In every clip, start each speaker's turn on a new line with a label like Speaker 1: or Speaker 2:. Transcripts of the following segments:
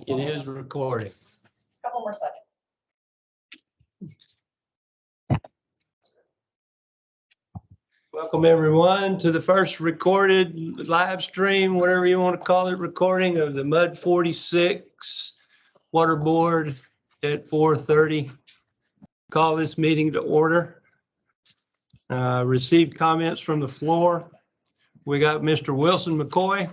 Speaker 1: It is recording.
Speaker 2: Couple more seconds.
Speaker 1: Welcome everyone to the first recorded live stream, whatever you want to call it, recording of the Mud 46 Water Board at 4:30. Call this meeting to order. Received comments from the floor. We got Mr. Wilson McCoy.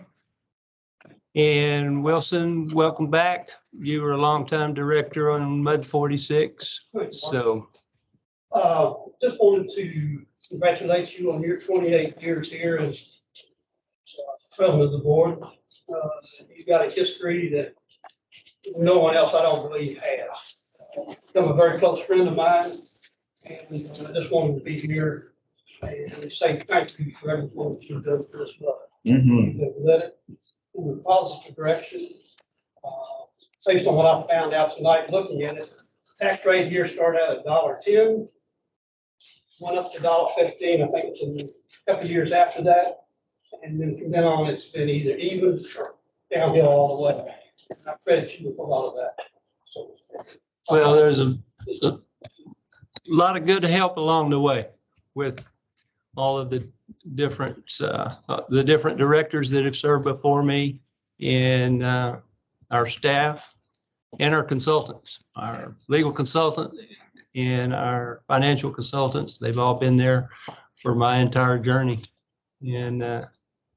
Speaker 1: And Wilson, welcome back. You were a longtime director on Mud 46. So
Speaker 3: Just wanted to congratulate you on your 28 years here as president of the board. You've got a history that no one else, I don't believe, has. Become a very close friend of mine, and I just wanted to be here and say thank you for everything that you've done for this club. You've led it in a positive direction. Based on what I found out tonight, looking at it, tax rate here started out at $1.10. Went up to $1.15, I think it's a couple of years after that. And then from then on, it's been either even or downhill all the way. And I credit you with a lot of that. So,
Speaker 1: well, there's a lot of good help along the way with all of the different directors that have served before me, and our staff and our consultants, our legal consultant and our financial consultants. They've all been there for my entire journey, and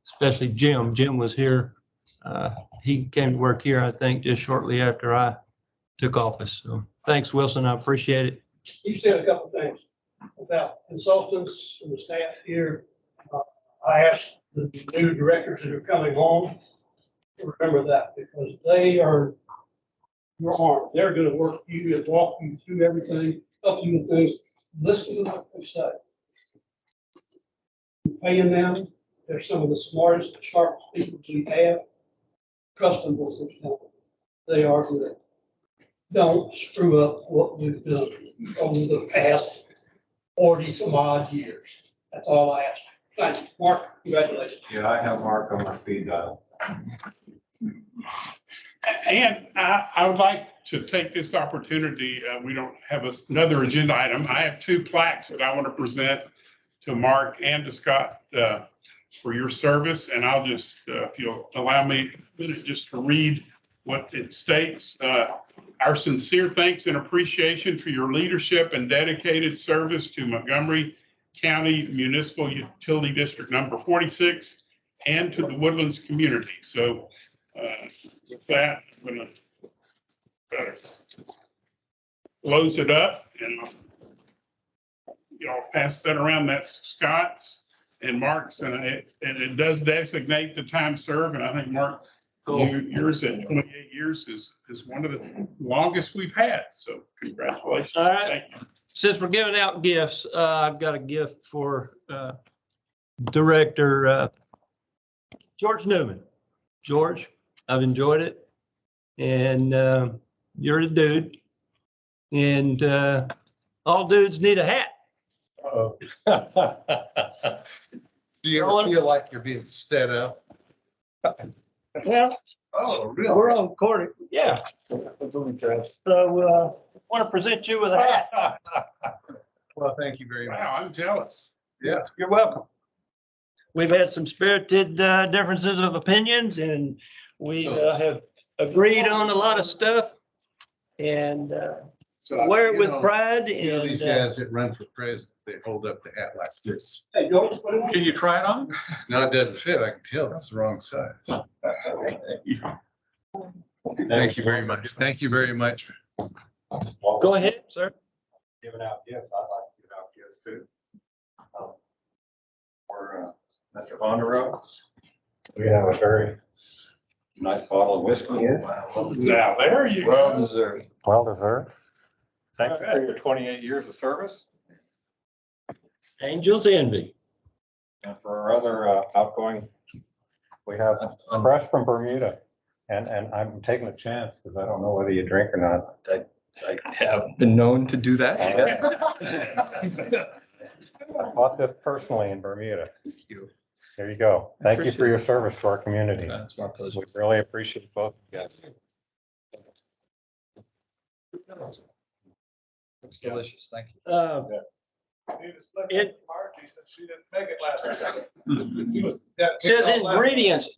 Speaker 1: especially Jim. Jim was here. He came to work here, I think, just shortly after I took office. So thanks, Wilson. I appreciate it.
Speaker 3: you said a couple of things about consultants and the staff here. I asked the new directors that are coming on to remember that, because they are your arm. They're going to work you and walk you through everything, help you with things. Listen to what they say. Paying them, they're some of the smartest, sharpest people we have. Trust them with them. They are good. Don't screw up what we've done over the past 40 some odd years. That's all I ask. Thank you. Mark, congratulations.
Speaker 4: Yeah, I have Mark on my speed dial.
Speaker 5: And I would like to take this opportunity, we don't have another agenda item. I have two plaques that I want to present to Mark and to Scott for your service. And I'll just, if you'll allow me a minute just to read what it states. Our sincere thanks and appreciation for your leadership and dedicated service to Montgomery County Municipal Utility District number 46 and to the Woodlands community. So with that, I'm going to close it up, and I'll pass that around. That's Scott's and Mark's, and it does designate the time served. And I think Mark, yours at 28 years is one of the longest we've had. So congratulations.
Speaker 1: All right.
Speaker 5: Thank you.
Speaker 1: Since we're giving out gifts, I've got a gift for Director George Newman. George, I've enjoyed it, and you're the dude, and all dudes need a hat.
Speaker 6: Do you ever feel like you're being set up?
Speaker 1: Well,
Speaker 6: Oh,
Speaker 1: we're on court. Yeah. So want to present you with a hat.
Speaker 6: Well, thank you very much.
Speaker 5: Wow, I'm jealous.
Speaker 6: Yeah.
Speaker 1: You're welcome. We've had some spirited differences of opinions, and we have agreed on a lot of stuff, and
Speaker 6: So,
Speaker 1: wear it
Speaker 6: you
Speaker 1: with
Speaker 6: know,
Speaker 1: pride.
Speaker 6: You know, these
Speaker 1: And
Speaker 6: guys that run for president, they hold up the hat like this.
Speaker 3: Hey, George, put it on.
Speaker 5: Can you try it on?
Speaker 6: No, it doesn't fit. I can tell it's the wrong size. Thank you very much. Thank you very much.
Speaker 1: Go ahead, sir.
Speaker 4: Giving out gifts, I'd like to give out gifts too. For Mr. Vonderow, we have a very nice bottle of whiskey here.
Speaker 5: Now, there you go.
Speaker 4: Well deserved. Well deserved. Thank you for your 28 years of service.
Speaker 1: Angel's Envy.
Speaker 4: And for our other outgoing, we have fresh from Bermuda. And I'm taking a chance because I don't know whether you drink or not.
Speaker 7: I have been known to do that.
Speaker 4: I bought this personally in Bermuda.
Speaker 7: Thank you.
Speaker 4: There you go. Thank you for your service to our community.
Speaker 7: It's my pleasure.
Speaker 4: We really appreciate both of you guys.
Speaker 7: It's delicious. Thank you.
Speaker 1: It
Speaker 6: Since she didn't make it last time.
Speaker 1: says ingredients,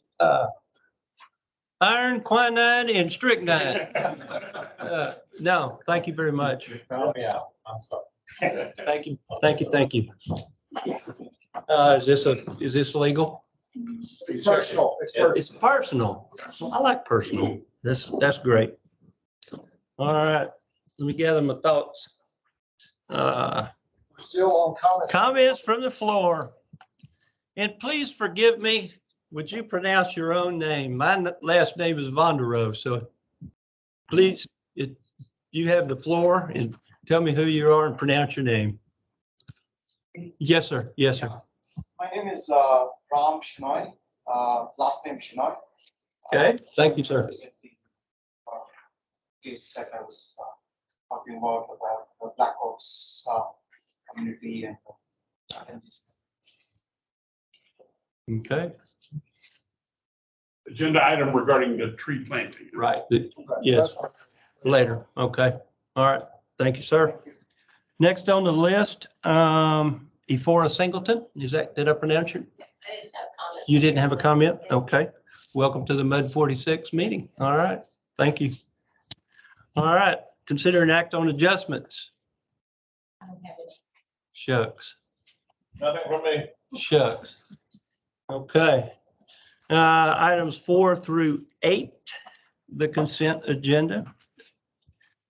Speaker 1: iron, quinine, and strychnine. No, thank you very much.
Speaker 4: Found me out. I'm sorry.
Speaker 1: Thank you, thank you, thank you. Is this legal?
Speaker 6: It's personal.
Speaker 1: It's personal. I like personal. That's great. All right, let me gather my thoughts.
Speaker 6: We're still on comment.
Speaker 1: Comments from the floor. And please forgive me, would you pronounce your own name? My last name is Vonderow, so please, you have the floor and tell me who you are and pronounce your name. Yes, sir. Yes, sir.
Speaker 2: My name is Ram Shinoy, last name Shinoy.
Speaker 1: Okay, thank you, sir.
Speaker 2: Case that I was talking about the Black Ops community and
Speaker 1: Okay,
Speaker 5: Agenda item regarding the tree planting.
Speaker 1: right. Yes, later. Okay. All right. Thank you, sir. Next on the list, Ephora Singleton. Did I pronounce it?
Speaker 8: I didn't have comments.
Speaker 1: You didn't have a comment? Okay. Welcome to the Mud 46 meeting. All right. Thank you. All right. Consider an act on adjustments.
Speaker 8: I don't have any.
Speaker 1: Shucks.
Speaker 6: Nothing from me.
Speaker 1: Shucks. Okay. Items 4 through 8, the consent agenda.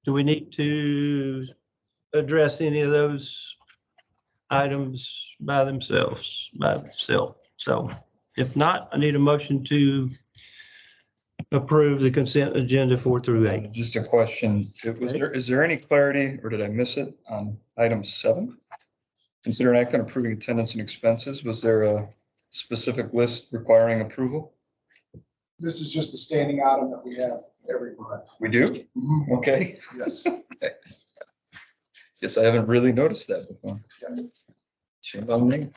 Speaker 1: Do we need to address any of those items by themselves, So if not, I need a motion to approve the consent agenda 4 through 8.
Speaker 7: Just a question. Is there any clarity, or did I miss it on item 7? Consider an act on approving attendance and expenses. Was there a specific list requiring approval?
Speaker 6: This is just a standing item that we have every month.
Speaker 7: We do? Okay.
Speaker 6: Yes.
Speaker 7: Guess I haven't really noticed that before. Shame on me.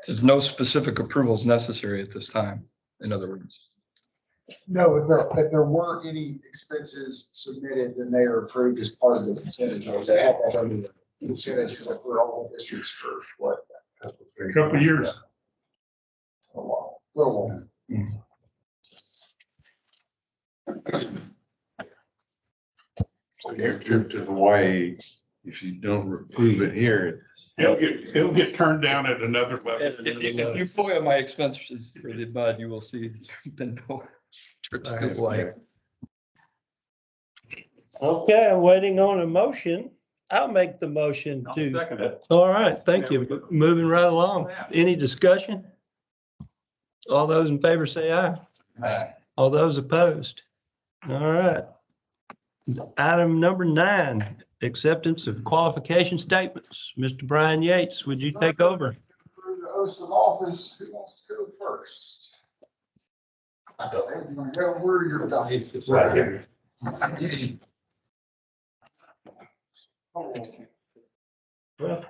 Speaker 7: There's no specific approvals necessary at this time, in other words.
Speaker 6: No, if there weren't any expenses submitted, then they are approved as part of the consent agenda. They have that under the consent agenda for all the districts for what?
Speaker 5: A couple of years.
Speaker 6: A while. Little while.
Speaker 9: So your trip to Hawaii, if you don't approve it here.
Speaker 5: It'll get turned down at another level.
Speaker 7: If you FOIA my expenses for the bud, you will see there's been no trips to Hawaii.
Speaker 1: Okay, I'm waiting on a motion. I'll make the motion to.
Speaker 4: Second it.
Speaker 1: All right, thank you. Moving right along. Any discussion? All those in favor say aye. All those opposed? All right. Item number 9, acceptance of qualification statements. Mr. Brian Yates, would you take over?
Speaker 6: For the oath of office, who wants to go first? Where are your documents?
Speaker 4: Right here.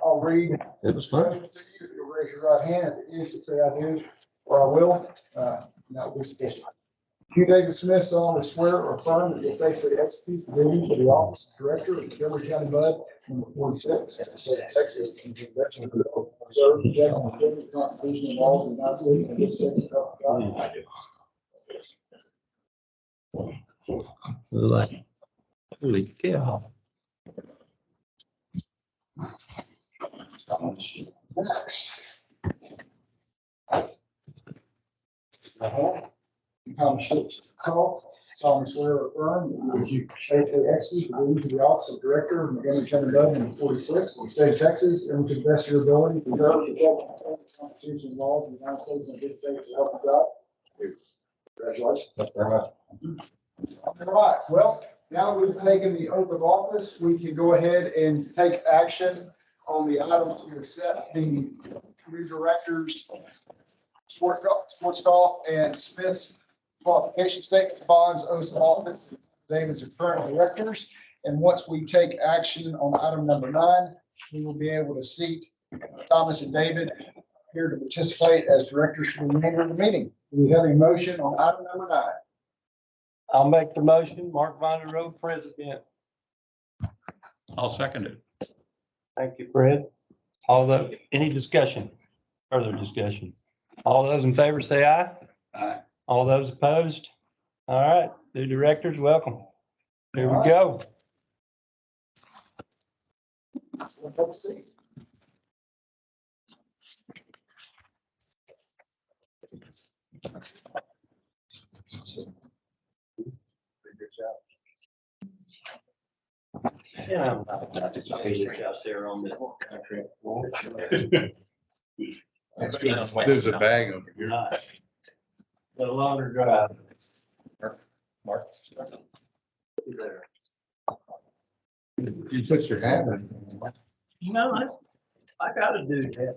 Speaker 6: I'll read.
Speaker 1: It was fun.
Speaker 6: You'll raise your right hand. At the end, you say I do, or I will. That will be sufficient. You, David Smith, solemnly swear or affirm that you'll faithfully execute the duties of the office of Director of the Montgomery County Bud, number 46, in the state of Texas, and convention of the serve the general the Constitution and laws of the United States and the states of God.
Speaker 1: Like, holy cow.
Speaker 6: Next. Solemnly swear or affirm that you will faithfully execute the duties of the office of Director of Montgomery County Bud, number 46, in the state of Texas, and to the best of your ability, to preserve the Constitution and laws of the United States and good faith to help you God. Congratulations.
Speaker 4: Thank you very much.
Speaker 6: All right, well, now that we've taken the oath of office, we can go ahead and take action on the item to accept the new directors, Schwartzkopf and Smith's qualification statement, bonds, oaths of office, David as the current directors. And once we take action on item number 9, we will be able to seat Thomas and David here to participate as directors for the remainder of the meeting. Do we have a motion on item number 9?
Speaker 1: I'll make the motion. Mark Vonderroe, president.
Speaker 5: I'll second it.
Speaker 1: Thank you, Fred. Any discussion, further discussion? All those in favor say aye.
Speaker 7: Aye.
Speaker 1: All those opposed? All right, new directors, welcome. Here we go.
Speaker 6: Let's see.
Speaker 1: Yeah, I'm just out there on the concrete floor.
Speaker 9: There's a bag over here.
Speaker 1: Nice. A longer drive.
Speaker 7: Mark.
Speaker 1: There.
Speaker 9: You put your hand in.
Speaker 1: No, I gotta do that.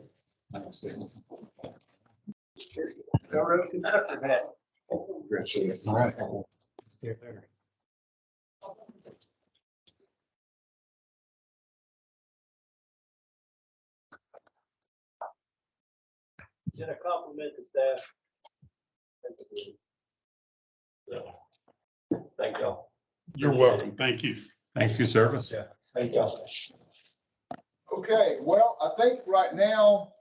Speaker 1: Railroad conductor hat.
Speaker 9: All right.
Speaker 1: Here, there. Did I compliment the staff? So, thank y'all.
Speaker 5: You're welcome. Thank you. Thanks for your service.
Speaker 1: Yeah, thank y'all.
Speaker 6: Okay, well, I think right now,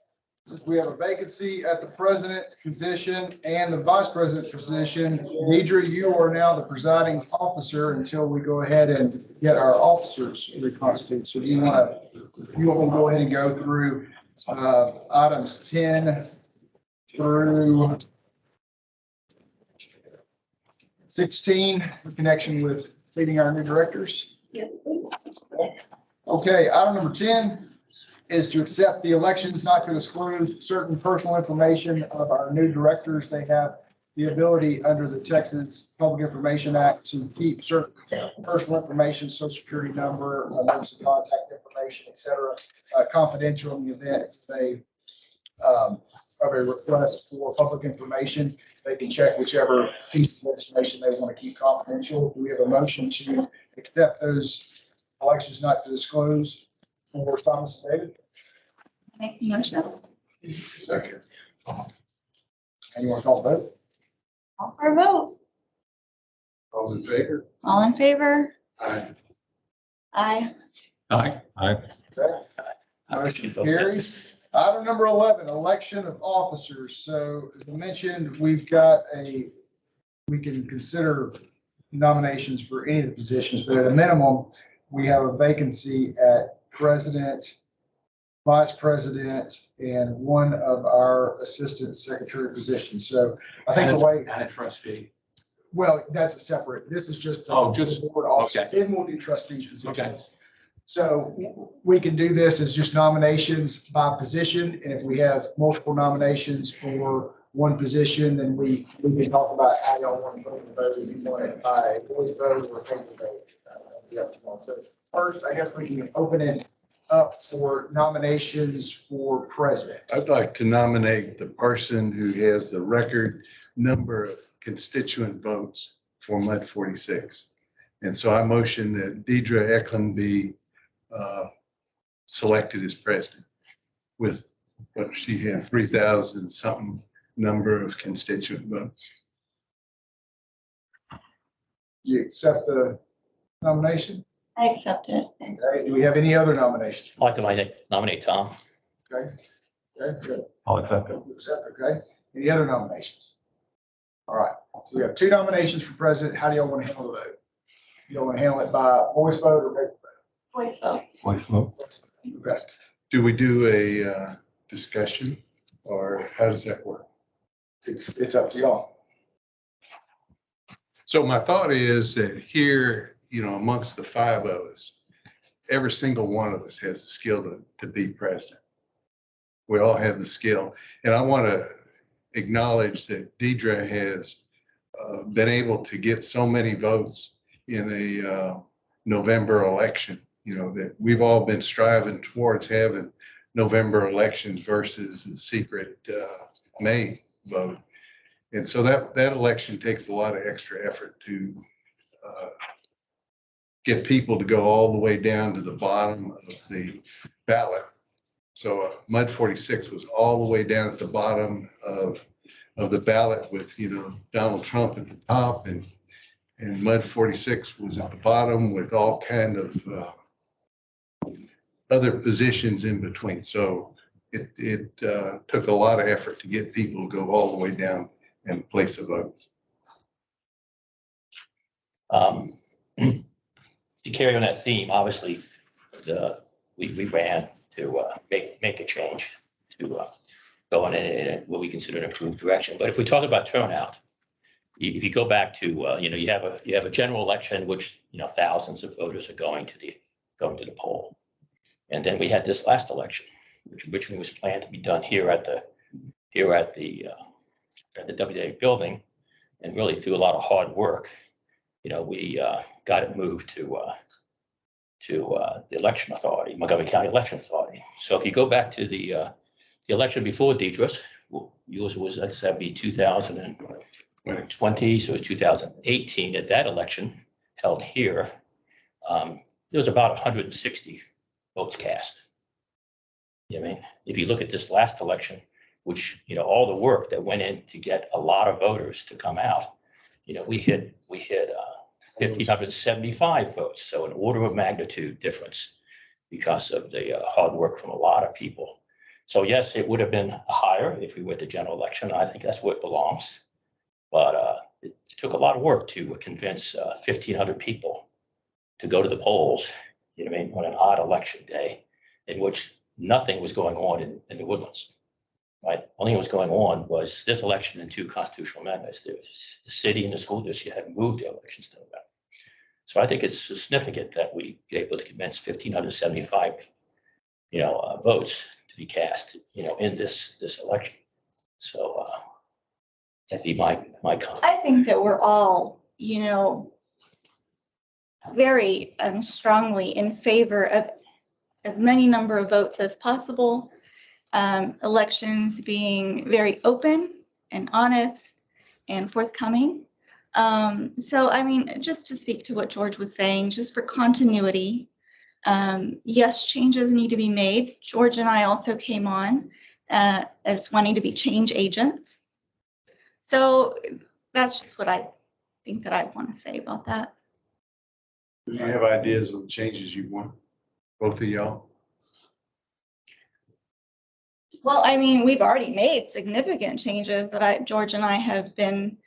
Speaker 6: since we have a vacancy at the president position and the vice president position, Deidre, you are now the presiding officer until we go ahead and get our officers reconstituted. So you want me to go ahead and go through items 10 through 16 in connection with seating our new directors?
Speaker 8: Yes, please.
Speaker 6: Okay, item number 10 is to accept the elections not to disclose certain personal information of our new directors. They have the ability under the Texas Public Information Act to keep certain personal information, social security number, emergency contact information, et cetera, confidential in the event they of a request for public information. They can check whichever piece of information they want to keep confidential. Do we have a motion to accept those elections not to disclose for Thomas and David?
Speaker 8: Make the motion.
Speaker 9: Second.
Speaker 6: And you want to call the vote?
Speaker 8: All for a vote.
Speaker 9: All in favor?
Speaker 8: All in favor?
Speaker 9: Aye.
Speaker 8: Aye.
Speaker 5: Aye. Aye.
Speaker 6: Okay. Motion carries. Item number 11, election of officers. So as I mentioned, we can consider nominations for any of the positions, but at a minimum, we have a vacancy at president, vice president, and one of our assistant secretary positions. So I think the way.
Speaker 10: And a trustee.
Speaker 6: Well, that's a separate, this is just.
Speaker 10: Oh, just-
Speaker 6: Board officer,
Speaker 10: okay.
Speaker 6: then we'll do trustee positions. So we can do this as just nominations by position, and if we have multiple nominations for one position, then we can talk about how y'all want to vote. If you want it by voice vote or paper vote. So first, I guess we can open it up for nominations for president.
Speaker 9: I'd like to nominate the person who has the record number of constituent votes for MUD 46. And so I motion that Deidre Eklund be selected as president with what she had 3,000 something number of constituent votes.
Speaker 6: Do you accept the nomination?
Speaker 8: I accept it.
Speaker 6: Okay, do we have any other nominations?
Speaker 10: I'd like to nominate Tom.
Speaker 6: Okay, okay, good.
Speaker 5: I'll accept it.
Speaker 6: Accept, okay. Any other nominations? All right, so we have two nominations for president. How do y'all want to handle the vote? You all want to handle it by voice vote or paper
Speaker 8: Voice vote.
Speaker 5: Voice vote.
Speaker 6: vote? Okay.
Speaker 9: Do we do a discussion or how does that work?
Speaker 6: It's up to y'all.
Speaker 9: So my thought is that here, amongst the five of us, every single one of us has the skill to be president. We all have the skill. And I want to acknowledge that Deidre has been able to get so many votes in a November election, that we've all been striving towards having November elections versus the secret May vote. And so that election takes a lot of extra effort to get people to go all the way down to the bottom of the ballot. So MUD 46 was all the way down at the bottom of the ballot with, Donald Trump at the top and And Mud 46 was at the bottom with all kind of other positions in between. So it took a lot of effort to get people to go all the way down and place a vote.
Speaker 10: To carry on that theme, obviously, we ran to make a change to go in what we consider an improved direction. But if we talk about turnout, if you go back to you have a general election, which thousands of voters are going to the poll, and then we had this last election, which originally was planned to be done here at the WDA building, and really through a lot of hard work, we got it moved to the election authority, Montgomery County Election Authority. So if you go back to the election before Deidre's, yours was, let's say, be 2020, so it was 2018 at that election held here. There was about 160 votes cast. I mean, if you look at this last election, which, all the work that went in to get a lot of voters to come out, we hit 1,575 votes. So an order of magnitude difference because of the hard work from a lot of people. So yes, it would have been higher if we were at the general election. I think that's where it belongs. But it took a lot of work to convince 1,500 people to go to the polls, on an odd election day in which nothing was going on in the Woodlands. Right. Only thing that was going on was this election and 2 constitutional amendments. The city and the school district had moved the elections to November. So I think it's significant that we were able to convince 1,575, votes to be cast, in this election. So that'd be my comment.
Speaker 8: I think that we're all, very strongly in favor of as many number of votes as possible. Elections being very open and honest and forthcoming. So, I mean, just to speak to what George was saying, just for continuity, yes, changes need to be made. George and I also came on as wanting to be change agents. So that's just what I think that I want to say about that.
Speaker 9: Do you have ideas of the changes you want, both of y'all?
Speaker 8: Well, I mean, we've already made significant changes that George and I have been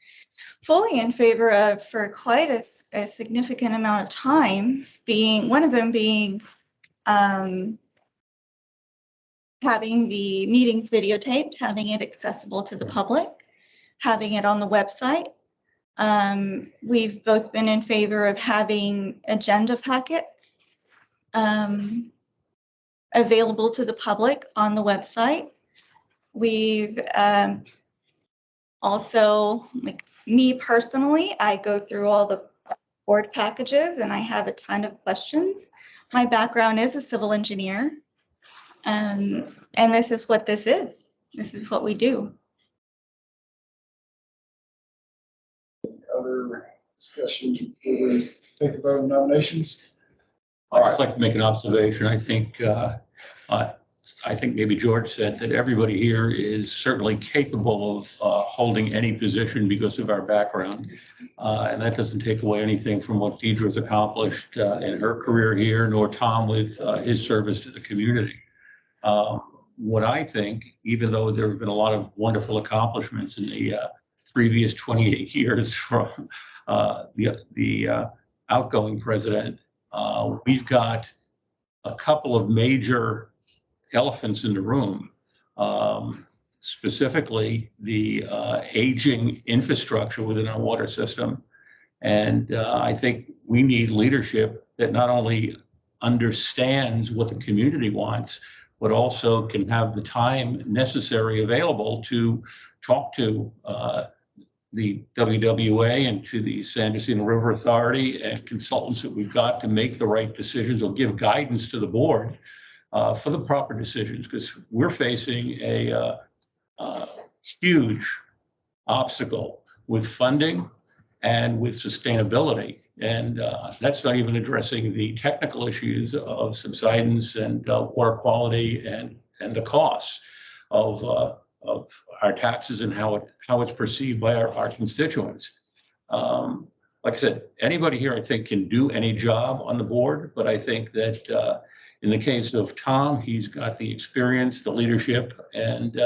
Speaker 8: fully in favor of for quite a significant amount of time, one of them being having the meetings videotaped, having it accessible to the public, having it on the website. We've both been in favor of having agenda packets available to the public on the website. We've also, like me personally, I go through all the board packages and I have a ton of questions. My background is a civil engineer. And this is what this is. This is what we do.
Speaker 6: Other discussions before we take the vote on nominations?
Speaker 11: I'd just like to make an observation. I think maybe George said that everybody here is certainly capable of holding any position because of our background. And that doesn't take away anything from what Deidre's accomplished in her career here, nor Tom with his service to the community. What I think, even though there have been a lot of wonderful accomplishments in the previous 28 years from the outgoing president, we've got a couple of major elephants in the room, specifically the aging infrastructure within our water system. And I think we need leadership that not only understands what the community wants, but also can have the time necessary available to talk to the WWA and to the San Jacinto River Authority and consultants that we've got to make the right decisions or give guidance to the board for the proper decisions, because we're facing a huge obstacle with funding and with sustainability. And that's not even addressing the technical issues of subsidence and water quality and the costs of our taxes and how it's perceived by our constituents. like I said, anybody here, I think, can do any job on the board, but I think that in the case of Tom, he's got the experience, the leadership, and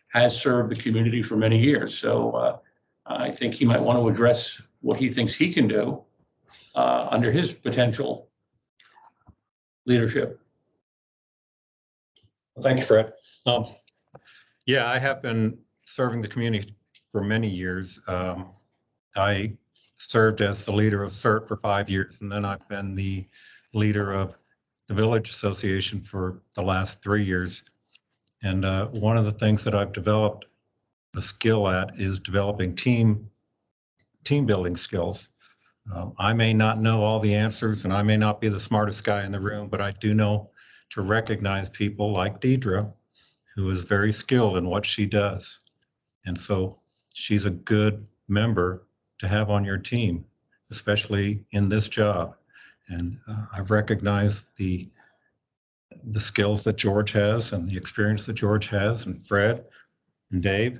Speaker 11: has served the community for many years. So I think he might want to address what he thinks he can do under his potential leadership.
Speaker 4: Thank you, Fred. Yeah, I have been serving the community for many years. I served as the leader of CERT for 5 years, and then I've been the leader of the Village Association for the last 3 years. And one of the things that I've developed a skill at is developing team building skills. I may not know all the answers, and I may not be the smartest guy in the room, but I do know to recognize people like Deidre, who is very skilled in what she does. And so she's a good member to have on your team, especially in this job. And I've recognized the skills that George has and the experience that George has, and Fred and Dave.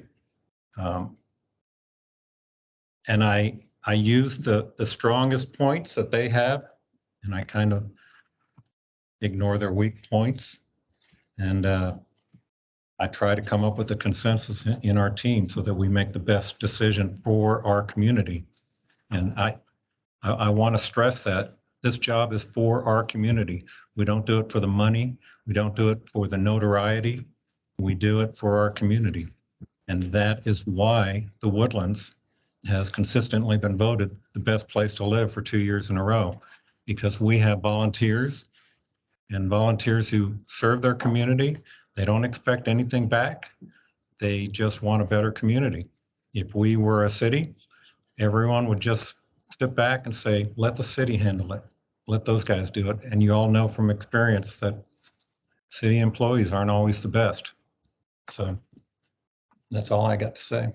Speaker 4: And I use the strongest points that they have, and I kind of ignore their weak points. And I try to come up with a consensus in our team so that we make the best decision for our community. And I want to stress that this job is for our community. We don't do it for the money. We don't do it for the notoriety. We do it for our community. And that is why the Woodlands has consistently been voted the best place to live for 2 years in a row, because we have volunteers, and volunteers who serve their community. They don't expect anything back. They just want a better community. If we were a city, everyone would just step back and say, let the city handle it. Let those guys do it. And you all know from experience that city employees aren't always the best. So that's all I got to say.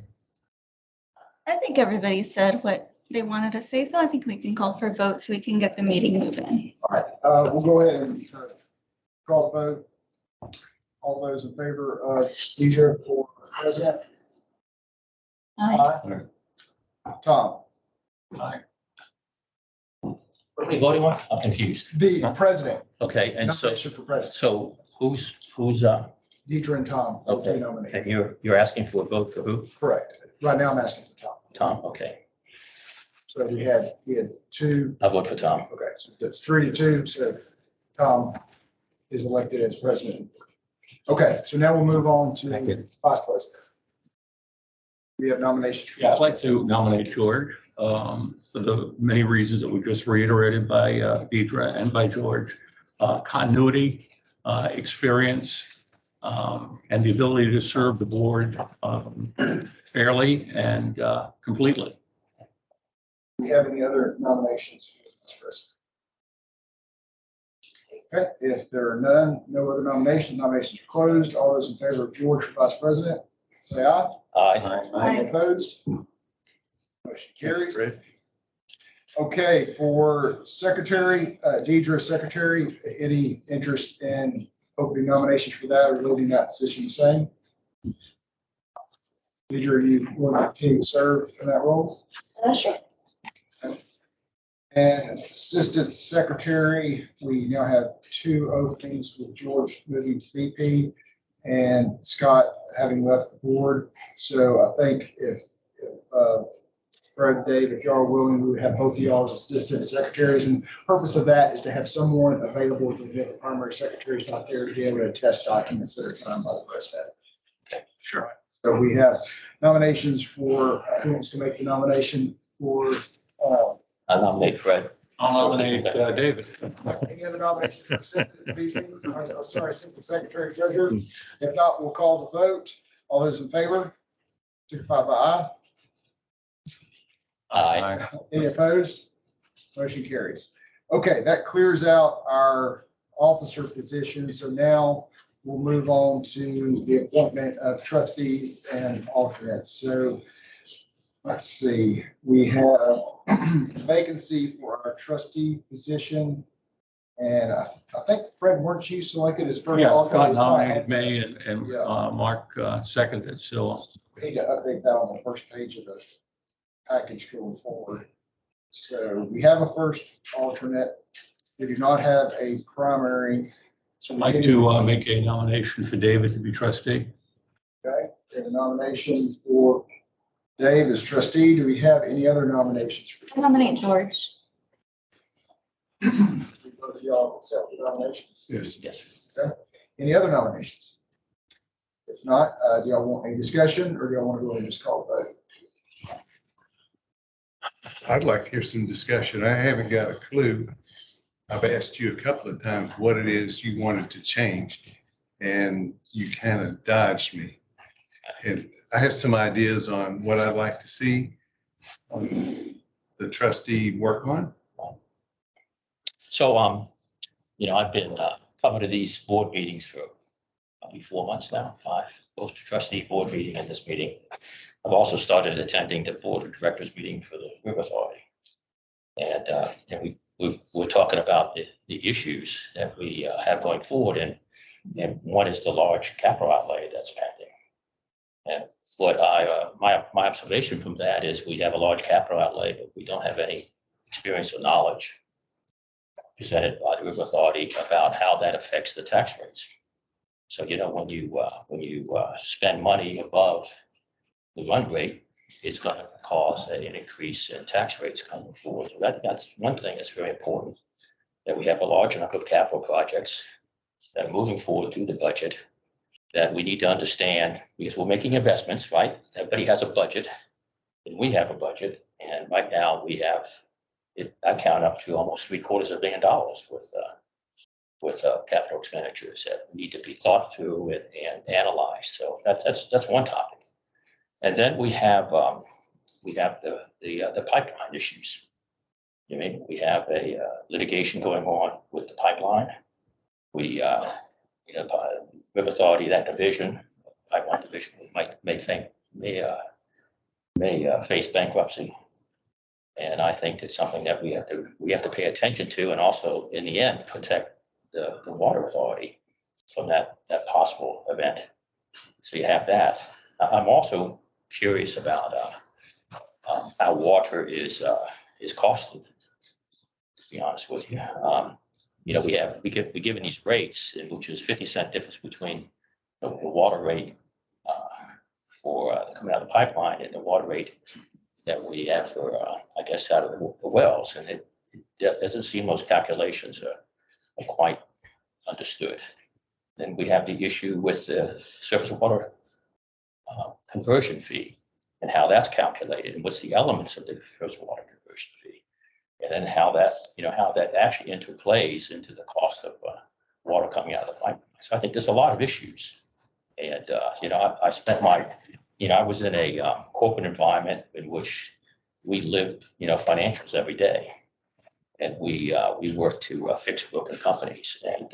Speaker 8: I think everybody said what they wanted to say, so I think we can call for a vote so we can get the meeting moving.
Speaker 6: All right, we'll go ahead and call the vote. All those in favor of Deidre for president?
Speaker 8: Aye.
Speaker 6: Tom?
Speaker 10: What are we voting on? I'm confused.
Speaker 6: The president,
Speaker 10: Okay, and so,
Speaker 6: nomination for president.
Speaker 10: so who's,
Speaker 6: Deidre and Tom.
Speaker 10: Okay.
Speaker 6: Nominated.
Speaker 10: and you're asking for a vote for who?
Speaker 6: Correct. Right now I'm asking for Tom.
Speaker 10: Tom, okay.
Speaker 6: So we had two.
Speaker 10: I vote for Tom.
Speaker 6: Okay, so that's 3-2. So Tom is elected as president. Okay, so now we'll move on to vice president. We have nominations.
Speaker 11: Yeah, I'd like to nominate George for the many reasons that were just reiterated by Deidre and by George. Continuity, experience, and the ability to serve the board fairly and completely.
Speaker 6: Do we have any other nominations for vice president? Okay, if there are none, no other nominations, nominations are closed. All those in favor of George for vice president, say aye.
Speaker 10: Aye.
Speaker 6: Any opposed? Motion carries. Okay, for secretary, Deidre, secretary, any interest in opening nominations for that or leaving that position the same? Deidre, you want to continue to serve in that role?
Speaker 8: Sure.
Speaker 6: And assistant secretary, we now have 2 openings with George moving to VP and Scott having left the board. So I think if Fred and Dave, if y'all are willing, we would have both of y'all as assistant secretaries. And the purpose of that is to have someone available to get the primary secretary's not there to be able to attest documents that are signed by the president.
Speaker 10: Okay, sure.
Speaker 6: So we have nominations for, who wants to make the nomination for,
Speaker 10: I nominate Fred.
Speaker 11: I'll nominate David.
Speaker 6: any other nominations for assistant VP? Sorry, assistant secretary treasurer. If not, we'll call the vote. All those in favor, signify by aye.
Speaker 10: Aye.
Speaker 6: Any opposed? Motion carries. Okay, that clears out our officer position. So now we'll move on to the appointment of trustees and alternates. So let's see, we have a vacancy for our trustee position. And I think, Fred, weren't you selected as first?
Speaker 11: Yeah,
Speaker 6: alternate?
Speaker 11: Scott nominated me and
Speaker 6: Yeah.
Speaker 11: Mark seconded, so
Speaker 6: We need to update that on the first page of the package going forward. So we have a first alternate. We do not have a primary. So
Speaker 11: I'd like to make a nomination for David to be trustee.
Speaker 6: Okay, we have a nomination for Dave as trustee. Do we have any other nominations?
Speaker 8: I nominate George.
Speaker 6: Do both of y'all accept the nominations?
Speaker 9: Yes.
Speaker 10: Yes.
Speaker 6: Any other nominations? If not, do y'all want any discussion or do y'all want to go ahead and just call it vote?
Speaker 9: I'd like to hear some discussion. I haven't got a clue. I've asked you a couple of times what it is you wanted to change, and you kind of dodged me. And I have some ideas on what I'd like to see the trustee work on.
Speaker 10: So, I've been coming to these board meetings for probably 4 months now, 5, both the trustee board meeting and this meeting. I've also started attending the board of directors meeting for the River Authority. And we're talking about the issues that we have going forward, and one is the large capital outlay that's pending. And what my observation from that is we have a large capital outlay, but we don't have any experience or knowledge presented by the River Authority about how that affects the tax rates. So, when you spend money above the run rate, it's going to cause an increase in tax rates coming forward. So that's one thing that's very important, that we have a large number of capital projects that are moving forward through the budget that we need to understand, because we're making investments, right? Everybody has a budget, and we have a budget. And right now we have it, I count up to almost $750 million with capital expenditures that need to be thought through and analyzed. So that's one topic. And then we have the pipeline issues. We have a litigation going on with the pipeline. We, River Authority, that division, pipeline division, may face bankruptcy. And I think it's something that we have to pay attention to, and also in the end protect the water authority from that possible event. So you have that. I'm also curious about how water is costly, to be honest with you. We're given these rates, which is 50-cent difference between the water rate for coming out of the pipeline and the water rate that we have for, I guess, out of the wells. And it doesn't seem those calculations are quite understood. Then we have the issue with the surface water conversion fee and how that's calculated, and what's the elements of the surface water conversion fee, and then how that actually interplays into the cost of water coming out of the pipeline. So I think there's a lot of issues. And I spent I was in a corporate environment in which we lived financials every day, and we worked to fix broken companies. And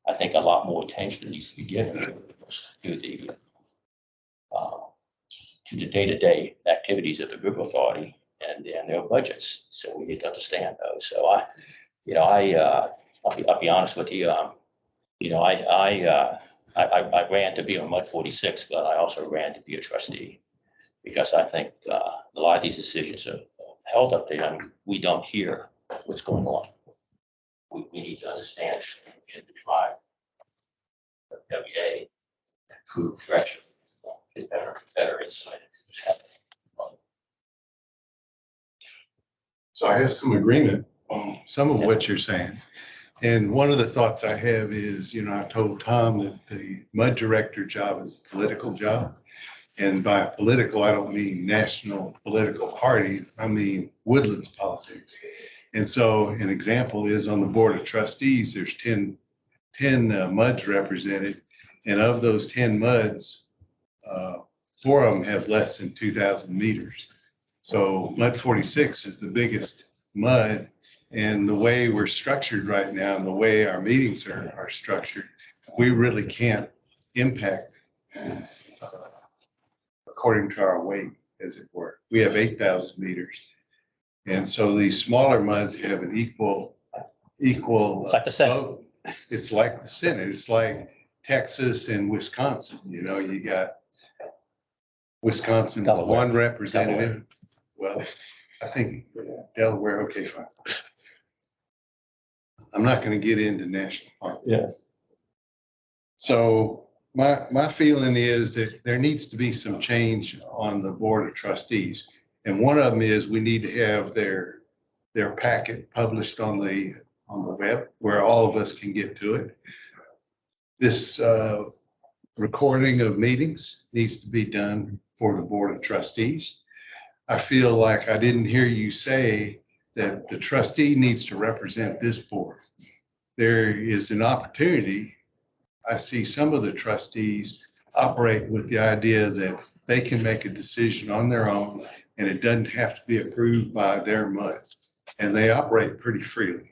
Speaker 10: I think a lot more attention needs to be given to the day-to-day activities of the River Authority and their budgets. So we need to understand those. So I'll be honest with you. I ran to be on Mud 46, but I also ran to be a trustee, because I think a lot of these decisions are held up there and we don't hear what's going on. We need to understand and to try every day, improve direction, get better insight.
Speaker 9: So I have some agreement on some of what you're saying. And one of the thoughts I have is, I told Tom that the mud director job is a political job. And by political, I don't mean national political party. I mean Woodlands politics. And so an example is on the board of trustees, there's 10 MUDs represented. And of those 10 MUDs, 4 of them have less than 2,000 meters. So Mud 46 is the biggest MUD. And the way we're structured right now and the way our meetings are structured, we really can't impact according to our weight, as it were. We have 8,000 meters. And so these smaller MUDs have an equal
Speaker 10: It's like the Senate.
Speaker 9: vote. It's like the Senate. It's like Texas and Wisconsin. You got Wisconsin,
Speaker 10: Delaware.
Speaker 9: one representative. Well, I think Delaware, okay, fine. I'm not gonna get into national park.
Speaker 7: Yes.
Speaker 9: So my feeling is that there needs to be some change on the Board of Trustees. And one of them is we need to have their packet published on the web where all of us can get to it. This recording of meetings needs to be done for the Board of Trustees. I feel like I didn't hear you say that the trustee needs to represent this board. There is an opportunity. I see some of the trustees operate with the idea that they can make a decision on their own and it doesn't have to be approved by their MUD. And they operate pretty freely.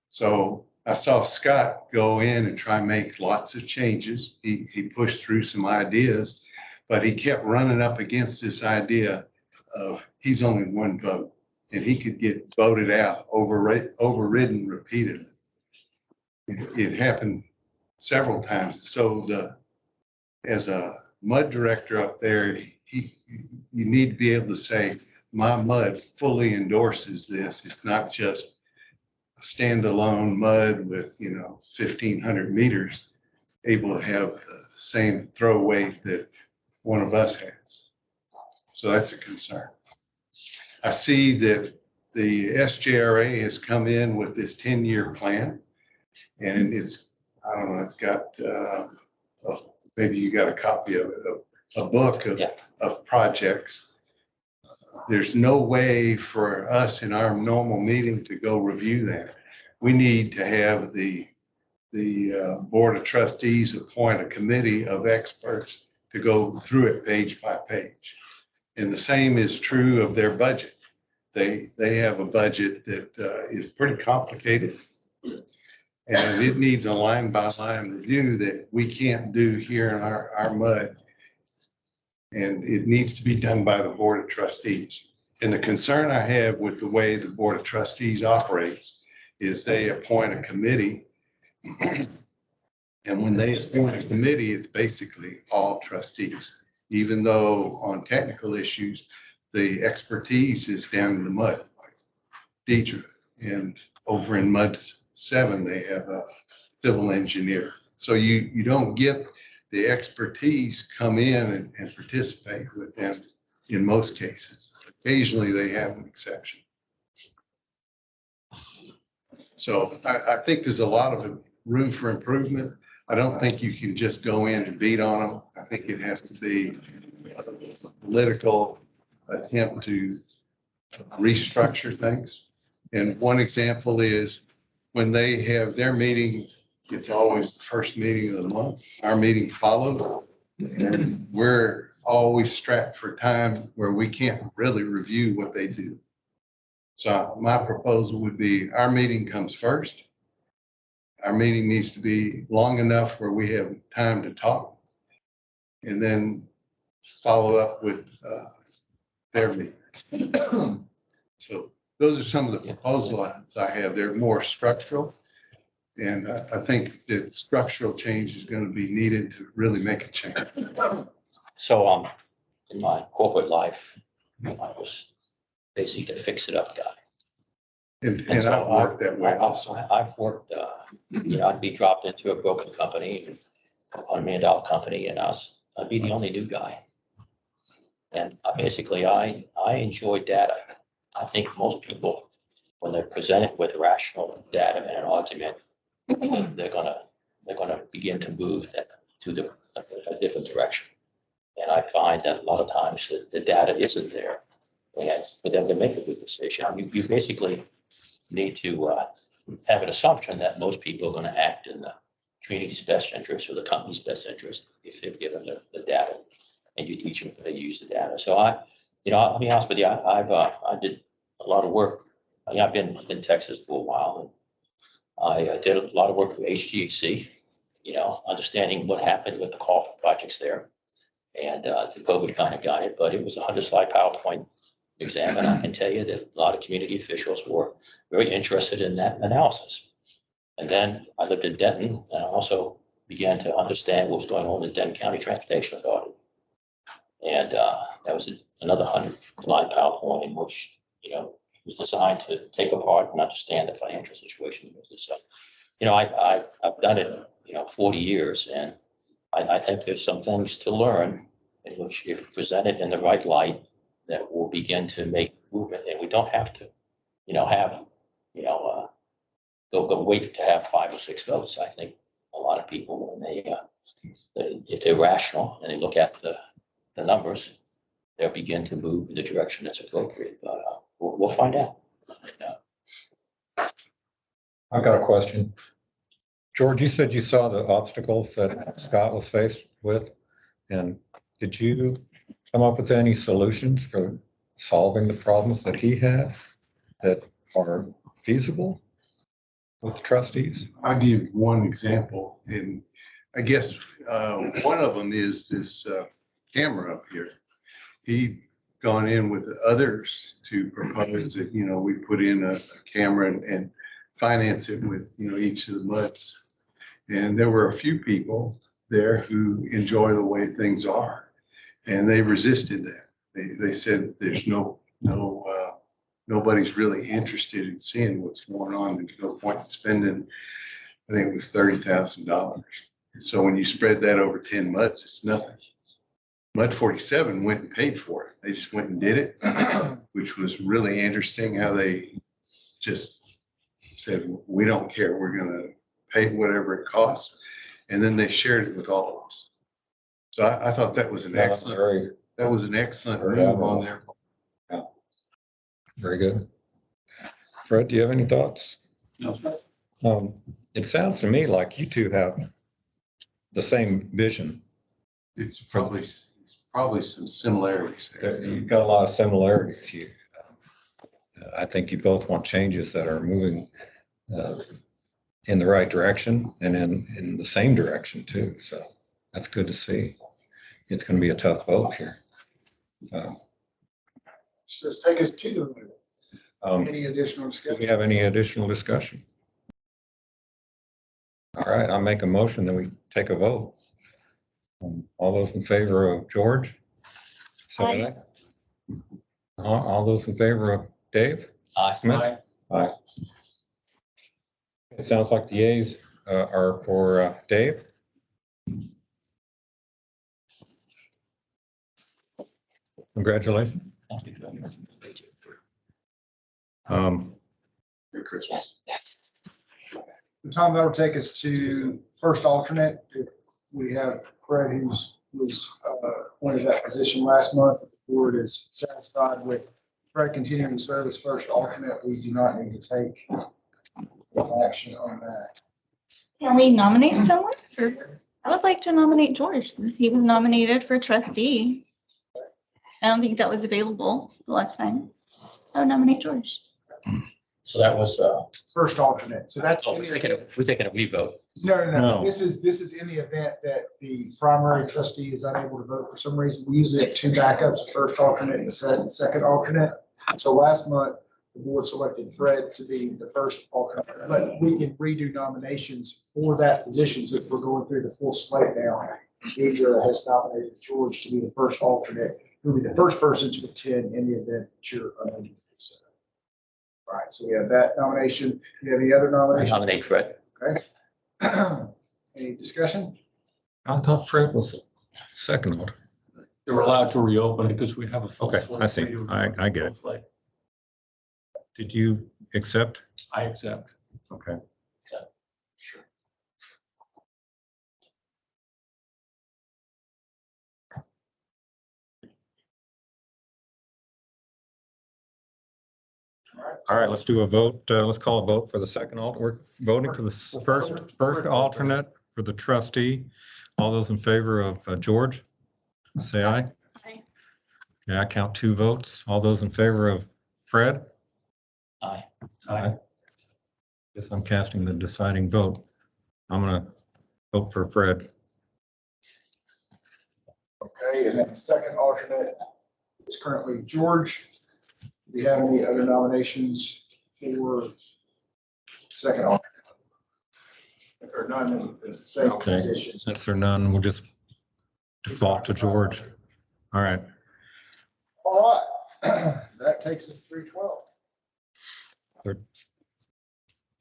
Speaker 9: So I saw Scott go in and try and make lots of changes. He pushed through some ideas, but he kept running up against this idea of he's only one vote and he could get voted out, overridden repeatedly. It happened several times. So as a MUD director up there, you need to be able to say, my MUD fully endorses this. It's not just a standalone MUD with, 1,500 meters able to have the same throw weight that one of us has. So that's a concern. I see that the SJRA has come in with this 10-year plan and it's, I don't know, it's got, maybe you got a copy of it, a book of projects. There's no way for us in our normal meeting to go review that. We need to have the Board of Trustees appoint a committee of experts to go through it page by page. And the same is true of their budget. They have a budget that is pretty complicated. And it needs a line by line review that we can't do here in our MUD. And it needs to be done by the Board of Trustees. And the concern I have with the way the Board of Trustees operates is they appoint a committee. And when they appoint a committee, it's basically all trustees, even though on technical issues, the expertise is down in the MUD. Deidre, and over in MUD 7, they have a civil engineer. So you don't get the expertise come in and participate with them in most cases. Occasionally they have an exception. So I think there's a lot of room for improvement. I don't think you can just go in and beat on them. I think it has to be a political attempt to restructure things. And one example is when they have their meeting, it's always the first meeting of the month. Our meeting followed. And we're always strapped for time where we can't really review what they do. So my proposal would be our meeting comes first. Our meeting needs to be long enough where we have time to talk and then follow up with their meeting. So those are some of the proposals I have. They're more structural. And I think that structural change is going to be needed to really make a change.
Speaker 10: So, in my corporate life, I was basically the fix-it-up guy.
Speaker 9: And
Speaker 10: so
Speaker 9: I've worked that way also.
Speaker 10: I've worked, I'd be dropped into a broken company, $1 million company, and I'd be the only new guy. And basically, I enjoy data. I think most people, when they're presented with rational data and an argument, they're gonna begin to move to a different direction. And I find that a lot of times the data isn't there. And for them to make a good decision, you basically need to have an assumption that most people are going to act in the community's best interest or the company's best interest if they're given the data, and you teach them how to use the data. So I'll be honest with you, I did a lot of work. I've been in Texas for a while, and I did a lot of work with HGAC, understanding what happened with the call for projects there. And the COVID kind of got it, but it was a 100-slide PowerPoint exam. And I can tell you that a lot of community officials were very interested in that analysis. And then I lived in Denton, and I also began to understand what was going on in the Denton County Transportation Authority. And that was another 100-line PowerPoint in which, was designed to take apart and understand the financial situation of the business. So, I've done it, 40 years, and I think there's some things to learn in which, if presented in the right light, that will begin to make movement, and we don't have to, have, go wait to have 5 or 6 votes. I think a lot of people, when if they're rational and they look at the numbers, they'll begin to move in the direction that's appropriate. But we'll find out.
Speaker 4: I've got a question. George, you said you saw the obstacles that Scott was faced with, and did you come up with any solutions for solving the problems that he had that are feasible with the trustees?
Speaker 9: I'll give one example, and I guess one of them is this camera up here. He gone in with others to propose that, we put in a camera and finance it with, each of the MUDs. And there were a few people there who enjoy the way things are, and they resisted that. They said there's nobody's really interested in seeing what's going on. There's no point in spending, I think it was $30,000. So when you spread that over 10 MUDs, it's nothing. MUD 47 went and paid for it. They just went and did it, which was really interesting how they just said, we don't care. We're going to pay whatever it costs. And then they shared it with all of us. So I thought that was an excellent move on there.
Speaker 4: Yeah. Very good. Fred, do you have any thoughts?
Speaker 11: No.
Speaker 4: It sounds to me like you two have the same vision.
Speaker 9: It's probably some similarities there.
Speaker 4: You've got a lot of similarities. I think you both want changes that are moving in the right direction and in the same direction too. So that's good to see. It's going to be a tough vote here.
Speaker 6: Just take us to the middle.
Speaker 4: Um,
Speaker 6: Any additional
Speaker 4: Do
Speaker 6: discussion?
Speaker 4: we have any additional discussion? All right, I'll make a motion that we take a vote. All those in favor of George? Say aye. All those in favor of Dave Smith? Aye. It sounds like the yeas are for Dave. Congratulations.
Speaker 10: Thank you.
Speaker 9: Merry Christmas.
Speaker 6: The time that will take us to first alternate. We have Fred, who was appointed that position last month. The board is satisfied with Fred continuing to serve as first alternate. We do not need to take action on that.
Speaker 8: Can we nominate someone? I would like to nominate George since he was nominated for trustee. I don't think that was available the last time. I would nominate George.
Speaker 10: So that was,
Speaker 6: First alternate. So that's.
Speaker 10: we're taking a revote.
Speaker 6: No. This is in the event that the primary trustee is unable to vote for some reason. We usually have 2 backups, a first alternate and a second alternate. So last month, the board selected Fred to be the first alternate, but we can redo nominations for that position since we're going through the full slate now. Deidre has nominated George to be the first alternate, who will be the first person to attend in the event that you're unable to do so. All right, so we have that nomination. Do you have any other
Speaker 10: I
Speaker 6: nominations?
Speaker 10: nominate Fred.
Speaker 6: Okay. Any discussion?
Speaker 4: I thought Fred was second order.
Speaker 11: You're allowed to reopen it because we have a full
Speaker 4: Okay,
Speaker 11: slate.
Speaker 4: I see. I get it.
Speaker 11: Slate.
Speaker 4: Did you accept?
Speaker 11: I accept.
Speaker 4: Okay.
Speaker 10: Sure.
Speaker 4: All right, let's do a vote. Let's call a vote for the second alt. We're voting for the first alternate for the trustee. All those in favor of George, say aye.
Speaker 8: Aye.
Speaker 4: Okay, I count 2 votes. All those in favor of Fred?
Speaker 10: Aye.
Speaker 4: Aye. Guess I'm casting the deciding vote. I'm gonna vote for Fred.
Speaker 6: Okay, and then the second alternate is currently George. Do we have any other nominations for second alternate? Or none in the same
Speaker 4: Okay,
Speaker 6: position?
Speaker 4: since there are none, we'll just default to George. All right.
Speaker 6: All right, that takes us through 12.
Speaker 4: Good.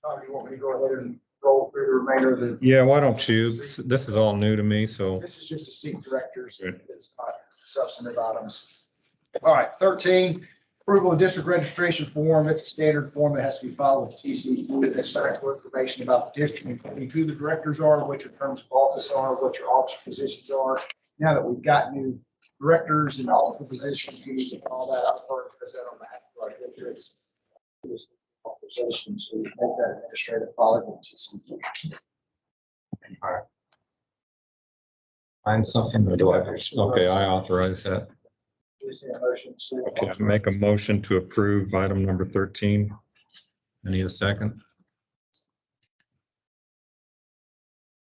Speaker 6: Tom, you want me to go ahead and roll through the remainder of the?
Speaker 4: Yeah, why don't you? This is all new to me, so.
Speaker 6: This is just to seat directors.
Speaker 4: Good.
Speaker 6: It's not substantive items. All right, 13, approval of district registration form. It's a standard form that has to be filed with TCE. It's medical information about the district, including who the directors are, what your terms of office are, what your officer positions are. Now that we've got new directors and officer positions, we need to call that out for because that on behalf of our districts. Positions, so we make that administrative filing with TCE.
Speaker 4: Find something to do. Okay, I authorize that.
Speaker 6: Just need a motion to-
Speaker 4: Okay, I make a motion to approve item number 13. I need a second.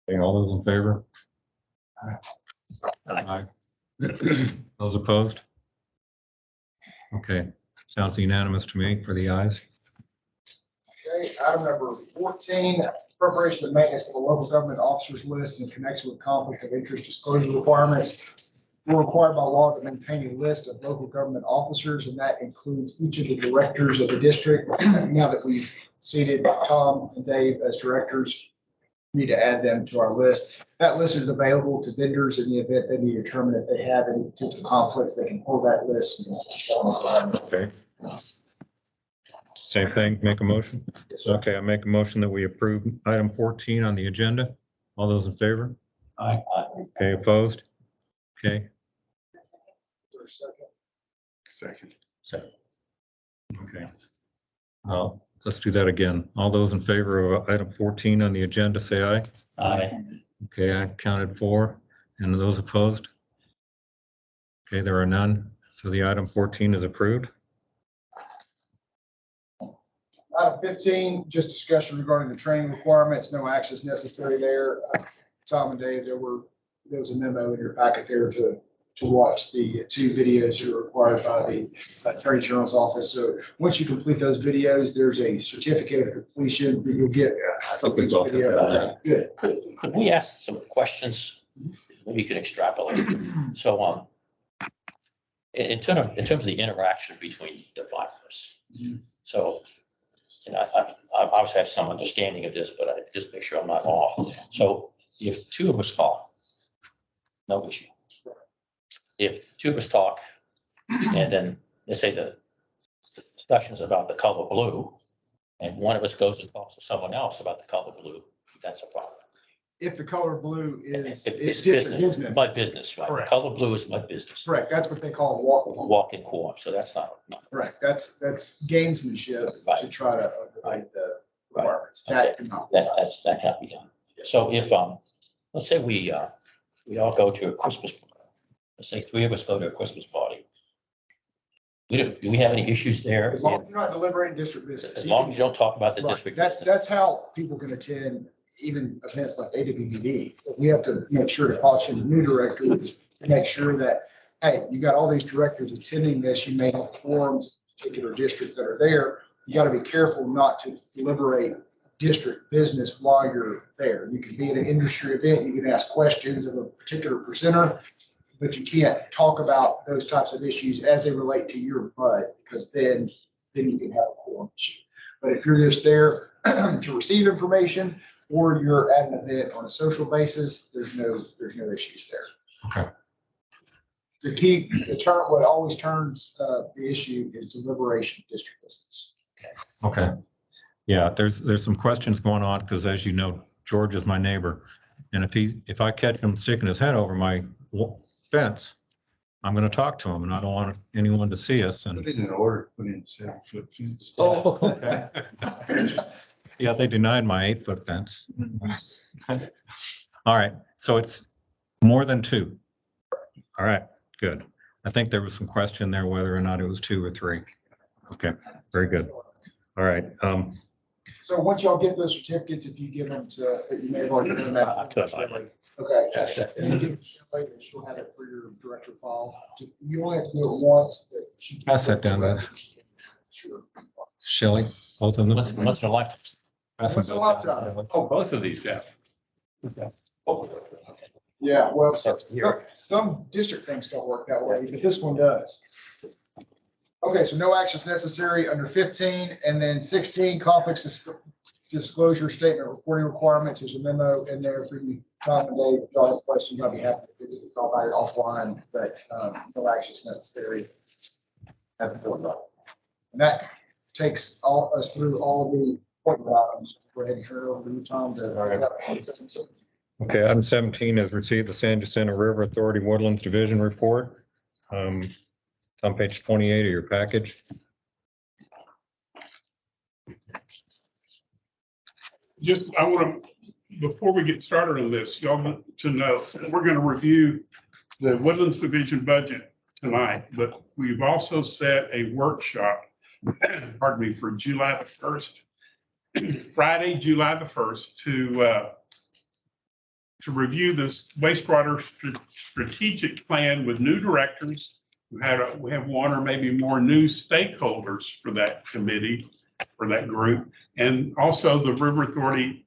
Speaker 4: Okay, all those in favor? Aye. Those opposed? Okay, sounds unanimous to me for the ayes.
Speaker 6: Okay, item number 14, preparation and maintenance of the local government officers list in connection with conflict of interest disclosure requirements. We're required by law to maintain a list of local government officers, and that includes each of the directors of the district. Now that we've seated Tom and Dave as directors, we need to add them to our list. That list is available to vendors in the event they need to determine if they have any potential conflicts, they can pull that list.
Speaker 4: Okay. Same thing, make a motion? Okay, I make a motion that we approve item 14 on the agenda. All those in favor?
Speaker 11: Aye.
Speaker 4: Okay, opposed? Okay,
Speaker 9: Second.
Speaker 4: okay. Let's do that again. All those in favor of item 14 on the agenda, say aye.
Speaker 10: Aye.
Speaker 4: Okay, I counted 4. And those opposed? Okay, there are none. So the item 14 is approved.
Speaker 6: Item 15, just discussion regarding the training requirements, no action is necessary there. Tom and Dave, there was a memo in your packet there to watch the 2 videos that are required by the Attorney General's office. So once you complete those videos, there's a certificate of completion that you'll get.
Speaker 4: I think we both have that.
Speaker 6: Good.
Speaker 10: Could we ask some questions? Maybe you can extrapolate. So, in terms of the interaction between departments. So, and I obviously have some understanding of this, but I just make sure I'm not off. So if 2 of us talk, no issue. If 2 of us talk, and then let's say the discussion's about the color blue, and one of us goes and talks to someone else about the color blue, that's a problem.
Speaker 6: If the color blue is,
Speaker 10: If
Speaker 6: it's
Speaker 10: it's
Speaker 6: different,
Speaker 10: business,
Speaker 6: isn't it?
Speaker 10: my business, right?
Speaker 6: Correct.
Speaker 10: Color blue is my business.
Speaker 6: Correct. That's what they call a walk.
Speaker 10: Walk-in co-op, so that's not.
Speaker 6: Correct. That's gamesmanship to try to avoid the requirements. That cannot.
Speaker 10: That can't be done. So if, let's say we all go to a Christmas party. Let's say 3 of us go to a Christmas party. Do we have any issues there?
Speaker 6: As long as you're not deliberating district business.
Speaker 10: As long as you don't talk about the
Speaker 6: Right.
Speaker 10: district.
Speaker 6: That's,
Speaker 10: business.
Speaker 6: that's how people can attend even events like AWBD. We have to make sure to polish in the new directors, to make sure that, hey, you got all these directors attending this, you may have forums, particular district that are there. You got to be careful not to deliberate district business while you're there. You can be at an industry event, you can ask questions of a particular presenter, but you can't talk about those types of issues as they relate to your bud, because then you can have a quorum issue. But if you're just there to receive information, or you're at an event on a social basis, there's no issues there.
Speaker 4: Okay.
Speaker 6: What always turns the issue is deliberation of district business.
Speaker 4: Okay. Yeah, there's some questions going on because, as you know, George is my neighbor. And if I catch him sticking his head over my fence, I'm going to talk to him, and I don't want anyone to see us. And
Speaker 9: Put it in order, put in 7-foot fence.
Speaker 4: oh, okay. Yeah, they denied my 8-foot fence. All right, so it's more than 2. All right, good. I think there was some question there whether or not it was 2 or 3. Okay, very good. All right.
Speaker 6: So once y'all get those certificates, if you give them to, you may have already done that. Okay.
Speaker 10: That's it.
Speaker 6: And you give it to Shelley, and she'll have it for your director file. You only have to do it once. But she can-
Speaker 4: Pass that down, guys.
Speaker 6: Sure.
Speaker 4: Shelley, both of them.
Speaker 10: What's the life?
Speaker 4: Pass
Speaker 6: What's
Speaker 4: them
Speaker 6: the
Speaker 4: both
Speaker 6: laptop?
Speaker 4: down.
Speaker 5: Oh, both of these, Jeff.
Speaker 10: Oh,
Speaker 6: Yeah, well,
Speaker 10: That's here.
Speaker 6: some district things don't work that way, but this one does. Okay, so no actions necessary under 15, and then 16, conflicts disclosure statement reporting requirements. There's a memo in there for you, Tom and Dave. If y'all have questions, I'll be happy to visit with y'all about it offline, but no actions necessary at the board level. And that takes us through all the appointment items. Go ahead and turn it over to you, Tom.
Speaker 4: Okay, item 17 is receive the San Jacinto River Authority Woodlands Division report. It's on page 28 of your package.
Speaker 5: Just, I want to, before we get started on this, y'all to know, we're going to review the Woodlands Division budget tonight, but we've also set a workshop, pardon me, for July the 1st, Friday, July the 1st, to review this wastewater strategic plan with new directors. We have one or maybe more new stakeholders for that committee, for that group. And also the River Authority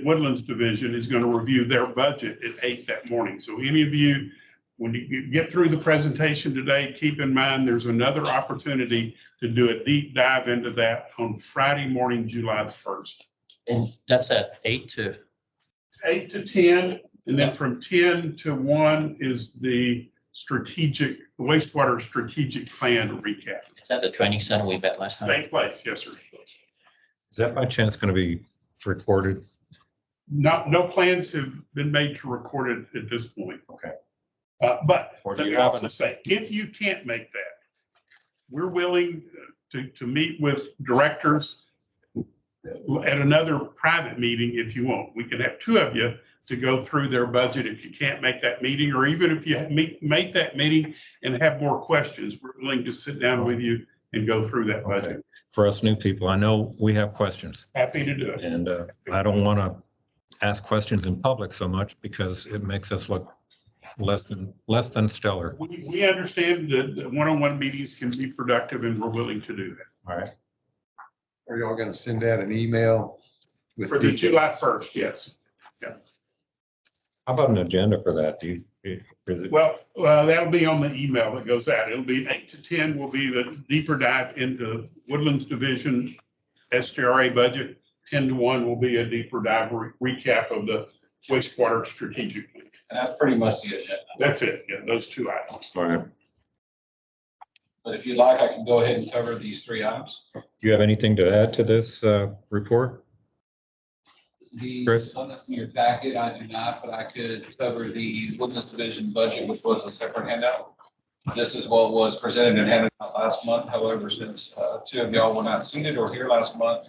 Speaker 5: Woodlands Division is going to review their budget at 8 that morning. So any of you, when you get through the presentation today, keep in mind there's another opportunity to do a deep dive into that on Friday morning, July the 1st.
Speaker 10: And that's at 8 to
Speaker 5: 10, and then from 10 to 1 is the wastewater strategic plan recap.
Speaker 10: Is that the training center we met last time?
Speaker 5: Same place, yes, sir.
Speaker 4: Is that by chance going to be recorded?
Speaker 5: No plans have been made to record it at this point.
Speaker 4: Okay.
Speaker 5: But
Speaker 4: Or do
Speaker 5: let
Speaker 4: you
Speaker 5: me
Speaker 4: have
Speaker 5: also say, if you can't make that, we're willing to meet with directors at another private meeting if you want. We can have 2 of you to go through their budget if you can't make that meeting, or even if you make that meeting and have more questions, we're willing to sit down with you and go through that budget.
Speaker 4: Okay. For us new people, I know we have questions,
Speaker 5: Happy to do it.
Speaker 4: and I don't want to ask questions in public so much because it makes us look less than stellar.
Speaker 5: We understand that one-on-one meetings can be productive, and we're willing to do that.
Speaker 4: All right.
Speaker 9: Are y'all gonna send out an email with
Speaker 5: For the
Speaker 9: details?
Speaker 5: July 1st, yes.
Speaker 4: How about an agenda for that? Is it-
Speaker 5: Well, that'll be on the email that goes out. It'll be 8 to 10 will be the deeper dive into Woodlands Division SJRA budget. 10 to 1 will be a deeper dive recap of the wastewater strategic plan.
Speaker 12: And that's pretty much the agenda.
Speaker 5: That's it. Yeah, those 2 items.
Speaker 4: All right.
Speaker 12: But if you'd like, I can go ahead and cover these 3 items.
Speaker 4: Do you have anything to add to this report?
Speaker 12: The
Speaker 4: Chris?
Speaker 12: one that's in your packet, I do not, but I could cover the Woodlands Division budget, which was a separate handout. This is what was presented and handed out last month. However, since 2 of y'all were not seated or here last month,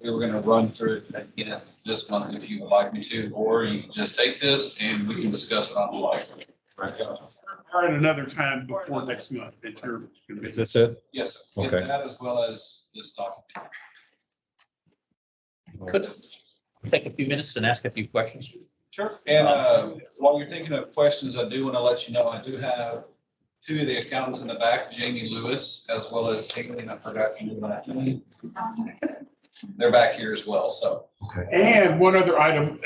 Speaker 12: we were going to run through it again this month if you would like me to, or you can just take this and we can discuss it on the live.
Speaker 5: Or at another time before next month.
Speaker 4: Is this it?
Speaker 12: Yes, sir. Get
Speaker 4: Okay.
Speaker 12: that as well as this document.
Speaker 10: Could take a few minutes and ask a few questions.
Speaker 12: Sure. And while you're thinking of questions, I do want to let you know, I do have 2 of the accountants in the back, Jamie Lewis, as well as Haley, I forgot to do that. They're back here as well, so.
Speaker 5: And one other item,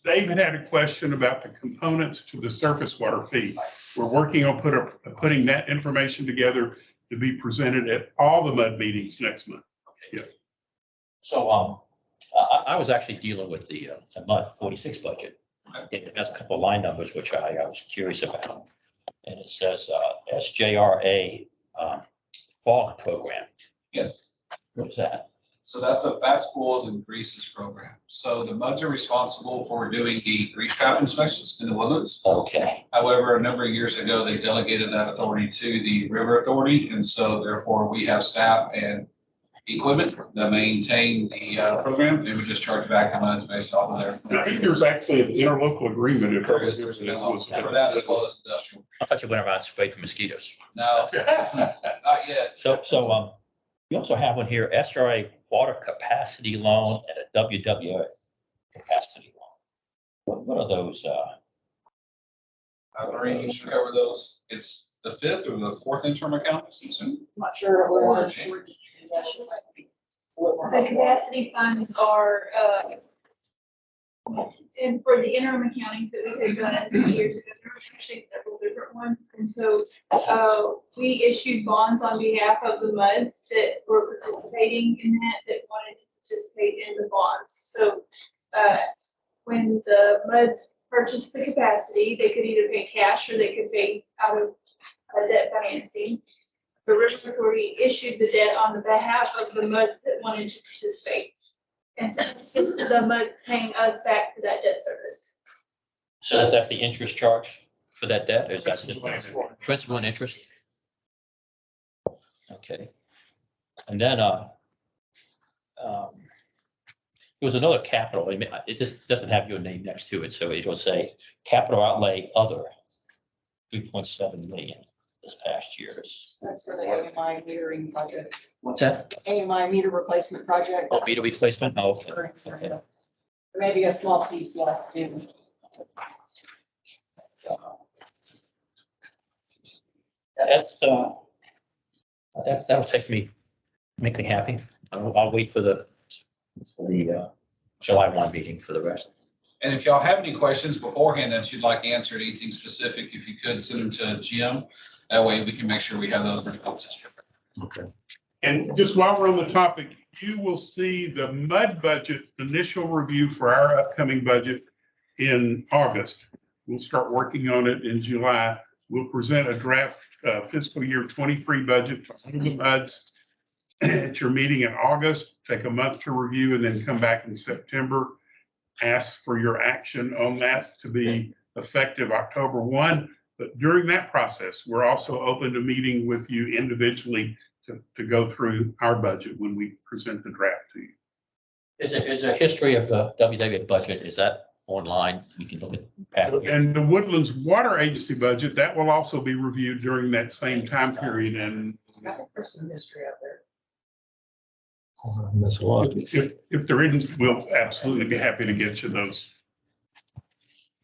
Speaker 5: David had a question about the components to the surface water fee. We're working on putting that information together to be presented at all the MUD meetings next month. Yeah.
Speaker 10: So I was actually dealing with the MUD 46 budget. It has a couple of line numbers, which I was curious about. And it says SJRA fog program.
Speaker 12: Yes.
Speaker 10: What is that?
Speaker 12: So that's the fats, oils, and greases program. So the MUDs are responsible for doing the grease trap inspections in the woodlands.
Speaker 10: Okay.
Speaker 12: However, a number of years ago, they delegated that authority to the River Authority. And so therefore, we have staff and equipment that maintain the program. They would just charge back the MUDs based off of their.
Speaker 5: I think there's actually an interlocal agreement.
Speaker 12: For that as well as industrial.
Speaker 10: I thought you went around and sprayed for mosquitoes.
Speaker 12: No, not yet.
Speaker 10: So you also have one here, SRA water capacity loan and a WWA capacity loan. What are those?
Speaker 12: I've already covered those. It's the 5th or the 4th interim account.
Speaker 13: I'm not sure what the capacity funds are And for the interim accountings that we had done years ago, there were actually several different ones. And so we issued bonds on behalf of the MUDs that were participating in that wanted to participate in the bonds. So when the MUDs purchased the capacity, they could either pay cash or they could pay out of debt financing. The River Authority issued the debt on the behalf of the MUDs that wanted to participate. And so the MUD paying us back for that debt service.
Speaker 10: So that's the interest charge for that debt, or is that the principal and interest? Okay. And then, there was another capital, it just doesn't have your name next to it, so it will say capital outlay other, 3.7 million this past year.
Speaker 14: That's for the AMI metering project.
Speaker 10: What's that?
Speaker 14: AMI meter replacement project.
Speaker 10: Oh, meter replacement? Oh, okay.
Speaker 14: Maybe a small piece left in.
Speaker 10: That'll make me happy. I'll wait for the July 1 meeting for the rest.
Speaker 12: And if y'all have any questions beforehand that you'd like answered, anything specific, if you could send them to Jim. That way we can make sure we have those responses.
Speaker 10: Okay.
Speaker 5: And just while we're on the topic, you will see the MUD budget initial review for our upcoming budget in August. We'll start working on it in July. We'll present a draft fiscal year 23 budget for all the MUDs at your meeting in August. Take a month to review and then come back in September. Ask for your action on that to be effective October 1. But during that process, we're also open to meeting with you individually to go through our budget when we present the draft to you.
Speaker 10: Is there a history of the WW budget? Is that online? You can look at it.
Speaker 5: And the Woodlands Water Agency budget, that will also be reviewed during that same time period. And
Speaker 14: I think there's some history out there.
Speaker 4: Miss a lot.
Speaker 5: if there isn't, we'll absolutely be happy to get you those.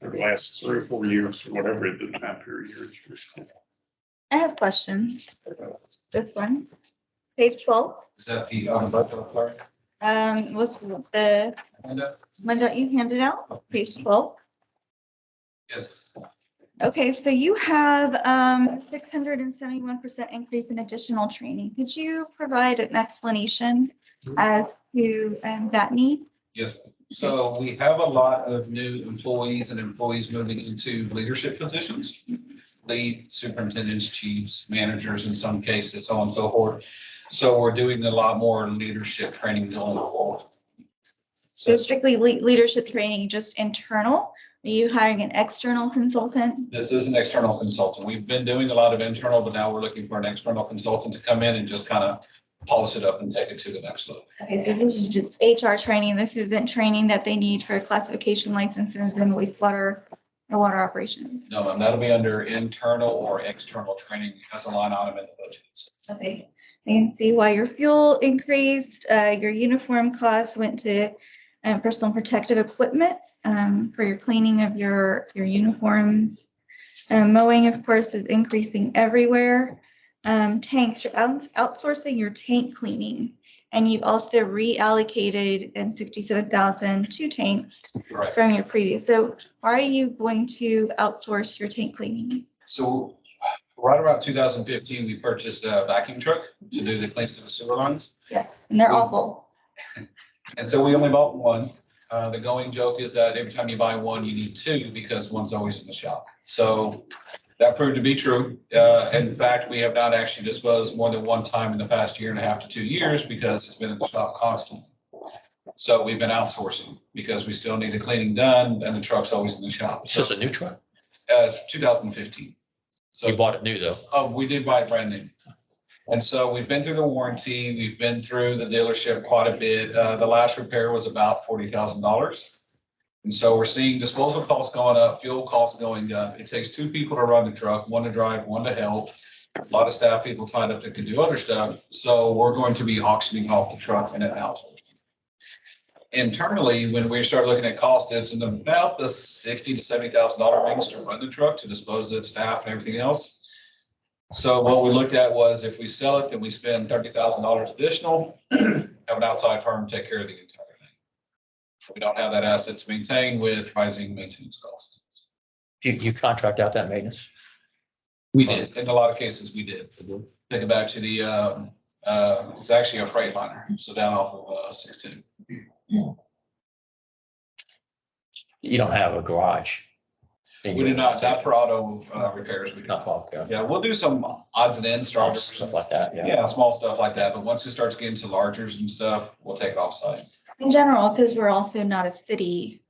Speaker 5: For the last 3 or 4 years, or whatever the time period is.
Speaker 8: I have questions. This one, page 12,
Speaker 12: Is that the budget authority?
Speaker 8: was the one that you handed out, page 12.
Speaker 12: Yes.
Speaker 8: Okay, so you have 671% increase in additional training. Could you provide an explanation as to that need?
Speaker 12: Yes. So we have a lot of new employees and employees moving into leadership positions, lead superintendents, chiefs, managers in some cases, so on and so forth. So we're doing a lot more leadership training going forward.
Speaker 8: So strictly leadership training, just internal? Are you hiring an external consultant?
Speaker 12: This is an external consultant. We've been doing a lot of internal, but now we're looking for an external consultant to come in and just kind of polish it up and take it to the next level.
Speaker 8: Okay, so this is just HR training. This isn't training that they need for classification licenses and wastewater or water operations.
Speaker 12: No, and that'll be under internal or external training as a line item in the budget.
Speaker 8: Okay, I can see why your fuel increased, your uniform costs went to personal protective equipment for your cleaning of your uniforms. Mowing, of course, is increasing everywhere. Tanks, you're outsourcing your tank cleaning, and you've also reallocated in 67,000 to tanks
Speaker 12: Right.
Speaker 8: from your previous. So why are you going to outsource your tank cleaning?
Speaker 12: So right around 2015, we purchased a vacuum truck to do the cleaning of the sewer lines.
Speaker 8: Yes, and they're awful.
Speaker 12: And so we only bought one. The going joke is that every time you buy one, you need two because one's always in the shop. So that proved to be true. In fact, we have not actually disposed more than one time in the past 1.5 to 2 years because it's been in the shop constantly. So we've been outsourcing because we still need the cleaning done and the truck's always in the shop.
Speaker 10: This is a new truck.
Speaker 12: 2015. So
Speaker 10: You bought it new though.
Speaker 12: Oh, we did buy it brand new. And so we've been through the warranty, we've been through the dealership quite a bit. The last repair was about $40,000. And so we're seeing disposal costs going up, fuel costs going up. It takes 2 people to run the truck, 1 to drive, 1 to help. A lot of staff people tied up that can do other stuff. So we're going to be auctioning off the truck and it out. Internally, when we started looking at cost, it's in about the $60,000 to $70,000 range to run the truck, to dispose of its staff and everything else. So what we looked at was if we sell it, then we spend $30,000 additional, have an outside firm take care of the entire thing. We don't have that asset to maintain with rising maintenance costs.
Speaker 10: You contract out that maintenance?
Speaker 12: We did, in a lot of cases, we did. Take it back to the, it's actually a freight liner, so down off of 610.
Speaker 10: You don't have a garage? in
Speaker 12: We
Speaker 10: your
Speaker 12: do not, not
Speaker 10: organization?
Speaker 12: for auto repairs, we do.
Speaker 10: Not fault, yeah.
Speaker 12: Yeah, we'll do some odds and ends, starters,
Speaker 10: Stuff like that, yeah.
Speaker 12: yeah, small stuff like that, but once it starts getting to largers and stuff, we'll take it offsite.
Speaker 8: In general, because we're also not a city,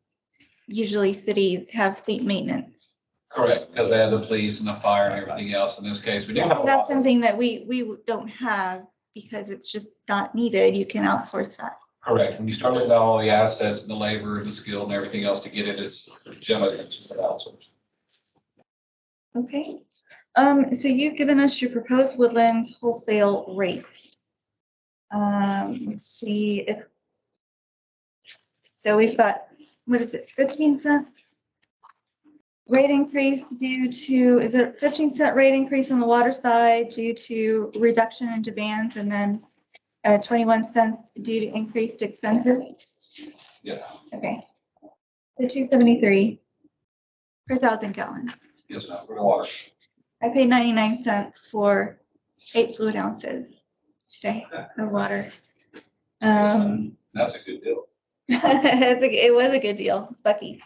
Speaker 8: usually cities have fleet maintenance.
Speaker 12: Correct, because they have the police and the fire and everything else. In this case, we do have a
Speaker 8: So that's
Speaker 12: lot.
Speaker 8: something that we don't have because it's just not needed. You can outsource that.
Speaker 12: Correct. When you start looking at all the assets and the labor and the skill and everything else to get it, it's generally just an outsource.
Speaker 8: Okay. So you've given us your proposed woodlands wholesale rate. Let's see if. So we've got, what is it, 15-cent? Rate increase due to, is it 15-cent rate increase on the water side due to reduction in demands and then 21 cents due to increased expenses?
Speaker 12: Yeah,
Speaker 8: Okay. So 273 per 1,000 gallons.
Speaker 12: yes, ma'am, for the water.
Speaker 8: I paid 99 cents for 8 fluid ounces today of water.
Speaker 12: That's a good deal.
Speaker 8: It was a good deal, it's Bucky.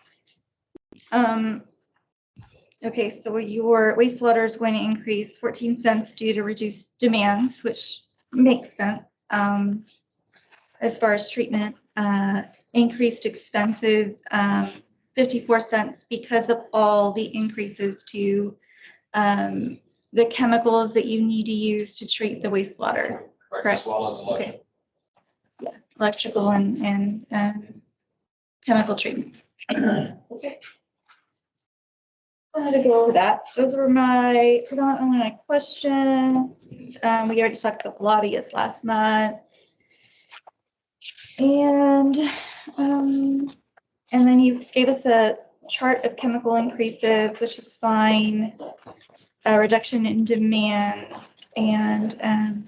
Speaker 8: Okay, so your wastewater is going to increase 14 cents due to reduced demands, which makes sense. As far as treatment, increased expenses, 54 cents because of all the increases to the chemicals that you need to use to treat the wastewater.
Speaker 12: Correct, as well as electric.
Speaker 8: Okay. Yeah, electrical and chemical treatment. Okay. I had to go over that. Those were predominantly my questions. We already talked about lobbyists last month. And then you gave us a chart of chemical increases, which is fine. A reduction in demand and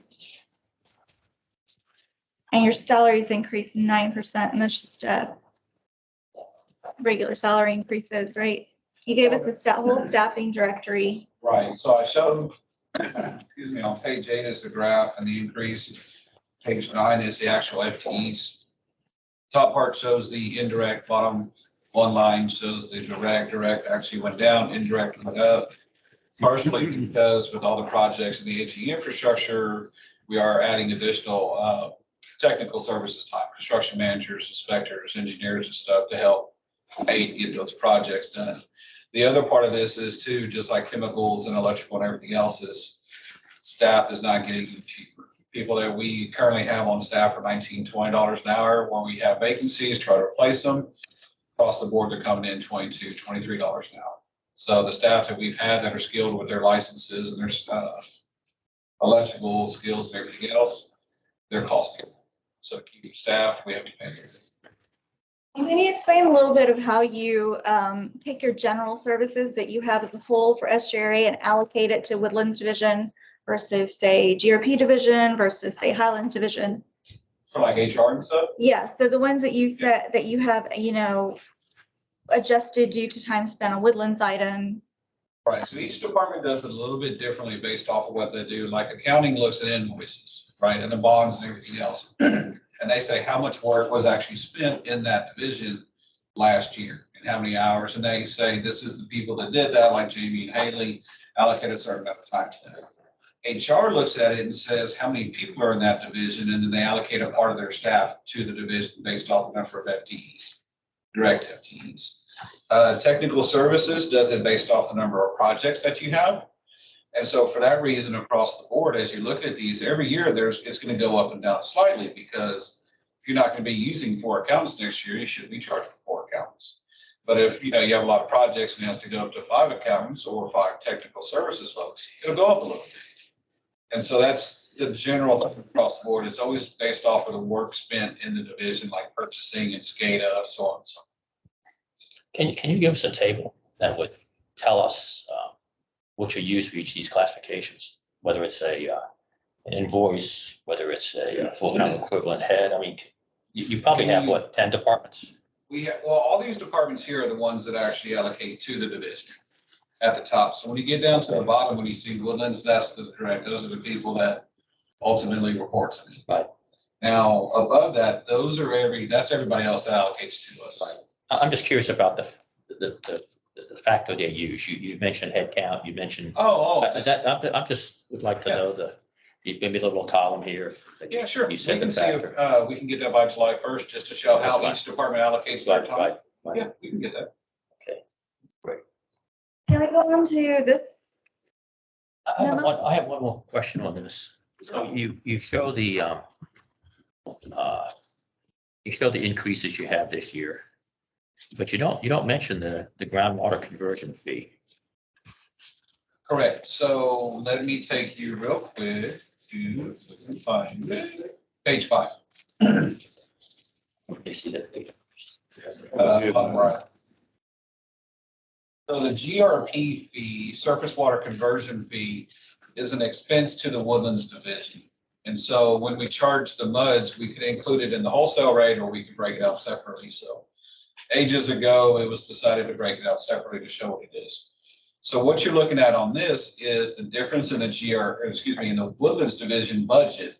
Speaker 8: your salaries increased 9%, and that's just regular salary increases, right? You gave us the whole staffing directory.
Speaker 12: Right, so I showed, excuse me, on page 8 is the graph and the increase. Page 9 is the actual FTEs. Top part shows the indirect, bottom one line shows the direct actually went down, indirect went up. Partially because with all the projects and the aging infrastructure, we are adding additional technical services time, construction managers, inspectors, engineers and stuff to help aid get those projects done. The other part of this is too, just like chemicals and electrical and everything else, is staff is not getting cheaper. People that we currently have on staff are $19, $20 an hour. When we have vacancies, try to replace them. Across the board, they're coming in $22, $23 an hour. So the staff that we've had that are skilled with their licenses and their electrical skills and everything else, they're costing. So to keep staff, we have to pay.
Speaker 8: Can you explain a little bit of how you take your general services that you have as a whole for SGRA and allocate it to Woodlands Division versus say GRP Division versus say Highland Division?
Speaker 12: For like HR and stuff?
Speaker 8: Yes, so the ones that you said that you have, adjusted due to time spent on Woodlands items.
Speaker 12: Right, so each department does it a little bit differently based off of what they do. Like accounting looks at invoices, right, and the bonds and everything else. And they say how much work was actually spent in that division last year and how many hours. And they say this is the people that did that, like Jamie and Haley, allocated a certain amount of time to that. HR looks at it and says how many people are in that division, and then they allocate a part of their staff to the division based off the number of FTEs, direct FTEs. Technical services does it based off the number of projects that you have. And so for that reason, across the board, as you look at these every year, it's going to go up and down slightly, because if you're not going to be using 4 accountants next year, you should be charging 4 accountants. But if you have a lot of projects and it has to go up to 5 accountants or 5 technical services folks, it'll go up a little bit. And so that's the general across the board. It's always based off of the work spent in the division, like purchasing and SCADA, so on and so on.
Speaker 10: Can you give us a table that would tell us what you use for each of these classifications? Whether it's an invoice, whether it's a full-time equivalent head. I mean, you probably have, what, 10 departments?
Speaker 12: we have, well, all these departments here are the ones that actually allocate to the division at the top. So when you get down to the bottom, when you see Woodlands, that's the correct, those are the people that ultimately report to me.
Speaker 10: Right.
Speaker 12: Now, above that, those are that's everybody else that allocates to us.
Speaker 10: I'm just curious about the factor they use. You mentioned head count, you mentioned. I'm just would like to know maybe the little column here.
Speaker 12: Yeah, sure.
Speaker 10: You
Speaker 12: We
Speaker 10: said
Speaker 12: can
Speaker 10: the
Speaker 12: see if,
Speaker 10: factor.
Speaker 12: we can get that by July 1st, just to show how each department allocates their time.
Speaker 10: Right.
Speaker 12: Yeah, we can get that.
Speaker 10: Okay, great.
Speaker 8: Can I go on to this?
Speaker 10: I have one more question on this. So you show the increases you have this year, but you don't mention the groundwater conversion fee.
Speaker 12: Correct. So let me take you real quick to find page 5.
Speaker 10: Let me see that.
Speaker 12: Bottom right. So the GRP fee, surface water conversion fee, is an expense to the Woodlands Division. And so when we charge the MUDs, we can include it in the wholesale rate, or we can break it out separately. So ages ago, it was decided to break it out separately to show what it is. So what you're looking at on this is the difference in the in the Woodlands Division budget.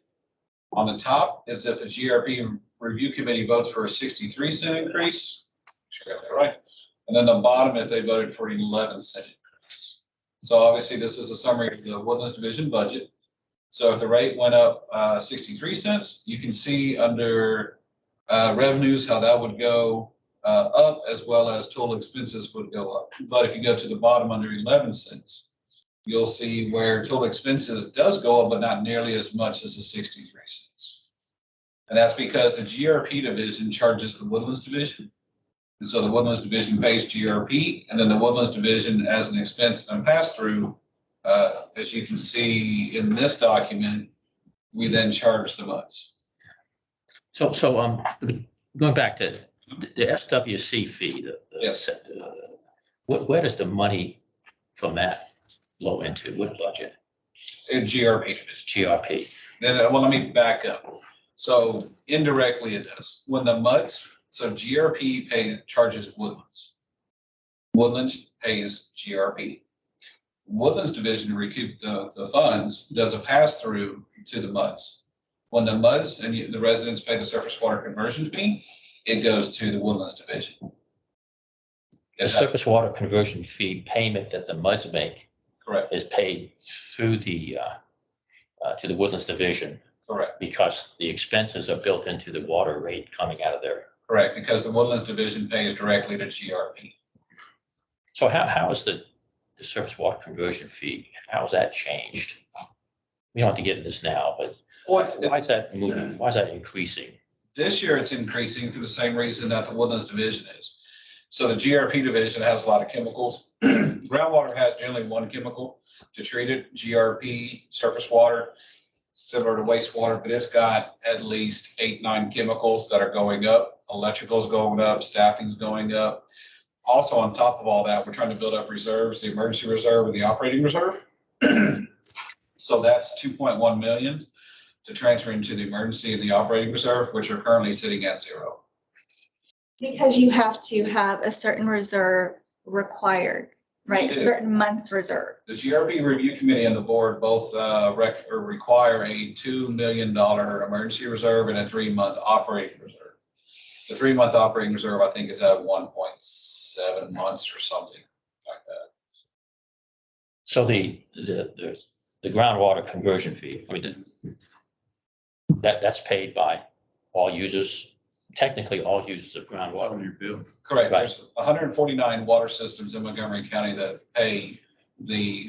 Speaker 12: On the top is if the GRP review committee votes for a 63-cent increase. Sure, got that right. And then the bottom, if they voted for an 11-cent increase. So obviously, this is a summary of the Woodlands Division budget. So if the rate went up 63 cents, you can see under revenues how that would go up, as well as total expenses would go up. But if you go to the bottom under 11 cents, you'll see where total expenses does go up, but not nearly as much as the 63 cents. And that's because the GRP division charges the Woodlands Division. And so the Woodlands Division pays GRP, and then the Woodlands Division, as an expense and pass through, as you can see in this document, we then charge the MUDs.
Speaker 10: So going back to the SWC fee,
Speaker 12: Yes.
Speaker 10: Where does the money from that flow into? What budget?
Speaker 12: In GRP division.
Speaker 10: GRP.
Speaker 12: Then, well, let me back up. So indirectly it does. When the MUDs, so GRP charges Woodlands. Woodlands pays GRP. Woodlands Division to recoup the funds does a pass through to the MUDs. When the MUDs and the residents pay the surface water conversion fee, it goes to the Woodlands Division.
Speaker 10: The surface water conversion fee payment that the MUDs make.
Speaker 12: Correct.
Speaker 10: Is paid through the to the Woodlands Division.
Speaker 12: Correct.
Speaker 10: Because the expenses are built into the water rate coming out of there.
Speaker 12: Correct, because the Woodlands Division pays directly to GRP.
Speaker 10: So how is the surface water conversion fee, how has that changed? We don't have to get into this now, but why is that moving? Why is that increasing?
Speaker 12: This year it's increasing for the same reason that the Woodlands Division is. So the GRP division has a lot of chemicals. Groundwater has generally one chemical to treat it, GRP, surface water, similar to wastewater, but it's got at least 8, 9 chemicals that are going up. Electrical's going up, staffing's going up. Also, on top of all that, we're trying to build up reserves, the emergency reserve and the operating reserve. So that's 2.1 million to transfer into the emergency and the operating reserve, which are currently sitting at 0.
Speaker 8: Because you have to have a certain reserve required, right? A certain month's reserve.
Speaker 12: The GRP review committee and the board both require a $2 million emergency reserve and a 3-month operating reserve. The 3-month operating reserve, I think, is at 1.7 months or something like that.
Speaker 10: So the groundwater conversion fee, I mean, that's paid by all users, technically all users of groundwater.
Speaker 9: On your bill.
Speaker 12: Correct.
Speaker 10: Right.
Speaker 12: There's 149 water systems in Montgomery County that pay the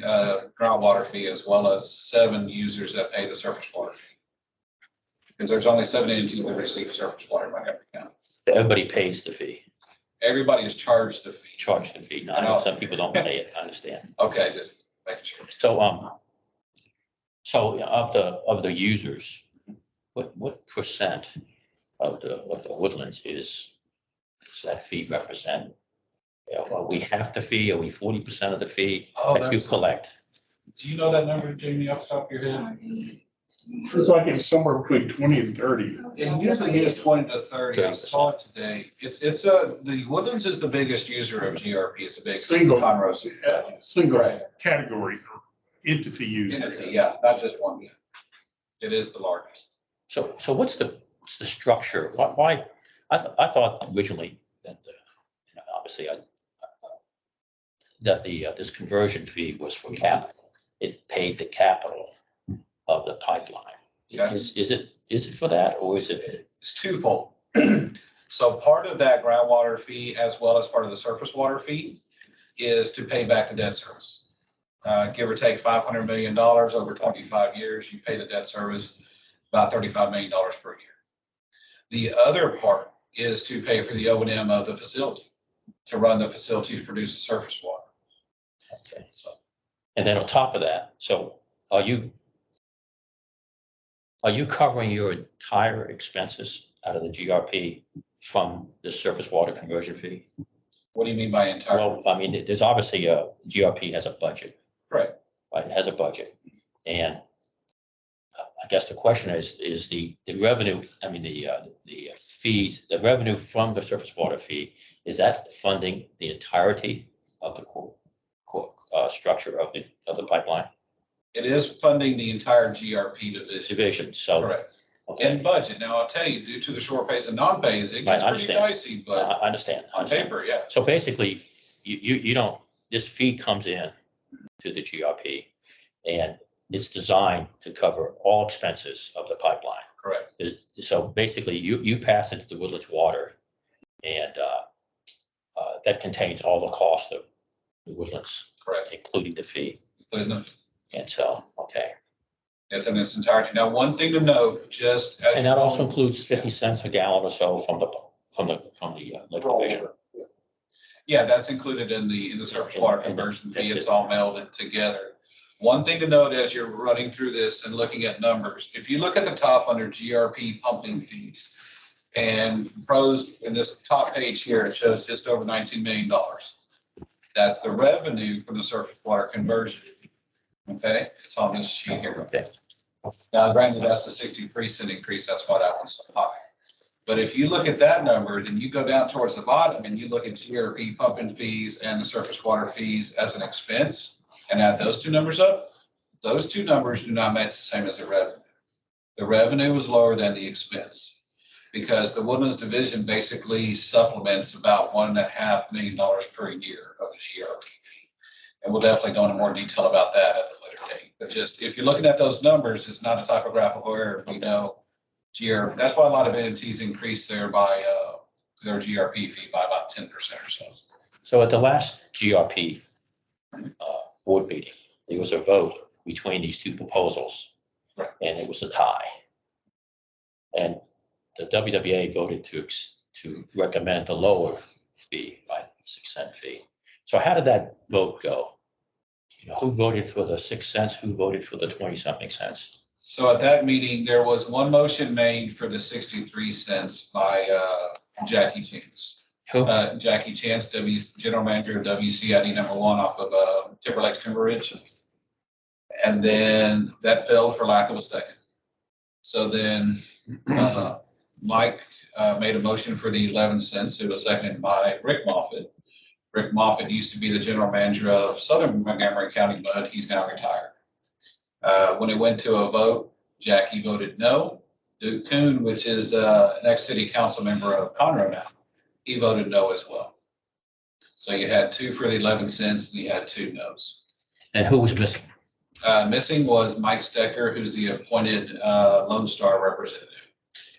Speaker 12: groundwater fee, as well as 7 users that pay the surface water fee. Because there's only 7 entities that receive surface water in Montgomery County.
Speaker 10: Everybody pays the fee.
Speaker 12: Everybody is charged the fee.
Speaker 10: Charged the fee. Now, I know some people don't pay it, I understand.
Speaker 12: Okay, just making sure.
Speaker 10: So of the users, what percent of the Woodlands does that fee represent? Are we half the fee? Are we 40% of the fee that you collect?
Speaker 12: Do you know that number, Jamie, off the top of your head?
Speaker 5: It's like it's somewhere between 20 and 30.
Speaker 12: It usually is 20 to 30. I saw it today. The Woodlands is the biggest user of GRP. It's a big
Speaker 5: Single,
Speaker 12: Conroe.
Speaker 5: single
Speaker 12: Right.
Speaker 5: category or entity user.
Speaker 12: Entity, yeah, not just one. It is the largest.
Speaker 10: So what's the structure? Why, I thought originally that, obviously that this conversion fee was for capital. It paid the capital of the pipeline.
Speaker 12: Yeah.
Speaker 10: Is it for that, or is it?
Speaker 12: It's twofold. So part of that groundwater fee, as well as part of the surface water fee, is to pay back the debt service. Give or take $500 million over 25 years, you pay the debt service about $35 million per year. The other part is to pay for the O&M of the facility, to run the facility to produce the surface water.
Speaker 10: Okay. And then on top of that, so are you covering your entire expenses out of the GRP from the surface water conversion fee?
Speaker 12: What do you mean by entire?
Speaker 10: Well, I mean, there's obviously GRP has a budget.
Speaker 12: Right.
Speaker 10: Right, it has a budget. And I guess the question is the revenue, I mean, the fees, the revenue from the surface water fee, is that funding the entirety of the core structure of the pipeline?
Speaker 12: It is funding the entire GRP division.
Speaker 10: So.
Speaker 12: Correct.
Speaker 10: Okay.
Speaker 12: In budget. Now, I'll tell you, due to the short pays and non-pays, it
Speaker 10: Right,
Speaker 12: gets
Speaker 10: I
Speaker 12: pretty
Speaker 10: understand.
Speaker 12: dicey, but
Speaker 10: I understand.
Speaker 12: on paper, yeah.
Speaker 10: So basically, you don't, this fee comes in to the GRP and it's designed to cover all expenses of the pipeline.
Speaker 12: Correct.
Speaker 10: So basically, you pass it to the Woodlands Water and that contains all the cost of the Woodlands.
Speaker 12: Correct.
Speaker 10: Including the fee.
Speaker 12: Including
Speaker 10: And so, okay.
Speaker 12: It's in its entirety. Now, one thing to note, just as.
Speaker 10: And that also includes 50 cents a gallon or so from the liquid division.
Speaker 12: Yeah, that's included in the surface water conversion fee. It's all melded together. One thing to note as you're running through this and looking at numbers, if you look at the top under GRP pumping fees and pros in this top page here, it shows just over $19 million. That's the revenue from the surface water conversion. Okay, it's on this sheet here.
Speaker 10: Okay.
Speaker 12: Now, granted, that's the 63% increase. That's why that one's so high. But if you look at that number, then you go down towards the bottom and you look at GRP pumping fees and the surface water fees as an expense and add those two numbers up. Those two numbers do not match the same as the revenue. The revenue was lower than the expense because the Woodlands division basically supplements about $1.5 million per year of the GRP fee. And we'll definitely go into more detail about that at a later date. But just if you're looking at those numbers, it's not a typographical error. We know that's why a lot of entities increase their GRP fee by about 10% or so.
Speaker 10: So at the last GRP board meeting, there was a vote between these two proposals.
Speaker 12: Right.
Speaker 10: And it was a tie. And the WWA voted to recommend the lower fee by 6 cent fee. So how did that vote go? Who voted for the 6 cents? Who voted for the 20-something cents?
Speaker 12: So at that meeting, there was one motion made for the 63 cents by Jackie Chance.
Speaker 10: Who?
Speaker 12: Jackie Chance, General Manager of WCID #1 off of Timberlake Timber Ridge. And then that failed for lack of a second. So then Mike made a motion for the 11 cents. It was seconded by Rick Moffitt. Rick Moffitt used to be the General Manager of Southern Montgomery County, but he's now retired. When it went to a vote, Jackie voted no. Duke Kuhn, which is an ex-city council member of Conroe now, he voted no as well. So you had 2 for the 11 cents and you had 2 no's.
Speaker 10: And who was missing?
Speaker 12: Missing was Mike Stecker, who's the appointed Lone Star representative.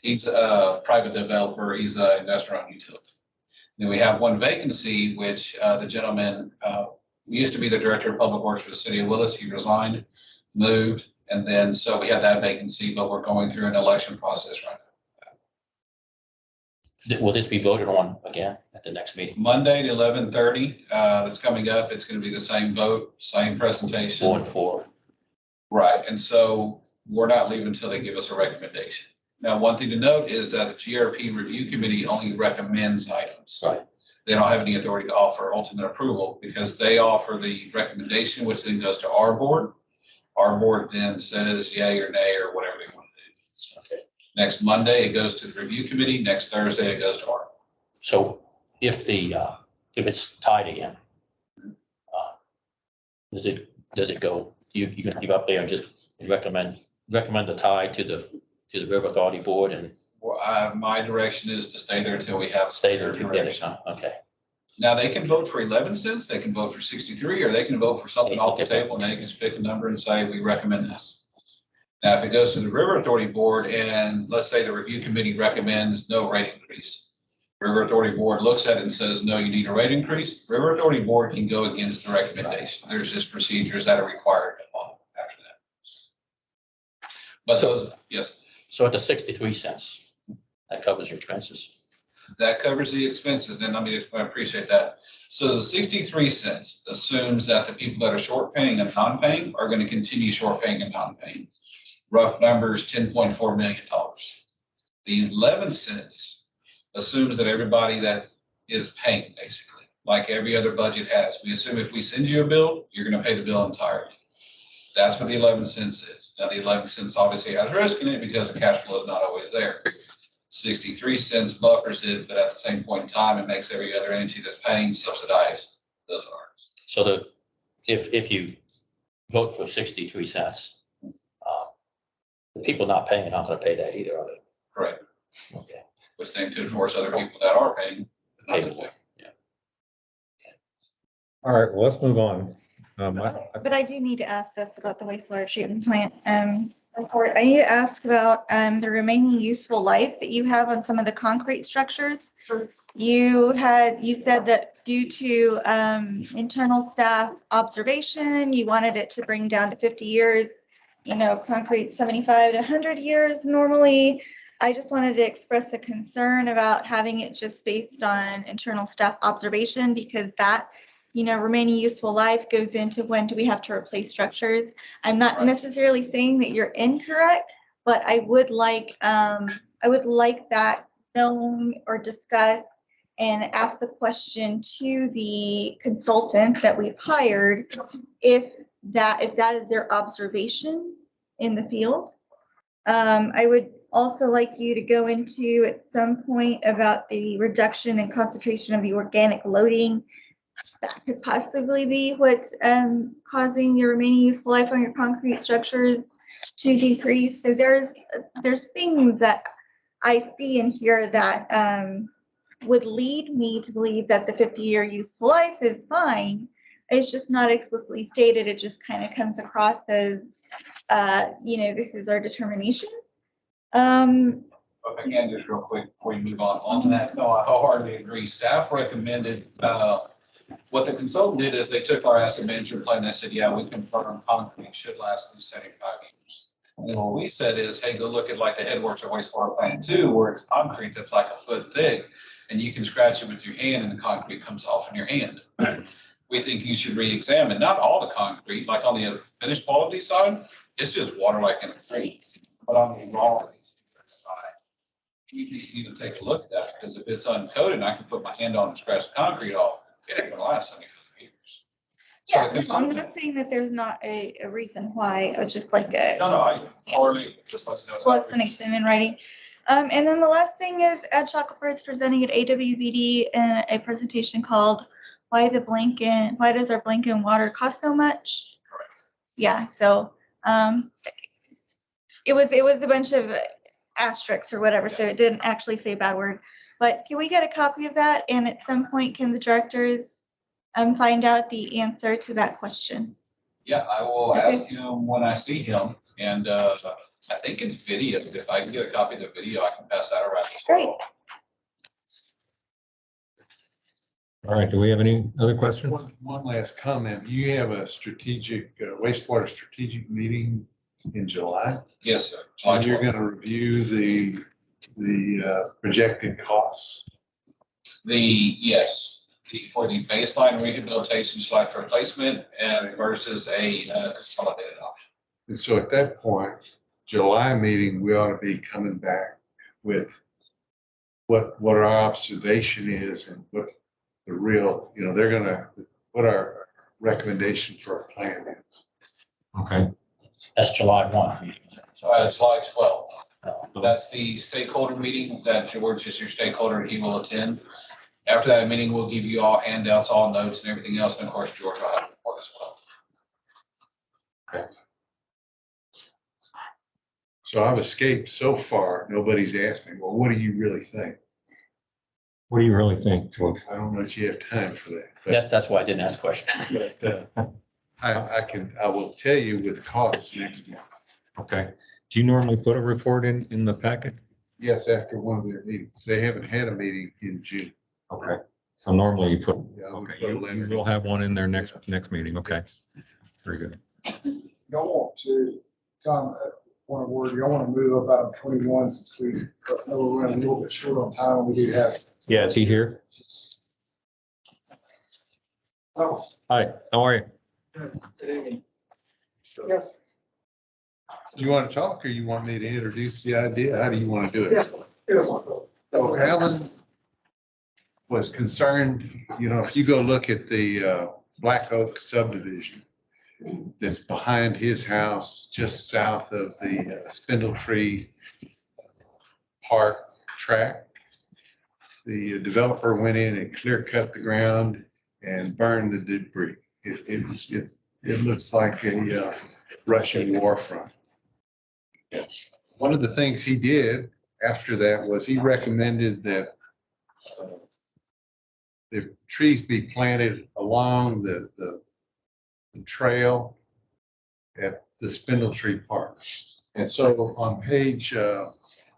Speaker 12: He's a private developer. He's an investor-owned utility. Then we have one vacancy, which the gentleman used to be the director of public works for the city of Willis. He resigned, moved, and then so we have that vacancy, but we're going through an election process right now.
Speaker 10: Will this be voted on again at the next meeting?
Speaker 12: Monday at 11:30, that's coming up. It's going to be the same vote, same presentation.
Speaker 10: 4 and 4.
Speaker 12: Right, and so we're not leaving until they give us a recommendation. Now, one thing to note is that the GRP review committee only recommends items.
Speaker 10: Right.
Speaker 12: They don't have any authority to offer ultimate approval because they offer the recommendation, which then goes to our board. Our board then says yay or nay or whatever they want to do.
Speaker 10: Okay.
Speaker 12: Next Monday, it goes to the review committee. Next Thursday, it goes to our.
Speaker 10: So if it's tied again, does it go, you can keep up there and just recommend the tie to the River Authority Board and
Speaker 12: Well, my direction is to stay there until we have.
Speaker 10: stay there to get it, huh? Okay.
Speaker 12: Now, they can vote for 11 cents, they can vote for 63, or they can vote for something off the table and they can pick a number and say, we recommend this. Now, if it goes to the River Authority Board and let's say the review committee recommends no rate increase. River Authority Board looks at it and says, no, you need a rate increase. River Authority Board can go against the recommendation. There's just procedures that are required after that. But those, yes.
Speaker 10: So at the 63 cents, that covers your expenses.
Speaker 12: That covers the expenses, and I appreciate that. So the 63 cents assumes that the people that are short paying and non-paying are going to continue short paying and non-paying. Rough numbers, $10.4 million. The 11 cents assumes that everybody that is paying, basically, like every other budget has. We assume if we send you a bill, you're going to pay the bill entirely. That's what the 11 cents is. Now, the 11 cents obviously has risk in it because the cash flow is not always there. 63 cents buffers it, but at the same point in time, it makes every other entity that's paying subsidize those are.
Speaker 10: So if you vote for 63 cents, the people not paying are not going to pay that either, are they?
Speaker 12: Correct.
Speaker 10: Okay.
Speaker 12: Which then could force other people that are paying not
Speaker 10: Pay
Speaker 12: to
Speaker 10: more.
Speaker 12: pay.
Speaker 4: All right, well, let's move on.
Speaker 8: But I do need to ask this about the wastewater treatment plant report. I need to ask about the remaining useful life that you have on some of the concrete structures. You said that due to internal staff observation, you wanted it to bring down to 50 years. You know, concrete 75 to 100 years normally. I just wanted to express a concern about having it just based on internal staff observation, because that, you know, remaining useful life goes into when do we have to replace structures. I'm not necessarily saying that you're incorrect, but I would like that known or discussed and ask the question to the consultant that we've hired if that is their observation in the field. I would also like you to go into at some point about the reduction and concentration of the organic loading. That could possibly be what's causing your remaining useful life on your concrete structures to decrease. So there's things that I see in here that would lead me to believe that the 50-year useful life is fine. It's just not explicitly stated. It just kind of comes across as, you know, this is our determination.
Speaker 12: If I can just real quick before you move on that, no, I wholeheartedly agree. Staff recommended, what the consultant did is they took our asset management plan and they said, yeah, we confirm concrete should last through 75 years. And what we said is, hey, go look at like the headworks or wastewater plant 2, where it's concrete that's like a foot thick and you can scratch it with your hand and the concrete comes off in your hand. We think you should re-examine, not all the concrete, like on the finished quality side, it's just water like in a creek, but on the raw side, you need to take a look at that, because if it's uncoated and I can put my hand on and scratch the concrete off, it ain't gonna last 75 years. So
Speaker 8: Yeah, I'm not saying that there's not a reason why. I was just like a
Speaker 12: No, I already just let you know.
Speaker 8: full explanation in writing. And then the last thing is Ed Shackelford is presenting at AWVD in a presentation called why does our blanket water cost so much?
Speaker 12: Correct.
Speaker 8: Yeah, so it was a bunch of asterisks or whatever, so it didn't actually say a bad word. But can we get a copy of that? And at some point, can the directors find out the answer to that question?
Speaker 12: Yeah, I will ask him when I see him, and I think it's video. If I can get a copy of the video, I can pass that around.
Speaker 8: Great.
Speaker 4: All right, do we have any other questions?
Speaker 9: One last comment. You have a strategic, wastewater strategic meeting in July.
Speaker 12: Yes, sir.
Speaker 9: And you're going to review the projected costs.
Speaker 12: Yes, for the baseline rehabilitation / replacement and versus a consolidated option.
Speaker 9: And so at that point, July meeting, we ought to be coming back with what our observation is and what the real, you know, they're gonna, what our recommendation for a plan is.
Speaker 4: Okay.
Speaker 10: That's July 1.
Speaker 12: July 12th. That's the stakeholder meeting that George is your stakeholder and he will attend. After that meeting, we'll give you all handouts, all notes and everything else. And of course, George will have a report as well.
Speaker 9: So I've escaped so far. Nobody's asked me, well, what do you really think?
Speaker 4: What do you really think, George?
Speaker 9: I don't know that you have time for that. But
Speaker 10: That's why I didn't ask questions.
Speaker 9: I will tell you with costs next month.
Speaker 4: Okay. Do you normally put a report in the packet?
Speaker 9: Yes, after one of their meetings. They haven't had a meeting in June.
Speaker 4: Okay. So normally you put,
Speaker 9: Yeah, I would
Speaker 4: okay,
Speaker 9: put a
Speaker 4: you
Speaker 9: letter.
Speaker 4: will have one in there next meeting. Okay. Very good.
Speaker 6: Y'all want to, Tom, one word, y'all want to move up out of 21 since we know we're running a little bit short on time. We do have.
Speaker 4: Yeah, is he here?
Speaker 6: Oh.
Speaker 4: Hi, how are you?
Speaker 6: Yes.
Speaker 9: Do you want to talk or you want me to introduce the idea? How do you want to do it?
Speaker 6: Yeah.
Speaker 9: So Alan was concerned, if you go look at the Black Oak subdivision that's behind his house, just south of the Spindle Tree Park track, the developer went in and clear cut the ground and burned the debris. It looks like a Russian war front. One of the things he did after that was he recommended that the trees be planted along the trail at the Spindle Tree Park. And so on page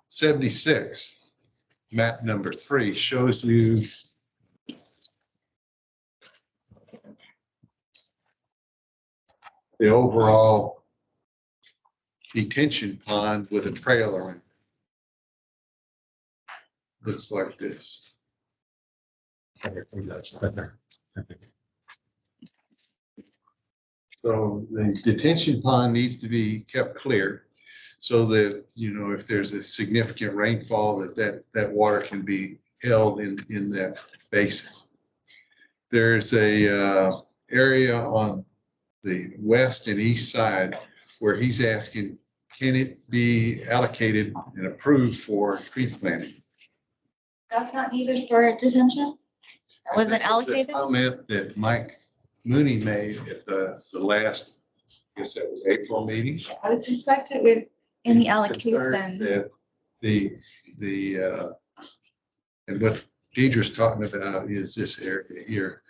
Speaker 9: 76, map number 3 shows you the overall detention pond with a trail around it. Looks like this. So the detention pond needs to be kept clear so that, if there's a significant rainfall, that water can be held in that basin. There's a area on the west and east side where he's asking, can it be allocated and approved for tree planting?
Speaker 8: That's not needed for detention? It wasn't allocated?
Speaker 9: The comment that Mike Mooney made at the last, I guess that was April meeting.
Speaker 8: I would suspect it was in the
Speaker 9: Concerned
Speaker 8: allocation.
Speaker 9: that and what Deidre's talking about is this area here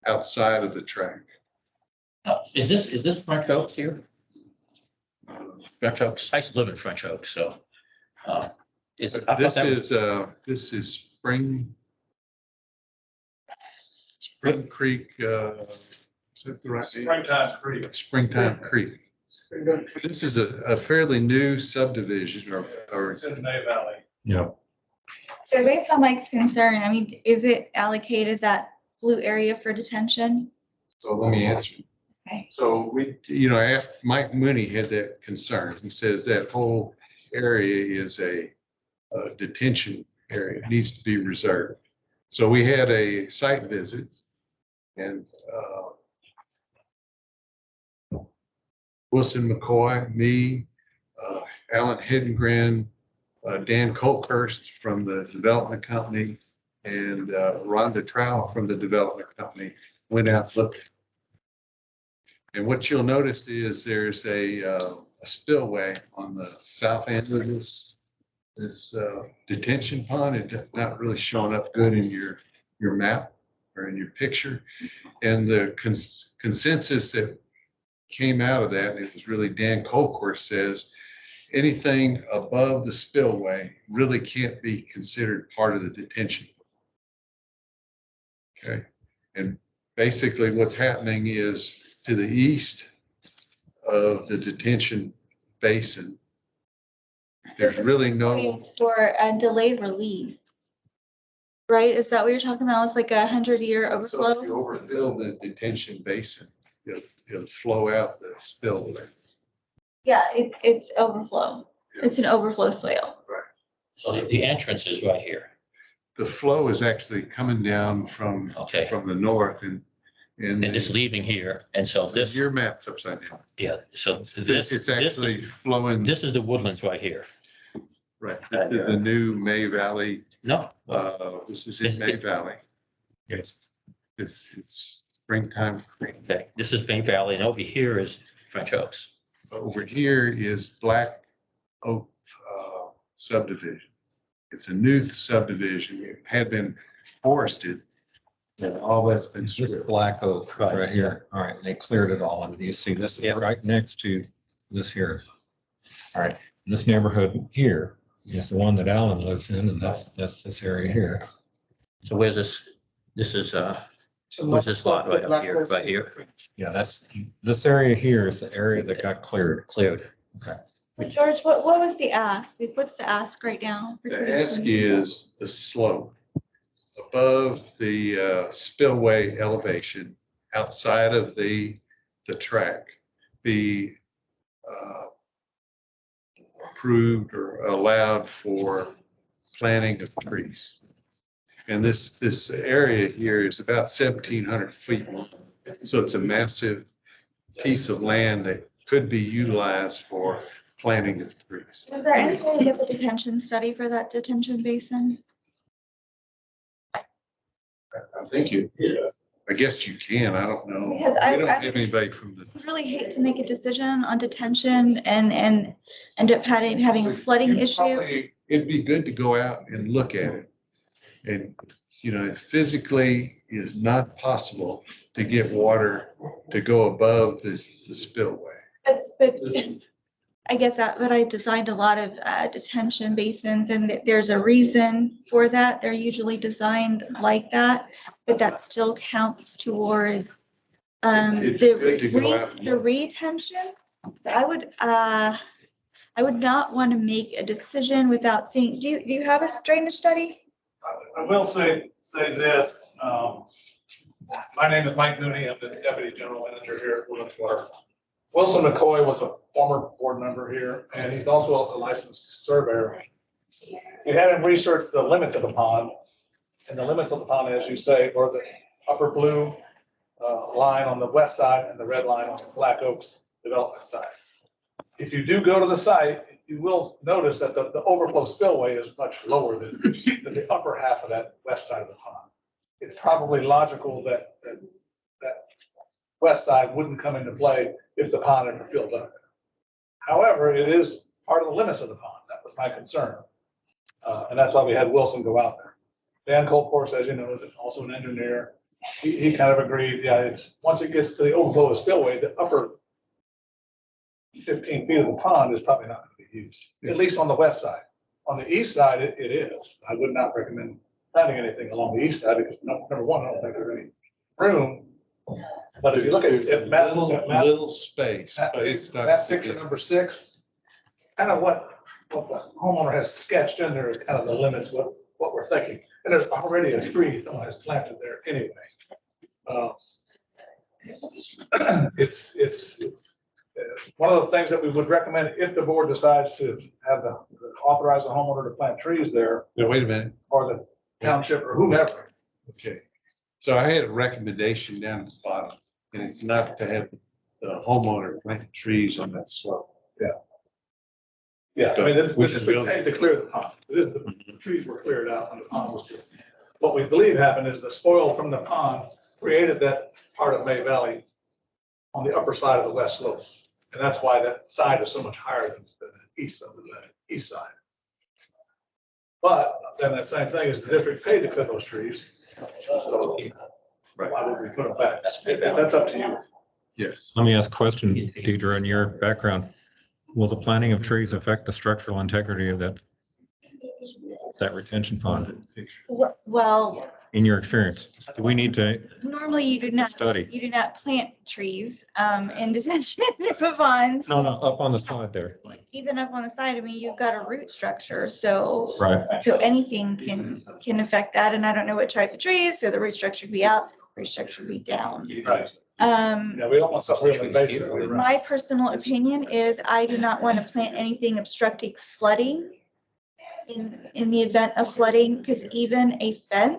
Speaker 9: outside of the track.
Speaker 10: Is this French Oaks here? French Oaks, I used to live in French Oaks, so. I thought that was-
Speaker 9: This is Spring Creek, is that the right name?
Speaker 3: Springtime Creek.
Speaker 9: Springtime Creek. This is a fairly new subdivision or
Speaker 3: It's in the May Valley.
Speaker 4: Yeah.
Speaker 8: So based on Mike's concern, I mean, is it allocated that blue area for detention?
Speaker 9: so let me answer.
Speaker 8: Okay.
Speaker 9: So after Mike Mooney had that concern, he says that whole area is a detention area, it needs to be reserved. So we had a site visit and Wilson McCoy, me, Alan Hedengren, Dan Colkhurst from the development company, and Rhonda Trowell from the development company went out looking. And what you'll notice is there's a spillway on the south end of this detention pond. It's not really showing up good in your map or in your picture. And the consensus that came out of that, and it was really Dan Colkhurst says, anything above the spillway really can't be considered part of the detention. Okay. And basically what's happening is to the east of the detention basin, there's really no.
Speaker 8: For a delayed relief. Right? Is that what you're talking about? It's like 100-year
Speaker 9: So if
Speaker 8: overflow?
Speaker 9: you overfill the detention basin, it'll flow out the spillway.
Speaker 8: Yeah, it's overflow.
Speaker 9: Yeah.
Speaker 8: It's an overflow swale.
Speaker 10: So the entrance is right here.
Speaker 9: The flow is actually coming down from
Speaker 10: Okay.
Speaker 9: the north, and And
Speaker 10: and it's leaving here. And so this,
Speaker 9: your map's upside down.
Speaker 10: yeah, so this,
Speaker 9: It's
Speaker 10: this,
Speaker 9: actually flowing,
Speaker 10: this is the woodlands right here.
Speaker 9: right, this is the new May Valley.
Speaker 10: No,
Speaker 9: This is in May Valley.
Speaker 4: Yes.
Speaker 9: It's springtime.
Speaker 10: okay, this is Bay Valley, and over here is French Oaks.
Speaker 9: Over here is Black Oak subdivision. It's a new subdivision. It had been forested. And all that's been
Speaker 4: This
Speaker 9: stripped.
Speaker 4: black oak
Speaker 10: Right.
Speaker 4: right here. All right, they cleared it all. And you see this is
Speaker 10: Yeah.
Speaker 4: right next to this here. All right, this neighborhood here is the one that Alan lives in, and that's this area here.
Speaker 10: So where's this? This is, where's this lot right up here, right here?
Speaker 4: Yeah, this area here is the area that got cleared.
Speaker 10: Cleared.
Speaker 4: Okay.
Speaker 8: But George, what was the ask? Like, what's the ask right now?
Speaker 9: The ask is the slope above the spillway elevation outside of the track be approved or allowed for planting of trees. And this area here is about 1,700 feet. So it's a massive piece of land that could be utilized for planting of trees.
Speaker 8: Is there any way to get the detention study for that detention basin?
Speaker 9: I think I guess you can, I don't know. We
Speaker 8: Because
Speaker 9: don't have anybody from the,
Speaker 8: I really hate to make a decision on detention and end up having a flooding
Speaker 9: you
Speaker 8: issue.
Speaker 9: probably- it'd be good to go out and look at it. And, you know, it physically is not possible to get water to go above the spillway.
Speaker 8: But I get that, but I designed a lot of detention basins, and there's a reason for that. They're usually designed like that, but that still counts toward
Speaker 9: It's good to go out and
Speaker 8: the
Speaker 9: look.
Speaker 8: retention. I would not want to make a decision without thinking, do you have a drainage study?
Speaker 15: I will say this, my name is Mike Mooney, I'm the Deputy General Manager here at Woodlands Water. Wilson McCoy was a former board member here, and he's also a licensed surveyor. We had him research the limits of the pond, and the limits of the pond, as you say, are the upper blue line on the west side and the red line on the Black Oaks development side. If you do go to the site, you will notice that the overflow spillway is much lower than the upper half of that west side of the pond. It's probably logical that west side wouldn't come into play if the pond ever filled up. However, it is part of the limits of the pond. That was my concern. And that's why we had Wilson go out there. Dan Colcourse, as you know, is also an engineer. He kind of agreed, yeah, it's, once it gets to the overflow of the spillway, the upper 15 feet of the pond is probably not going to be used, at least on the west side. On the east side, it is. I would not recommend planting anything along the east side because number one, I don't think there's any room. But if you look at
Speaker 9: Little space, but it's not.
Speaker 15: that picture number 6, kind of what the homeowner has sketched in there is kind of the limits, what we're thinking. And there's already a tree that is planted there anyway. It's one of the things that we would recommend if the board decides to have authorize the homeowner to plant trees there.
Speaker 9: No, wait a minute.
Speaker 15: Or the township or whomever.
Speaker 9: Okay. So I had a recommendation down at the bottom, and it's not to have the homeowner plant trees on that slope.
Speaker 15: Yeah, I mean, this is paid to clear the pond. The trees were cleared out and the pond was cleared. What we believe happened is the spoil from the pond created that part of May Valley on the upper side of the west slope. And that's why that side is so much higher than the east side. But then that same thing is the district paid to clear those trees. So why would we put them back? That's up to you.
Speaker 9: Yes.
Speaker 4: Let me ask a question, Deidre, in your background. Will the planting of trees affect the structural integrity of that retention pond?
Speaker 8: Well,
Speaker 4: In your experience, do we need to
Speaker 8: normally you do not plant trees in detention ponds.
Speaker 4: No, up on the side there.
Speaker 8: Even up on the side, I mean, you've got a root structure, so.
Speaker 4: Right.
Speaker 8: So anything can affect that, and I don't know what type of trees, so the root structure would be out, root structure would be down.
Speaker 15: Right. Yeah, we don't want something really invasive.
Speaker 8: My personal opinion is I do not want to plant anything obstructing flooding in the event of flooding, because even a fence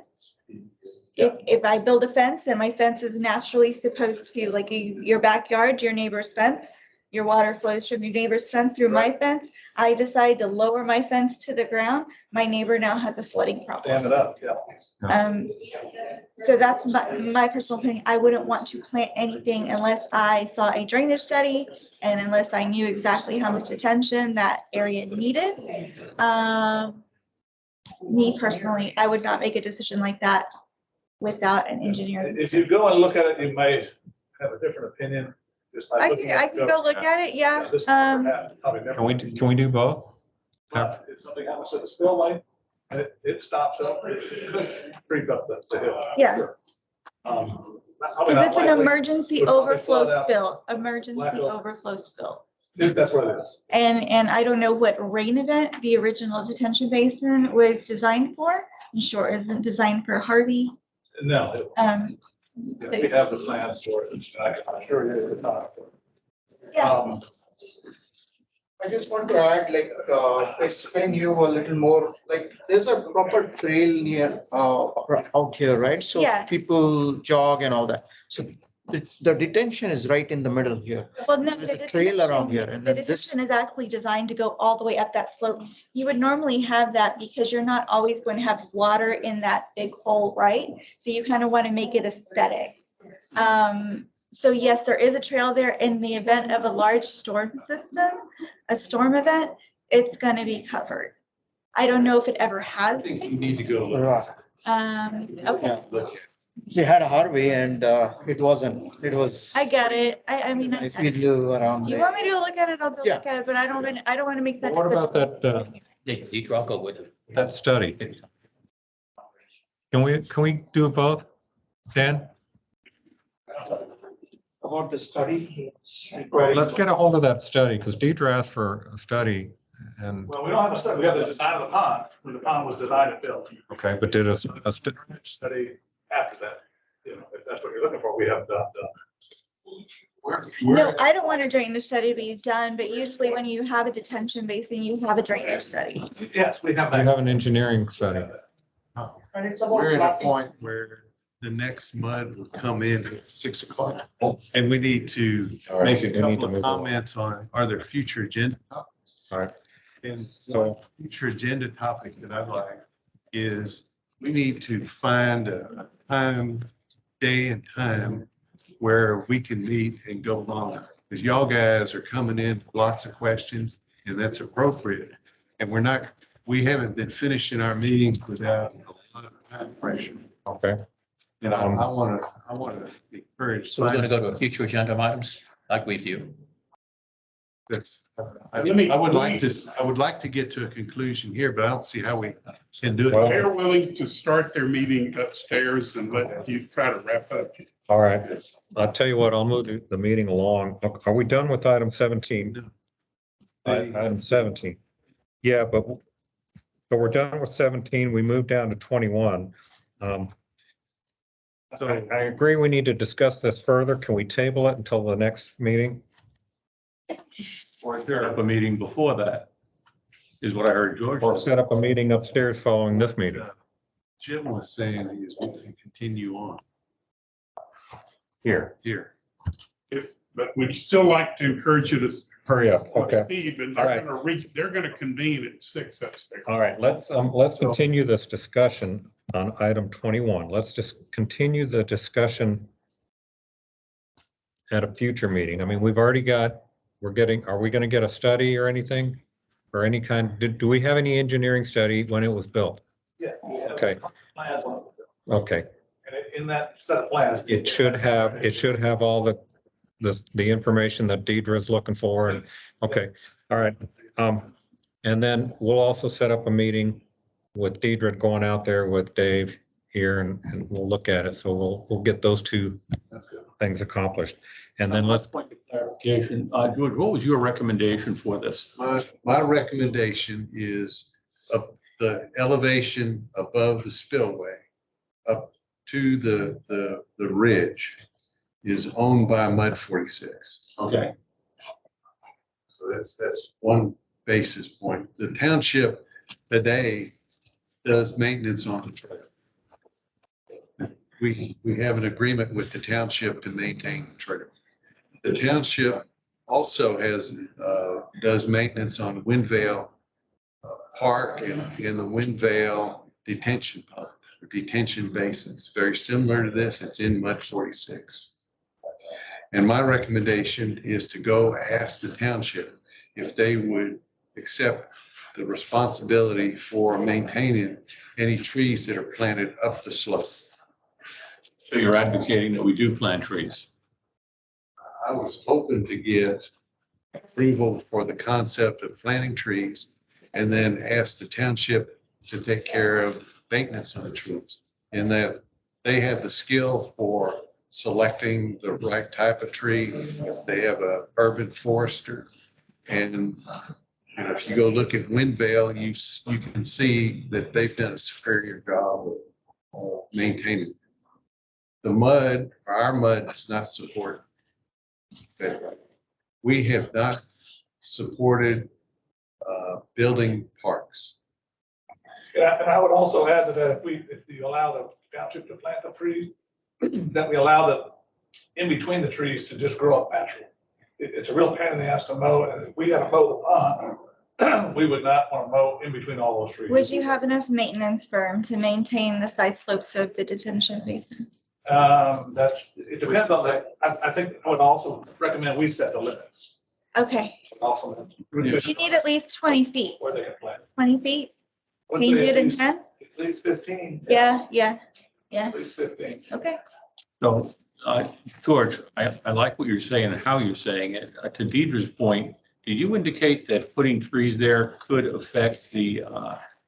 Speaker 8: If I build a fence and my fence is naturally supposed to, like your backyard, your neighbor's fence, your water flows from your neighbor's fence through my fence, I decide to lower my fence to the ground, my neighbor now has a flooding problem.
Speaker 15: Stand it up, yeah.
Speaker 8: So that's my personal opinion. I wouldn't want to plant anything unless I saw a drainage study and unless I knew exactly how much attention that area needed. Me personally, I would not make a decision like that without an engineer.
Speaker 15: If you go and look at it, you may have a different opinion. Just by
Speaker 8: I
Speaker 15: looking
Speaker 8: can,
Speaker 15: at
Speaker 8: I can go look at it, yeah.
Speaker 15: this never happened, probably never
Speaker 4: Can we,
Speaker 15: happened.
Speaker 4: can we do both?
Speaker 15: But if something happens to the spillway, it stops up, creep up the hill.
Speaker 8: Yeah.
Speaker 15: That's probably
Speaker 8: Because
Speaker 15: not
Speaker 8: it's an
Speaker 15: likely.
Speaker 8: emergency
Speaker 15: Would probably
Speaker 8: overflow
Speaker 15: flood out.
Speaker 8: spill, emergency
Speaker 15: Black oak.
Speaker 8: overflow spill.
Speaker 15: That's what it is.
Speaker 8: And I don't know what rain event the original detention basin was designed for. I'm sure it isn't designed for Harvey.
Speaker 15: No, we have the plans for it. I'm sure you did not.
Speaker 8: Yeah.
Speaker 2: I just want to add, like, explain you a little more, like, there's a proper trail near, out here, right? So
Speaker 8: Yeah.
Speaker 2: people jog and all that. So the detention is right in the middle here.
Speaker 8: Well, no,
Speaker 2: There's a trail around here, and
Speaker 8: the
Speaker 2: then this,
Speaker 8: detention is actually designed to go all the way up that slope. You would normally have that because you're not always going to have water in that big hole, right? So you kind of want to make it aesthetic. So yes, there is a trail there. In the event of a large storm system, a storm event, it's going to be covered. I don't know if it ever
Speaker 9: I
Speaker 8: has.
Speaker 9: think you need to go look.
Speaker 8: Okay,
Speaker 9: Look.
Speaker 2: we had a Harvey and it wasn't, it was.
Speaker 8: I get it. I mean,
Speaker 2: Nice video around
Speaker 8: you
Speaker 2: there.
Speaker 8: want me to go look at it, I'll go
Speaker 2: Yeah.
Speaker 8: look at it, but I don't want to make that.
Speaker 4: What about that,
Speaker 10: I'll go with it.
Speaker 4: that study? Can we do both? Dan?
Speaker 2: About the study.
Speaker 4: Let's get a hold of that study, because Deidre asked for a study and,
Speaker 15: Well, we don't have a study. We have the design of the pond, when the pond was designed and built.
Speaker 4: okay, but did a
Speaker 15: Study after that, you know, if that's what you're looking for, we have done.
Speaker 8: No, I don't want a drainage study to be done, but usually when you have a detention basin, you have a drainage study.
Speaker 15: Yes, we have
Speaker 4: you
Speaker 15: that.
Speaker 4: have an engineering study.
Speaker 2: And it's about.
Speaker 9: We're at a
Speaker 2: blocking-
Speaker 9: point where the next mud will come in at 6 o'clock. And we need to
Speaker 4: All right,
Speaker 9: make a
Speaker 4: we need
Speaker 9: couple
Speaker 4: to
Speaker 9: of
Speaker 4: move on.
Speaker 9: comments on, are there future agenda topics?
Speaker 4: All right.
Speaker 9: And so future agenda topic that I'd like is we need to find a time, day and time where we can meet and go longer. Because y'all guys are coming in with lots of questions and that's appropriate. And we haven't been finishing our meetings without a lot of time pressure.
Speaker 4: Okay.
Speaker 9: And I want to encourage.
Speaker 10: So we're going to go to future agenda items, like with you.
Speaker 9: That's, I
Speaker 5: Let me-
Speaker 9: would like to get to a conclusion here, but I don't see how we can do
Speaker 4: Well-
Speaker 9: it.
Speaker 5: They're willing to start their meeting upstairs and let you try to wrap up.
Speaker 4: All right. I'll tell you what, I'll move the meeting along. Are we done with item 17? Item 17. Yeah, but we're done with 17. We moved down to 21.
Speaker 9: So
Speaker 4: I agree, we need to discuss this further. Can we table it until the next meeting?
Speaker 11: Or set up a meeting before that, is what I heard George.
Speaker 4: Or set up a meeting upstairs following this meeting?
Speaker 9: Jim was saying is we can continue on
Speaker 4: Here.
Speaker 9: here.
Speaker 5: But we'd still like to encourage you to
Speaker 4: Hurry up, okay.
Speaker 5: speed, but
Speaker 4: All right.
Speaker 5: they're gonna convene at 6 upstairs.
Speaker 4: All right, let's continue this discussion on item 21. Let's just continue the discussion at a future meeting. I mean, we've already got, are we going to get a study or anything? Or any kind, do we have any engineering study when it was built?
Speaker 15: Yeah.
Speaker 4: Okay.
Speaker 15: Plans on it.
Speaker 4: Okay,
Speaker 15: And in that set of plans.
Speaker 4: it should have all the information that Deidre is looking for and, okay, all right. And then we'll also set up a meeting with Deidre going out there with Dave here and we'll look at it. So we'll get those two things accomplished. And then let's,
Speaker 11: Point of clarification, George, what was your recommendation for this?
Speaker 9: My recommendation is up the elevation above the spillway up to the ridge is owned by Mud 46.
Speaker 11: Okay,
Speaker 9: So that's one basis point. The township today does maintenance on the trail. we have an agreement with the township to maintain the trail. The township also does maintenance on Windvale Park and in the Windvale detention pond, or detention basins. Very similar to this. It's in Mud 46. And my recommendation is to go ask the township if they would accept the responsibility for maintaining any trees that are planted up the slope.
Speaker 11: So you're advocating that we do plant trees?
Speaker 9: I was hoping to get approval for the concept of planting trees and then ask the township to take care of maintenance on the trees. And that they have the skill for selecting the right type of tree. They have a urban forester. And if you go look at Windvale, you can see that they've done a superior job of maintaining. The mud, or our mud, does not support that. We have not supported building parks.
Speaker 15: Yeah, and I would also add to that, if you allow the township to plant the trees, that we allow the, in between the trees to just grow up naturally. It's a real pain in the ass to mow, and if we had to mow the pond, we would not want to mow in between all those trees.
Speaker 8: Would you have enough maintenance firm to maintain the side slopes of the detention basin?
Speaker 15: It depends on that. I think I would also recommend we set the limits.
Speaker 8: Okay,
Speaker 15: Also,
Speaker 8: you need at least 20 feet.
Speaker 15: where they can plant.
Speaker 8: 20 feet?
Speaker 15: I'd
Speaker 8: Can you
Speaker 15: say
Speaker 8: do it
Speaker 15: at
Speaker 8: in
Speaker 15: least-
Speaker 8: 10?
Speaker 15: At least 15.
Speaker 8: Yeah.
Speaker 15: At least 15.
Speaker 8: Okay.
Speaker 11: So, George, I like what you're saying and how you're saying it. To Deidre's point, did you indicate that putting trees there could affect the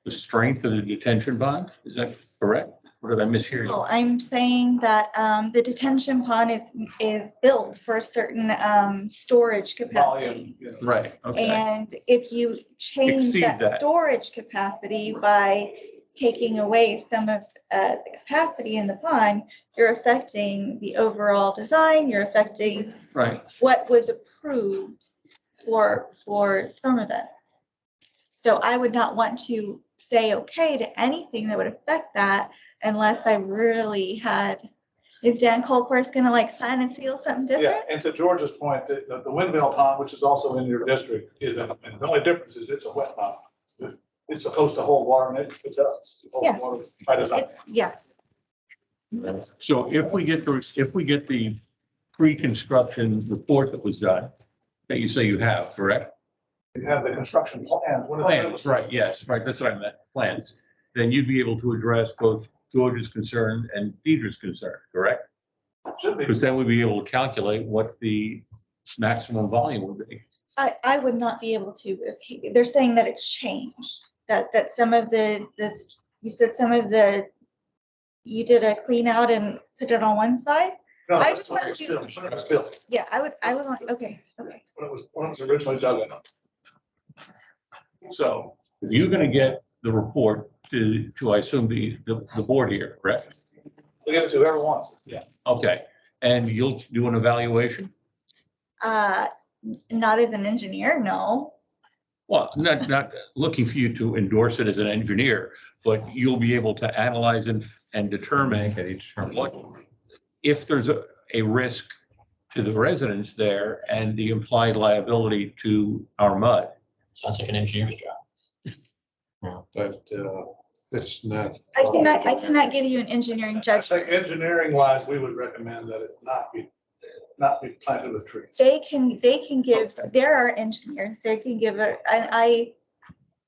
Speaker 11: strength of the detention bond? Is that correct? Or did I mishear you?
Speaker 8: No, I'm saying that the detention pond is built for a certain storage capacity.
Speaker 15: Volume.
Speaker 11: Right, okay.
Speaker 8: And if you change
Speaker 11: Exceed
Speaker 8: that
Speaker 11: that.
Speaker 8: storage capacity by taking away some of the capacity in the pond, you're affecting the overall design, you're affecting
Speaker 11: Right.
Speaker 8: what was approved for some of it. So I would not want to say okay to anything that would affect that unless I really had, is Dan Colcourse gonna like sign and seal something
Speaker 15: Yeah,
Speaker 8: different?
Speaker 15: and to George's point, the Windmill Pond, which is also in your district, and the only difference is it's a wet pond. It's supposed to hold water, and it does. It holds
Speaker 8: Yeah.
Speaker 15: water by design.
Speaker 8: Yeah,
Speaker 11: So if we get the pre-construction report that was done, that you say you have, correct?
Speaker 15: You have the construction plans. What are the-
Speaker 11: Plans, right, yes, right, that's what I meant, plans. Then you'd be able to address both George's concern and Deidre's concern, correct?
Speaker 15: Should be.
Speaker 11: Because then we'd be able to calculate what the maximum volume would be.
Speaker 8: I would not be able to, they're saying that it's changed, that some of you said some of you did a clean out and put it on one side?
Speaker 15: No,
Speaker 8: I
Speaker 15: that's
Speaker 8: just
Speaker 15: when it
Speaker 8: want
Speaker 15: was
Speaker 8: you-
Speaker 15: built, when it was built,
Speaker 8: Yeah, I would want, okay.
Speaker 15: when it was originally dug in.
Speaker 11: So you're gonna get the report to I assume the board here, correct?
Speaker 15: We give it to whoever wants it. Yeah.
Speaker 11: Okay, and you'll do an evaluation?
Speaker 8: Not as an engineer, no.
Speaker 11: Well, not looking for you to endorse it as an engineer, but you'll be able to analyze and determine what, if there's a risk to the residents there and the implied liability to our mud.
Speaker 10: Sounds like an engineer's job.
Speaker 9: But it's not.
Speaker 8: I cannot give you an engineering
Speaker 15: I
Speaker 8: judgment.
Speaker 15: think engineering wise, we would recommend that it not be planted with trees.
Speaker 8: They can give, there are engineers, they can give and I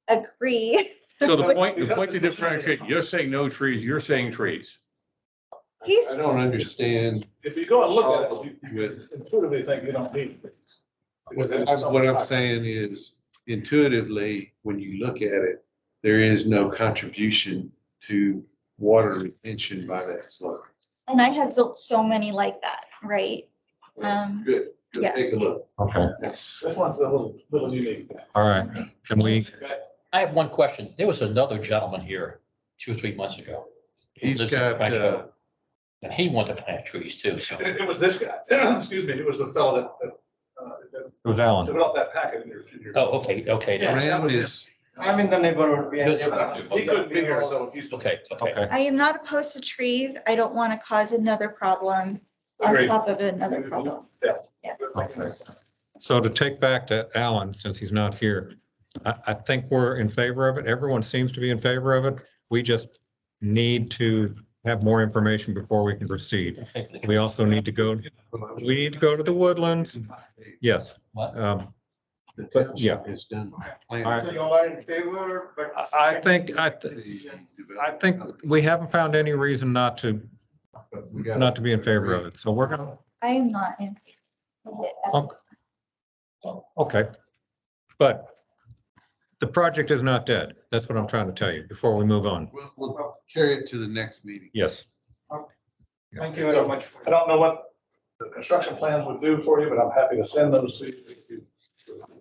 Speaker 8: agree.
Speaker 11: So the point to differentiate, you're saying no trees, you're saying trees.
Speaker 9: I don't understand.
Speaker 15: If you go and look at it, you intuitively think you don't need trees.
Speaker 9: What I'm saying is intuitively, when you look at it, there is no contribution to water retention by that slope.
Speaker 8: And I have built so many like that, right?
Speaker 9: Good,
Speaker 8: yeah.
Speaker 9: take a look.
Speaker 4: Okay,
Speaker 15: This one's a little unique.
Speaker 4: all right. Can we,
Speaker 10: I have one question. There was another gentleman here 2 or 3 months ago.
Speaker 9: He's
Speaker 10: Lives in
Speaker 9: got,
Speaker 10: Franco, and he wanted to plant trees too, so.
Speaker 15: It was this guy, excuse me, it was the fellow that
Speaker 4: it was Alan.
Speaker 15: developed that packet in your.
Speaker 10: Oh, okay.
Speaker 15: Yeah.
Speaker 9: Graham is,
Speaker 2: I'm in the neighborhood.
Speaker 15: He couldn't be here, so he's.
Speaker 10: Okay, okay.
Speaker 4: Okay.
Speaker 8: I am not opposed to trees. I don't want to cause another problem on
Speaker 15: Agreed.
Speaker 8: top of another problem.
Speaker 4: Okay. So to take back to Alan, since he's not here, I think we're in favor of it. Everyone seems to be in favor of it. We just need to have more information before we can proceed. We also need to go, we need to go to the woodlands. Yes.
Speaker 10: What?
Speaker 9: The
Speaker 4: But, yeah.
Speaker 9: township has done.
Speaker 2: So you are in favor, but.
Speaker 4: I think we haven't found any reason not to be in favor of it. So we're gonna,
Speaker 8: I am not in.
Speaker 4: okay. But the project is not dead. That's what I'm trying to tell you before we move on.
Speaker 9: We'll carry it to the next meeting.
Speaker 4: Yes.
Speaker 2: Thank you very much.
Speaker 15: I don't know what the construction plans would do for you, but I'm happy to send those to you.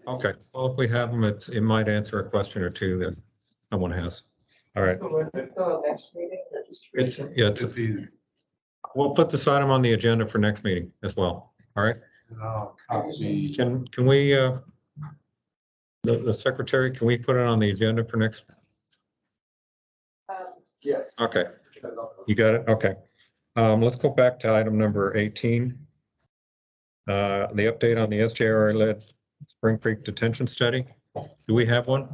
Speaker 4: Okay. Well, if we have them, it might answer a question or two that someone has. All right.
Speaker 2: Next meeting.
Speaker 4: It's, we'll put this item on the agenda for next meeting as well. All right. Can we, the secretary, can we put it on the agenda for next?
Speaker 6: Yes.
Speaker 4: Okay. You got it? Okay. Let's go back to item number 18. The update on the SJR-led Spring Creek Detention Study. Do we have one?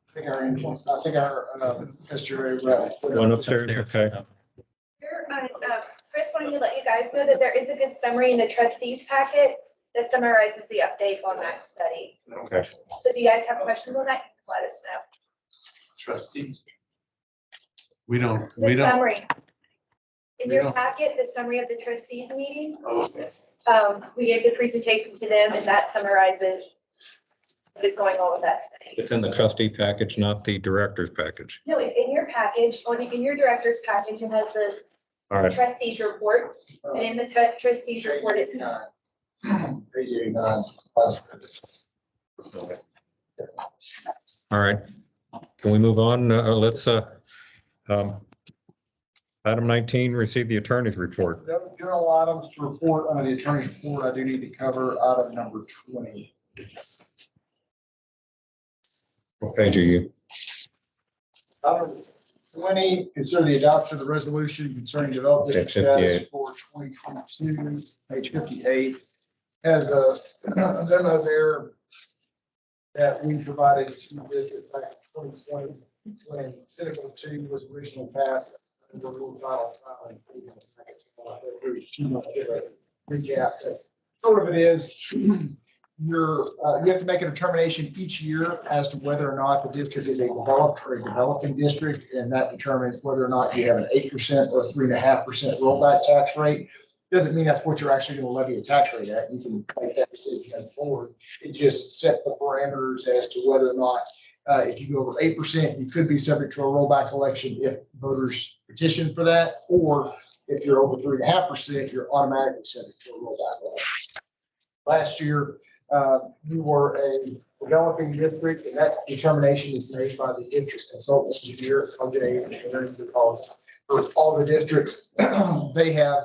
Speaker 6: I think our history rep.
Speaker 4: One upstairs, okay.
Speaker 16: Chris wanted to let you guys know that there is a good summary in the trustees packet that summarizes the update on that study.
Speaker 4: Okay.
Speaker 16: So if you guys have questions on that, let us know.
Speaker 9: Trustees. We don't.
Speaker 16: The summary. In
Speaker 9: we
Speaker 16: your
Speaker 9: don't-
Speaker 16: packet, the summary of the trustees meeting,
Speaker 9: Okay.
Speaker 16: we gave the presentation to them and that summarizes what is going on with that study.
Speaker 4: It's in the trustee package, not the director's package.
Speaker 16: No, it's in your package, in your director's package, it has the
Speaker 4: All right.
Speaker 16: trustees report, and in the trustees report, it.
Speaker 6: Page 89.
Speaker 4: All right. Can we move on? Let's, item 19, receive the attorney's report.
Speaker 6: General items to report under the attorney's report, I do need to cover item number 20.
Speaker 4: What page are you?
Speaker 6: Item 20, consider the adoption of the resolution concerning development
Speaker 4: Page
Speaker 6: status
Speaker 4: 58.
Speaker 6: for 2022, page 58. Has a memo there that we provided to the district back in 2020 when Senate Bill 2 was originally passed. And we're moving on. Recap. Short of it is, you have to make a determination each year as to whether or not the district is a developed or a developing district, and that determines whether or not you have an 8% or 3.5% rollback tax rate. Doesn't mean that's what you're actually going to levy a tax rate at. You can make that decision going forward. It just sets the parameters as to whether or not, if you go over 8%, you could be subject to a rollback election if voters petition for that, or if you're over 3.5%, you're automatically subject to a rollback election. Last year, we were a developing district, and that determination is made by the district consultant engineer, RJ Engineering, because for all the districts, they have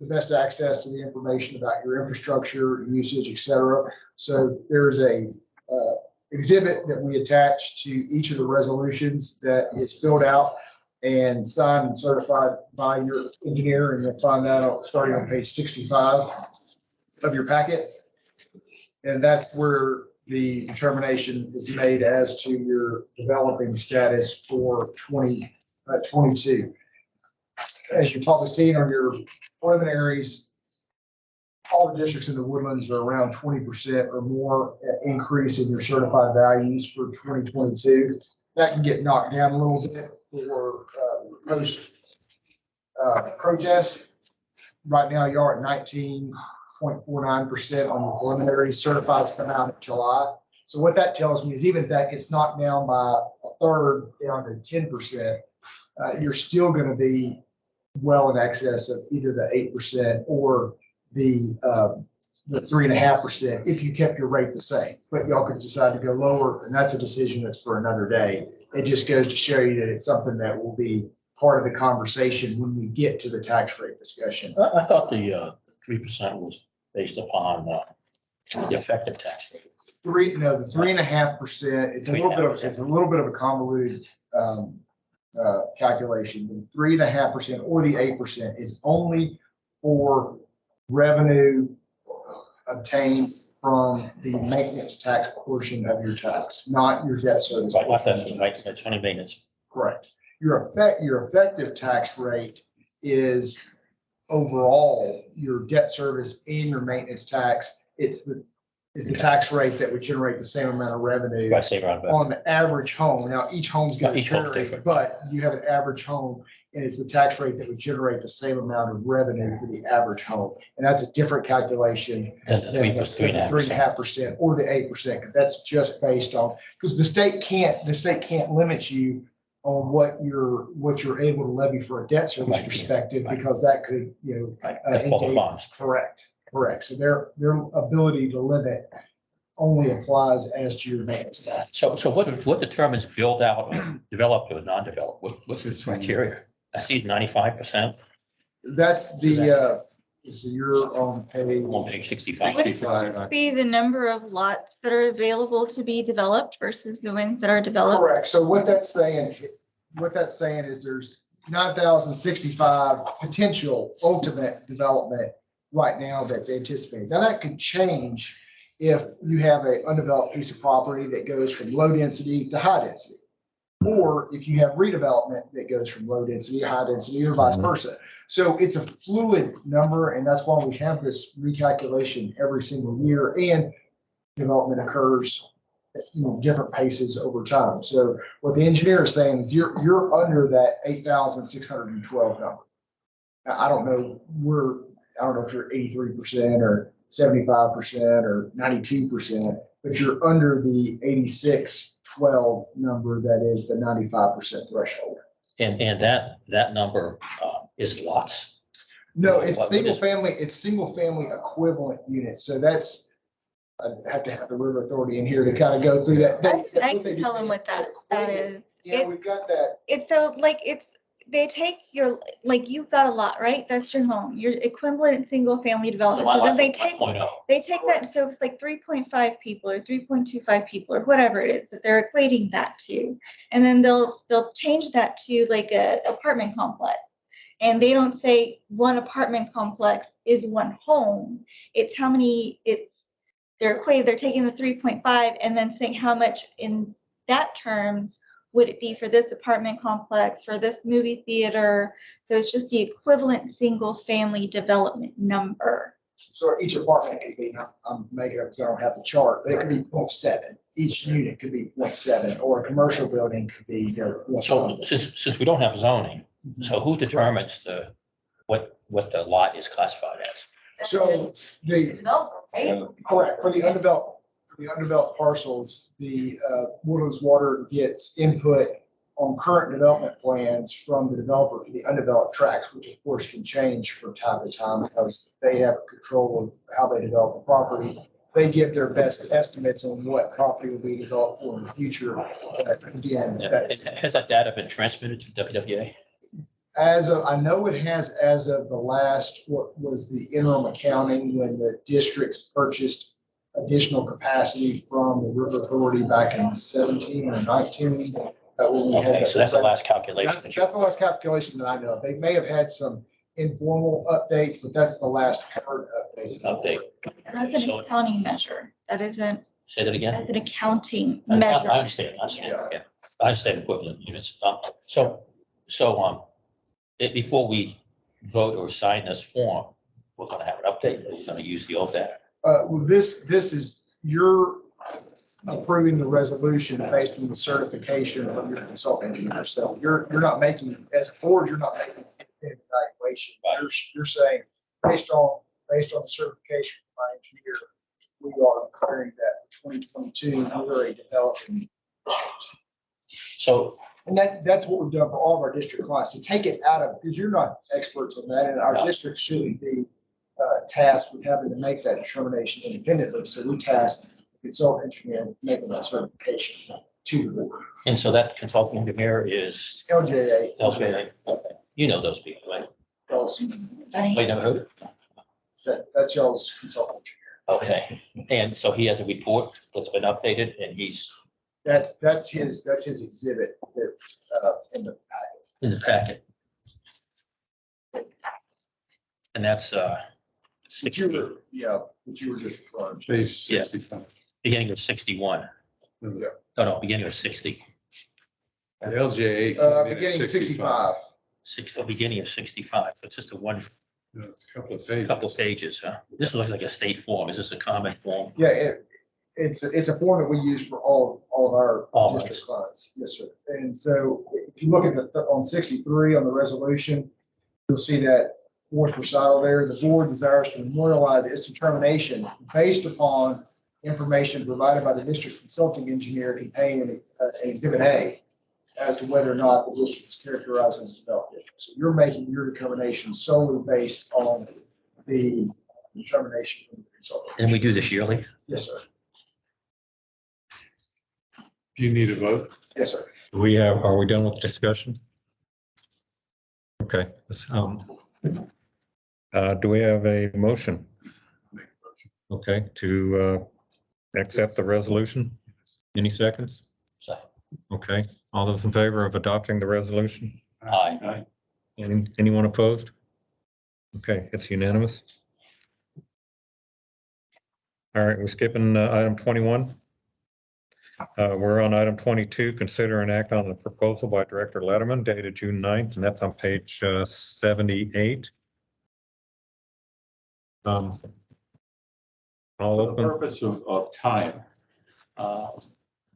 Speaker 6: the best access to the information about your infrastructure, usage, et cetera. So there's a exhibit that we attach to each of the resolutions that is filled out and signed and certified by your engineer, and you'll find that starting on page 65 of your packet. And that's where the determination is made as to your developing status for 2022. As you've probably seen on your preliminaries, all the districts in the Woodlands are around 20% or more increase in your certified values for 2022. That can get knocked down a little bit for post protests. Right now, you are at 19.49% on your preliminary. Certifieds come out in July. So what that tells me is even if that gets knocked down by a third down to 10%, you're still going to be well in excess of either the 8% or the 3.5% if you kept your rate the same. But y'all could decide to go lower, and that's a decision that's for another day. It just goes to show you that it's something that will be part of the conversation when we get to the tax rate discussion.
Speaker 10: I thought the 3% was based upon the effective tax rate.
Speaker 6: the 3.5%, it's a little bit of, it's a little bit of a convoluted, calculation. The 3.5% or the 8% is only for revenue obtained from the maintenance tax portion of your tax, not your debt service.
Speaker 10: Right, not that's right, that's only maintenance.
Speaker 6: Correct. Your effective tax rate is overall your debt service and your maintenance tax. It's the tax rate that would generate the same amount of revenue
Speaker 10: Right, same around.
Speaker 6: on the average home. Now, each home's going to
Speaker 10: Each home's
Speaker 6: vary,
Speaker 10: different.
Speaker 6: but you have an average home and it's the tax rate that would generate the same amount of revenue for the average home. And that's a different calculation
Speaker 10: That's the
Speaker 6: than the
Speaker 10: 3.5%.
Speaker 6: 3.5% or the 8%, because that's just based on, because the state can't limit you on what you're able to levy for a debt service
Speaker 10: Right.
Speaker 6: perspective,
Speaker 10: Right.
Speaker 6: because that could,
Speaker 10: Right, that's all the
Speaker 6: engage-
Speaker 10: bonds.
Speaker 6: Correct. So their ability to limit only applies as to your maintenance tax.
Speaker 10: So what determines build out, or developed or non-developed? What's the criteria? I see 95%,
Speaker 6: That's the, so you're on
Speaker 10: on
Speaker 6: page.
Speaker 10: page 65.
Speaker 8: Would it be the number of lots that are available to be developed versus the ones that are developed?
Speaker 6: Correct. So what that's saying is there's 9,065 potential ultimate development right now that's anticipated. Now that could change if you have an undeveloped piece of property that goes from low density to high density. Or if you have redevelopment that goes from low density to high density or vice versa. So it's a fluid number, and that's why we have this recalculation every single year, and development occurs at different paces over time. So what the engineer is saying is you're under that 8,612 number. Now, I don't know if you're 83% or 75% or 92%, but you're under the 8612 number that is the 95% threshold.
Speaker 10: And that number is lots.
Speaker 6: No, it's
Speaker 10: What
Speaker 6: single family equivalent units. So that's, I have to have the river authority in here to kind of go through that.
Speaker 8: I can tell them what that is.
Speaker 6: Yeah, we've got that.
Speaker 8: It's so they take your, you've got a lot, right? That's your home, your equivalent single family
Speaker 10: So
Speaker 8: development.
Speaker 10: my
Speaker 8: So then
Speaker 10: lot's
Speaker 8: they
Speaker 10: a
Speaker 8: take
Speaker 10: 1.0.
Speaker 8: They take that, so it's like 3.5 people or 3.25 people or whatever it is that they're equating that to. And then they'll change that to like a apartment complex. And they don't say one apartment complex is one home. It's how many, they're taking the 3.5 and then saying how much in that terms would it be for this apartment complex, for this movie theater. So it's just the equivalent single family development number.
Speaker 6: So each apartment could be, I'm making it up because I don't have the chart, but it could be 0.7. Each unit could be 0.7, or a commercial building could be.
Speaker 10: So since we don't have zoning, so who determines what the lot is classified as?
Speaker 6: So the,
Speaker 8: Developer, right?
Speaker 6: correct, for the undeveloped parcels, the Woodlands Water gets input on current development plans from the developer for the undeveloped tracts, which of course can change from time to time because they have control of how they develop the property. They give their best estimates on what property will be developed for in the future. But again,
Speaker 10: Has that data been transmitted to WWA?
Speaker 6: I know it has as of the last, what was the interim accounting when the districts purchased additional capacity from the River Authority back in 17 or 19.
Speaker 10: Okay, so that's the last calculation.
Speaker 6: That's the last calculation that I know of. They may have had some informal updates, but that's the last hard update.
Speaker 8: That's an
Speaker 10: So-
Speaker 8: accounting measure. That isn't,
Speaker 10: Say that again?
Speaker 8: that's an accounting
Speaker 10: I
Speaker 8: measure.
Speaker 10: understand, yeah. I understand equivalent units. Before we vote or sign this form, we're gonna have an update. We're gonna use the old data.
Speaker 6: Well, this is, you're approving the resolution based on the certification from your consultant engineer. So you're not making, as a board, you're not making an evaluation. You're saying, based on the certification from my engineer, we are declaring that 2022, we're already developing.
Speaker 10: So.
Speaker 6: And that's what we've done for all of our district clients, to take it out of, because you're not experts on that, and our districts shouldn't be tasked with having to make that determination independently. So we task the consultant engineer with making that certification to the board.
Speaker 10: And so that consulting engineer is
Speaker 6: LJA.
Speaker 10: LJA. Okay. You know those people, right?
Speaker 6: Y'all's-
Speaker 10: Wait, never heard it?
Speaker 6: That's y'all's consultant
Speaker 10: Okay, and so he has a report that's been updated and he's
Speaker 6: That's his exhibit that's in the packet.
Speaker 10: in the packet. And that's
Speaker 6: But
Speaker 10: 60,
Speaker 6: you were, yeah, but you were just referring to.
Speaker 9: Page
Speaker 10: Yeah.
Speaker 9: 65.
Speaker 10: beginning of 61.
Speaker 6: Yeah.
Speaker 10: No, beginning of 60.
Speaker 9: The LJA. came in at
Speaker 6: Beginning 65.
Speaker 10: Beginning of 65. So it's just a
Speaker 9: No, it's a couple of pages.
Speaker 10: couple of pages, huh? This looks like a state form. Is this a comment form?
Speaker 6: Yeah, it's a form that we use for all of our
Speaker 10: All
Speaker 6: district funds. Yes, sir. And so if you look at on 63 on the resolution, you'll see that fourth recital there. The board desires to memorialize its determination based upon information provided by the district consulting engineer contained in Exhibit A as to whether or not the district is characterized as a developed district. So you're making your determination solely based on the determination from the consultant.
Speaker 10: And we do this yearly?
Speaker 6: Yes, sir.
Speaker 9: Do you need a vote?
Speaker 6: Yes, sir.
Speaker 4: Are we done with discussion? Okay. Do we have a motion?
Speaker 9: Make a motion.
Speaker 4: Okay, to accept the resolution? Any seconds?
Speaker 10: So,
Speaker 4: Okay, all those in favor of adopting the resolution?
Speaker 10: aye.
Speaker 4: Anyone opposed? Okay, it's unanimous. All right, we're skipping item 21. We're on item 22, consider an act on the proposal by Director Letterman dated June 9th, and that's on page 78. I'll
Speaker 11: For the
Speaker 4: open.
Speaker 11: purpose of time,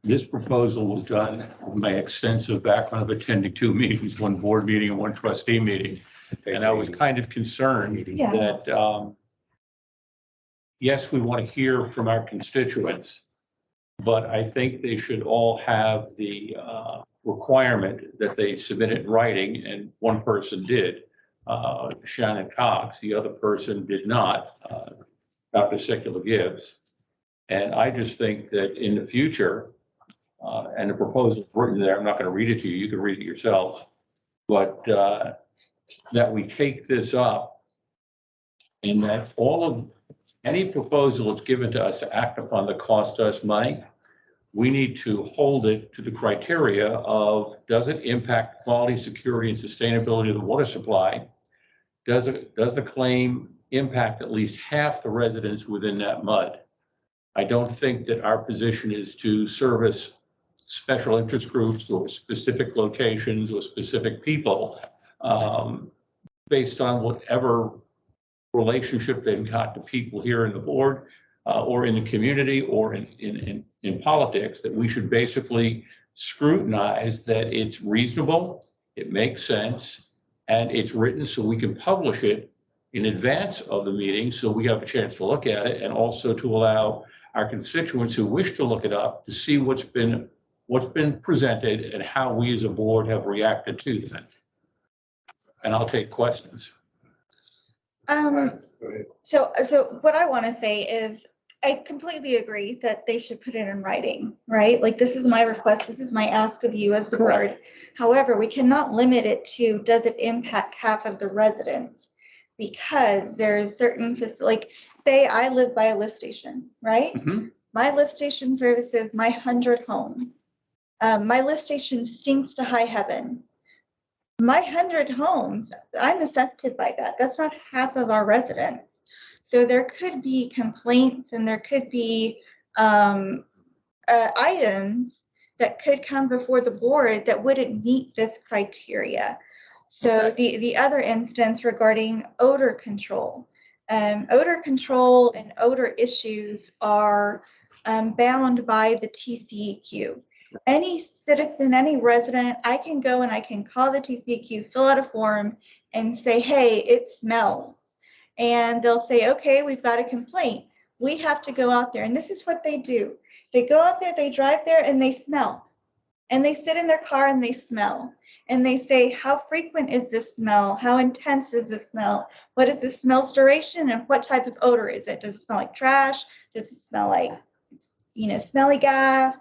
Speaker 11: this proposal was done with my extensive background of attending 2 meetings, 1 board meeting and 1 trustee meeting. And I was kind of concerned
Speaker 8: Yeah.
Speaker 11: that, yes, we want to hear from our constituents, but I think they should all have the requirement that they submit it in writing, and one person did, Shannon Cox, the other person did not, Dr. Secular Gibbs. And I just think that in the future, and the proposal is written there, I'm not going to read it to you, you can read it yourselves, but that we take this up and that any proposal that's given to us to act upon that costs us money, we need to hold it to the criteria of, does it impact quality, security, and sustainability of the water supply? Does the claim impact at least half the residents within that MUD? I don't think that our position is to service special interest groups or specific locations or specific people based on whatever relationship they've got to people here in the board or in the community or in politics, that we should basically scrutinize that it's reasonable, it makes sense, and it's written so we can publish it in advance of the meeting so we have a chance to look at it, and also to allow our constituents who wish to look it up to see what's been presented and how we as a board have reacted to that. And I'll take questions.
Speaker 9: Go ahead.
Speaker 8: So what I want to say is, I completely agree that they should put it in writing, right? Like, this is my request, this is my ask of you as the board. However, we cannot limit it to, does it impact half of the residents? Because there's certain, like, say I live by a lift station, right?
Speaker 11: Mhm.
Speaker 8: My lift station services my 100 homes. My lift station stinks to high heaven. My 100 homes, I'm affected by that. That's not half of our residents. So there could be complaints and there could be items that could come before the board that wouldn't meet this criteria. So the other instance regarding odor control. Odor control and odor issues are bound by the TCEQ. Any citizen, any resident, I can go and I can call the TCEQ, fill out a form and say, hey, it smells. And they'll say, okay, we've got a complaint. We have to go out there. And this is what they do. They go out there, they drive there and they smell. And they sit in their car and they smell. And they say, how frequent is this smell? How intense is the smell? What is the smell's duration and what type of odor is it? Does it smell like trash? Does it smell like, smelly gas?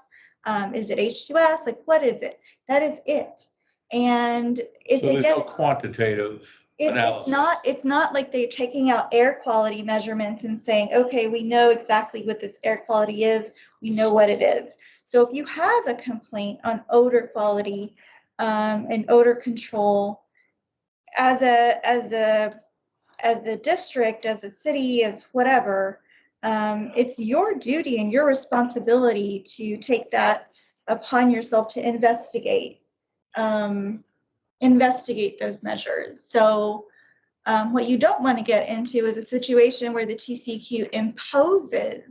Speaker 8: Is it H2S? Like, what is it? That is it. And if
Speaker 11: So
Speaker 8: they
Speaker 11: there's
Speaker 8: get
Speaker 11: no quantitative
Speaker 8: It's not like they're taking out air quality measurements and saying, okay, we know exactly what this air quality is. We know what it is. So if you have a complaint on odor quality and odor control, as a district, as a city, as whatever, it's your duty and your responsibility to take that upon yourself to investigate those measures. So what you don't want to get into is a situation where the TCQ imposes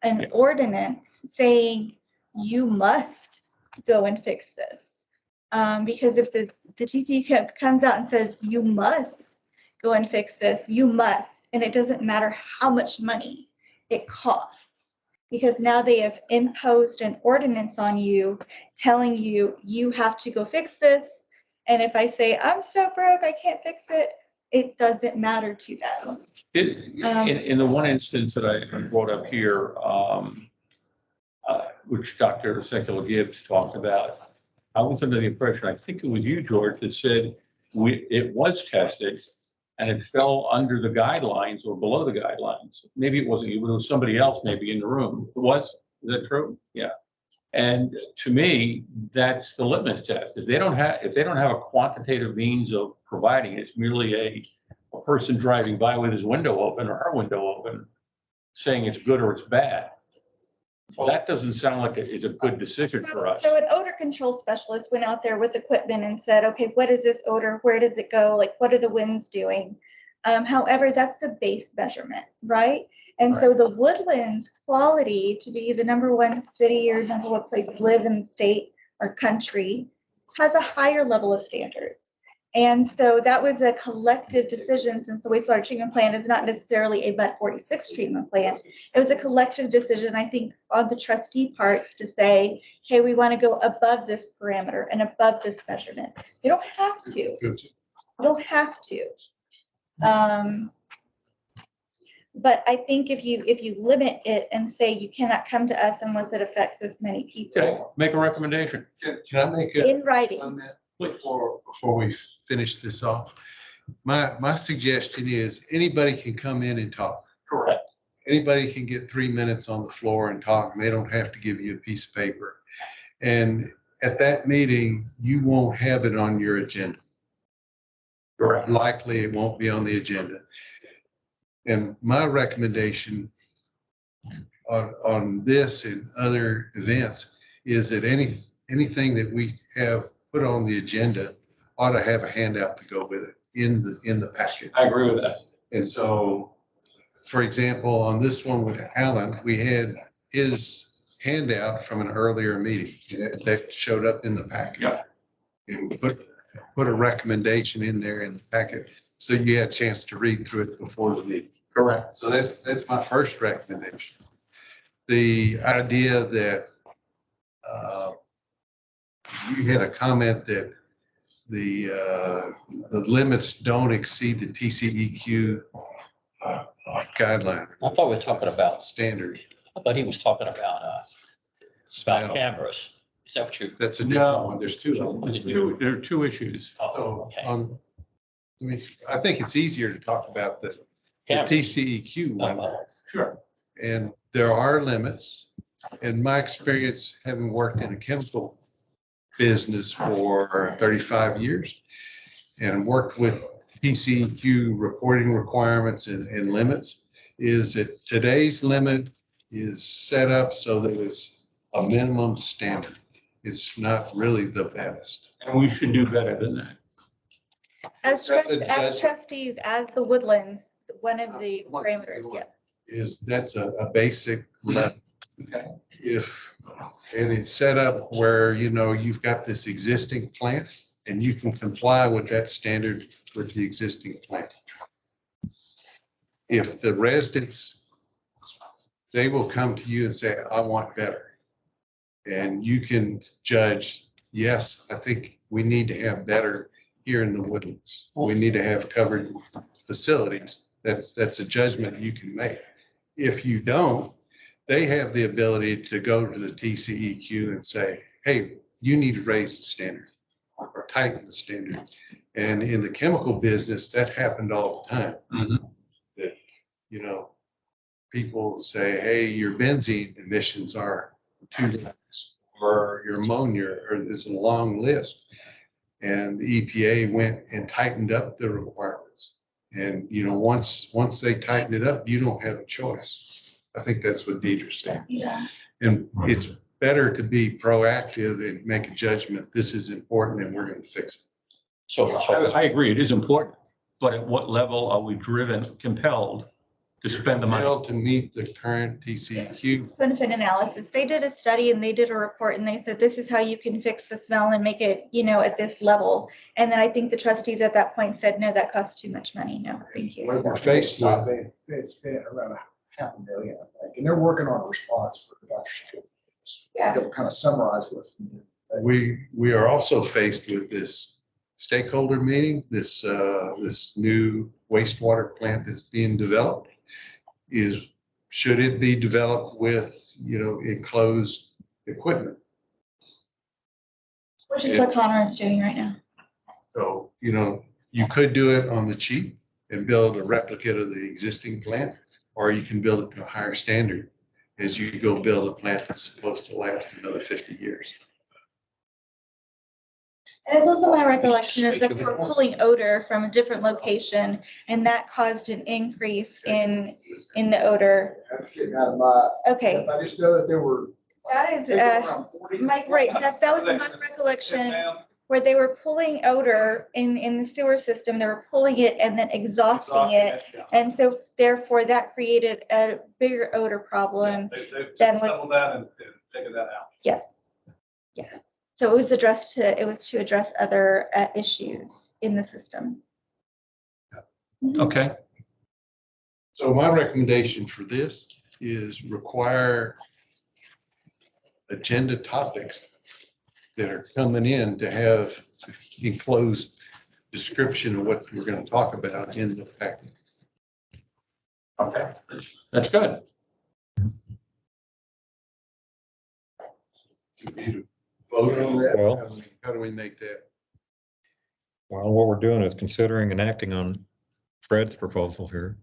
Speaker 8: an ordinance saying you must go and fix this. Because if the TCQ comes out and says you must go and fix this, you must, and it doesn't matter how much money it costs, because now they have imposed an ordinance on you telling you you have to go fix this. And if I say I'm so broke I can't fix it, it doesn't matter to them.
Speaker 11: In the one instance that I brought up here, which Dr. Secular Gibbs talked about, I was under the impression, I think it was you, George, that said it was tested and it fell under the guidelines or below the guidelines. Maybe it wasn't you, it was somebody else maybe in the room. It was, is that true? Yeah. And to me, that's the litmus test. If they don't have a quantitative means of providing, it's merely a person driving by with his window open or her window open, saying it's good or it's bad. That doesn't sound like it's a good decision for us.
Speaker 8: So an odor control specialist went out there with equipment and said, okay, what is this odor? Where does it go? Like, what are the winds doing? However, that's the base measurement, right? And so the Woodlands quality to be the #1 city or #1 place to live in the state or country has a higher level of standards. And so that was a collective decision, since the wastewater treatment plant is not necessarily a BUD 46 treatment plant. It was a collective decision, I think, on the trustee parts to say, hey, we want to go above this parameter and above this measurement. They don't have to. You don't have to. But I think if you limit it and say you cannot come to us unless it affects this many people.
Speaker 11: Okay, make a recommendation.
Speaker 9: Can I make a
Speaker 8: In writing.
Speaker 9: comment before we finish this off? My suggestion is anybody can come in and talk.
Speaker 10: Correct.
Speaker 9: Anybody can get 3 minutes on the floor and talk, and they don't have to give you a piece of paper. And at that meeting, you won't have it on your agenda.
Speaker 11: Correct.
Speaker 9: Likely it won't be on the agenda. And my recommendation on this and other events is that anything that we have put on the agenda ought to have a handout to go with it in the packet.
Speaker 11: I agree with that.
Speaker 9: And so, for example, on this one with Alan, we had his handout from an earlier meeting that showed up in the packet.
Speaker 11: Yeah.
Speaker 9: And put a recommendation in there in the packet, so you had a chance to read through it before the meeting.
Speaker 11: Correct.
Speaker 9: So that's my first recommendation. The idea that you had a comment that the limits don't exceed the TCEQ guideline.
Speaker 10: I thought we were talking about,
Speaker 9: Standard.
Speaker 10: I thought he was talking about cameras. Is that what you?
Speaker 9: That's a different one. There's two of them.
Speaker 11: There are two issues.
Speaker 10: Oh, okay.
Speaker 9: I think it's easier to talk about the
Speaker 10: Cameras.
Speaker 9: TCEQ one.
Speaker 11: Sure.
Speaker 9: And there are limits. In my experience, having worked in a chemical business for 35 years and worked with TCEQ reporting requirements and limits, is that today's limit is set up so that it's a minimum standard. It's not really the best.
Speaker 11: And we should do better than that.
Speaker 8: As trustees, as the Woodlands, one of the parameters, yeah.
Speaker 9: That's a basic level.
Speaker 11: Okay.
Speaker 9: And it's set up where, you've got this existing plant and you can comply with that standard with the existing plant. If the residents, they will come to you and say, I want better. And you can judge, yes, I think we need to have better here in the Woodlands. We need to have covered facilities. That's a judgment you can make. If you don't, they have the ability to go to the TCEQ and say, hey, you need to raise the standard. or tighten the standard. And in the chemical business, that happened all the time. That, you know, people say, hey, your benzene emissions are too lax, or your ammonia, or there's a long list. And the EPA went and tightened up the requirements. And, you know, once they tighten it up, you don't have a choice. I think that's what Deidre's saying.
Speaker 8: Yeah.
Speaker 9: And it's better to be proactive and make a judgment. This is important and we're going to fix it.
Speaker 10: So,
Speaker 11: I agree, it is important, but at what level are we compelled to spend the money?
Speaker 9: Compelled to meet the current TCEQ.
Speaker 8: Benefit analysis. They did a study and they did a report and they said, this is how you can fix the smell and make it, you know, at this level. And then I think the trustees at that point said, no, that costs too much money. No, thank you.
Speaker 9: We're faced with,
Speaker 6: They spent around $500,000, I think, and they're working on a response for Dr.
Speaker 8: Yeah.
Speaker 6: They'll kind of summarize what's.
Speaker 9: we are also faced with this stakeholder meeting, this new wastewater plant that's being developed. Should it be developed with, you know, enclosed equipment?
Speaker 8: Which is what Connor is doing right now.
Speaker 9: So, you know, you could do it on the cheap and build a replicate of the existing plant, or you can build it to a higher standard as you go build a plant that's supposed to last another 50 years.
Speaker 8: And it's also my recollection is that they were pulling odor from a different location and that caused an increase in the odor.
Speaker 6: That's getting out of my.
Speaker 8: Okay.
Speaker 6: I just know that there were.
Speaker 8: That is, Mike, right, that was my recollection, where they were pulling odor in the sewer system, they were pulling it and then exhausting it. And so therefore that created a bigger odor problem.
Speaker 15: They've
Speaker 8: Then
Speaker 15: settled that and figured that out.
Speaker 8: Yes. Yeah. So it was to address other issues in the system.
Speaker 11: Okay,
Speaker 9: So my recommendation for this is require agenda topics that are coming in to have enclosed description of what we're going to talk about in the packet.
Speaker 11: okay, that's good.
Speaker 9: Vote on that.
Speaker 4: Well-
Speaker 9: How do we make that?
Speaker 4: Well, what we're doing is considering and acting on Fred's proposal here.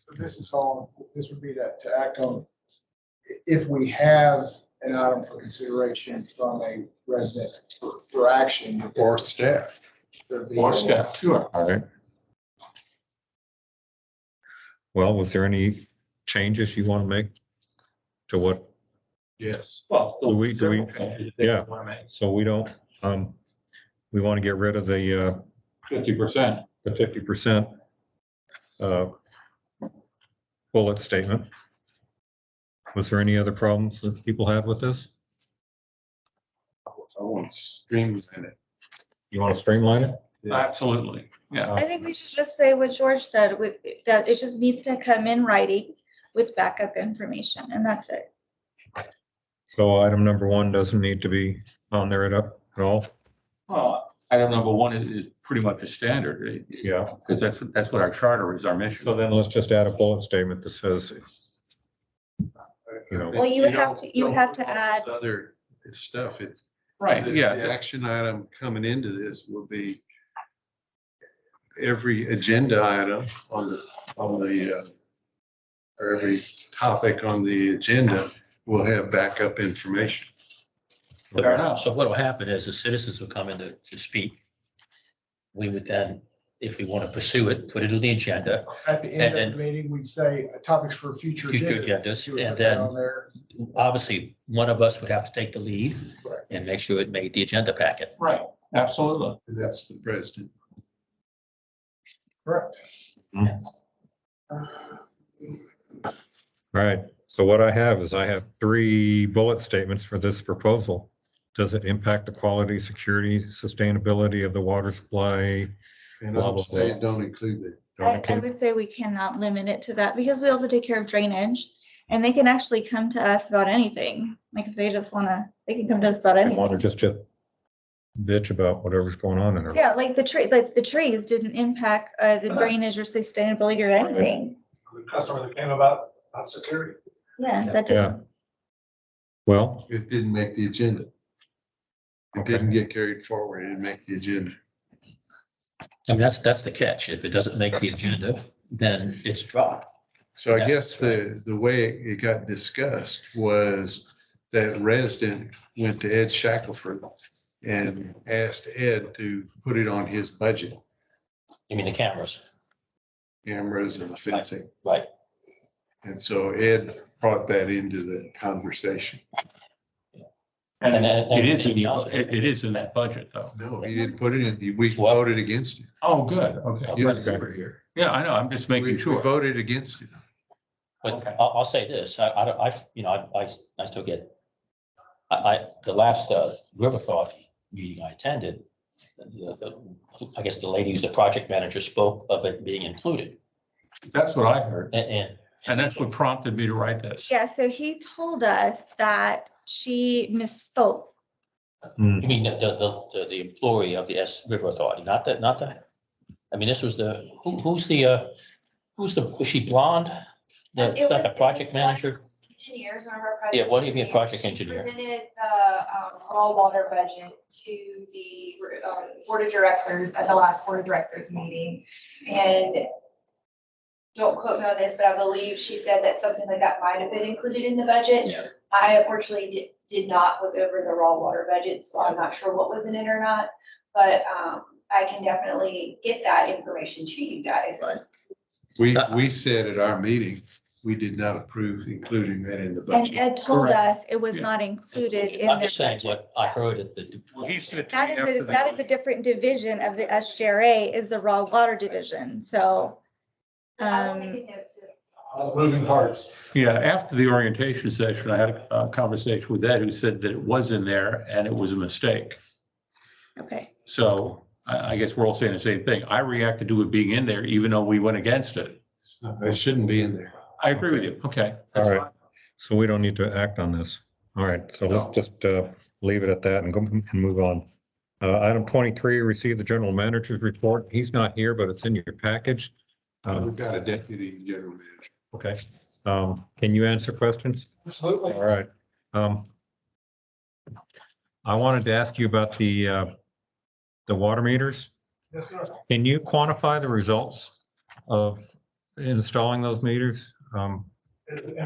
Speaker 6: So this is all, this would be to act on, if we have an item for consideration from a resident for action.
Speaker 9: Or staff.
Speaker 6: there'd be-
Speaker 11: Or step, sure.
Speaker 4: All right. Well, was there any changes you want to make to what,
Speaker 9: Yes.
Speaker 11: Well.
Speaker 4: Do we- yeah.
Speaker 11: Want to make
Speaker 4: so we don't, we want to get rid of the
Speaker 11: 50%.
Speaker 4: 50% bullet statement. Was there any other problems that people had with this?
Speaker 9: I want to streamline it.
Speaker 4: You want to streamline it?
Speaker 11: Absolutely, yeah.
Speaker 8: I think we should just say what George said, that it just needs to come in writing with backup information, and that's it.
Speaker 4: So item number 1 doesn't need to be on there at all?
Speaker 11: Well, item number 1 is pretty much a standard.
Speaker 4: Yeah.
Speaker 11: Because that's what our charter is, our mission.
Speaker 4: So then let's just add a bullet statement that says, you know.
Speaker 8: Well, you would have to add.
Speaker 9: Other stuff, it's.
Speaker 11: Right,
Speaker 9: The
Speaker 11: yeah.
Speaker 9: action item coming into this will be every agenda item on the, or every topic on the agenda will have backup information.
Speaker 11: Fair enough.
Speaker 10: So what'll happen is the citizens will come in to speak. We would then, if we want to pursue it, put it on the agenda,
Speaker 6: At the end
Speaker 10: And
Speaker 6: of
Speaker 10: then-
Speaker 6: the meeting, we'd say topics for future.
Speaker 10: future
Speaker 6: agenda.
Speaker 10: agendas,
Speaker 6: You would
Speaker 10: and
Speaker 6: put that
Speaker 10: then
Speaker 6: on there.
Speaker 10: obviously one of us would have to take the lead
Speaker 6: Right.
Speaker 10: and make sure it made the agenda packet.
Speaker 11: Right, absolutely.
Speaker 9: That's the president.
Speaker 6: Correct.
Speaker 4: All right, so what I have is I have 3 bullet statements for this proposal. Does it impact the quality, security, sustainability of the water supply?
Speaker 9: And
Speaker 4: Blah,
Speaker 9: I
Speaker 4: blah,
Speaker 9: would say
Speaker 4: blah.
Speaker 9: don't include it.
Speaker 8: I would say we cannot limit it to that because we also take care of drainage and they can actually come to us about anything. Like if they just wanna, they can come to us about
Speaker 4: I want to
Speaker 8: anything.
Speaker 4: just bitch about whatever's going on in there.
Speaker 8: Yeah, like the trees didn't impact the drainage or sustainability or anything.
Speaker 15: The customer that came about security.
Speaker 8: Yeah, that
Speaker 4: Yeah.
Speaker 8: didn't.
Speaker 4: Well,
Speaker 9: It didn't make the agenda. It didn't get carried forward. It didn't make the agenda.
Speaker 10: I mean, that's the catch. If it doesn't make the agenda, then it's dropped.
Speaker 9: So I guess the way it got discussed was that resident went to Ed Shackelford and asked Ed to put it on his budget,
Speaker 10: You mean the cameras?
Speaker 9: cameras and the fencing.
Speaker 10: Right.
Speaker 9: And so Ed brought that into the conversation.
Speaker 11: And
Speaker 10: And
Speaker 11: it is,
Speaker 10: and-
Speaker 11: it is in that budget though.
Speaker 9: No, he didn't put it in. We
Speaker 10: What?
Speaker 9: voted against it.
Speaker 11: Oh, good, okay.
Speaker 9: You were here.
Speaker 11: Yeah, I know, I'm just
Speaker 9: We
Speaker 11: making
Speaker 9: we
Speaker 11: sure.
Speaker 9: voted against it.
Speaker 10: But
Speaker 11: Okay.
Speaker 10: I'll say this, I don't, you know, I still get, the last River Thought meeting I attended, I guess the lady who's the project manager spoke of it being included.
Speaker 11: That's what I heard.
Speaker 10: And
Speaker 11: that's what prompted me to write this.
Speaker 8: Yeah, so he told us that she misspoke.
Speaker 10: you mean the employee of the River Authority, not the, I mean, this was who's the, was she blonde?
Speaker 16: It
Speaker 10: Like a
Speaker 16: was-
Speaker 10: project manager?
Speaker 16: Engineers, one of our project.
Speaker 10: Yeah, what do you mean a project
Speaker 16: engineers. She
Speaker 10: engineer?
Speaker 16: Presented the raw water budget to the board of directors at the last board of directors meeting. And don't quote me on this, but I believe she said that something like that might have been included in the budget.
Speaker 10: Yeah.
Speaker 16: I unfortunately did not look over the raw water budget, so I'm not sure what was in it or not. But I can definitely get that information to you guys.
Speaker 10: Right.
Speaker 9: We said at our meeting, we did not approve including that in the
Speaker 8: And
Speaker 9: budget.
Speaker 8: Ed told
Speaker 11: Correct.
Speaker 8: us it was
Speaker 11: Yeah.
Speaker 8: not included in
Speaker 10: I'm
Speaker 8: their
Speaker 10: just saying
Speaker 8: budget.
Speaker 10: what I heard at the.
Speaker 11: Well, he said.
Speaker 8: That is a different division of the SGRA, is the raw water division, so.
Speaker 16: I will make a note to
Speaker 15: Moving parts.
Speaker 11: Yeah, after the orientation session, I had a conversation with Ed who said that it was in there and it was a mistake.
Speaker 8: Okay,
Speaker 11: So I guess we're all saying the same thing. I reacted to it being in there even though we went against it.
Speaker 9: It shouldn't be in there.
Speaker 11: I agree with you. Okay.
Speaker 4: All right. So we don't need to act on this. All right, so let's just leave it at that and go and move on. Item 23, receive the general manager's report. He's not here, but it's in your package.
Speaker 9: We've got a deputy general manager.
Speaker 4: Okay. Can you answer questions?
Speaker 15: Absolutely.
Speaker 4: All right. I wanted to ask you about the water meters.
Speaker 15: Yes, sir.
Speaker 4: Can you quantify the results of installing those meters?
Speaker 15: In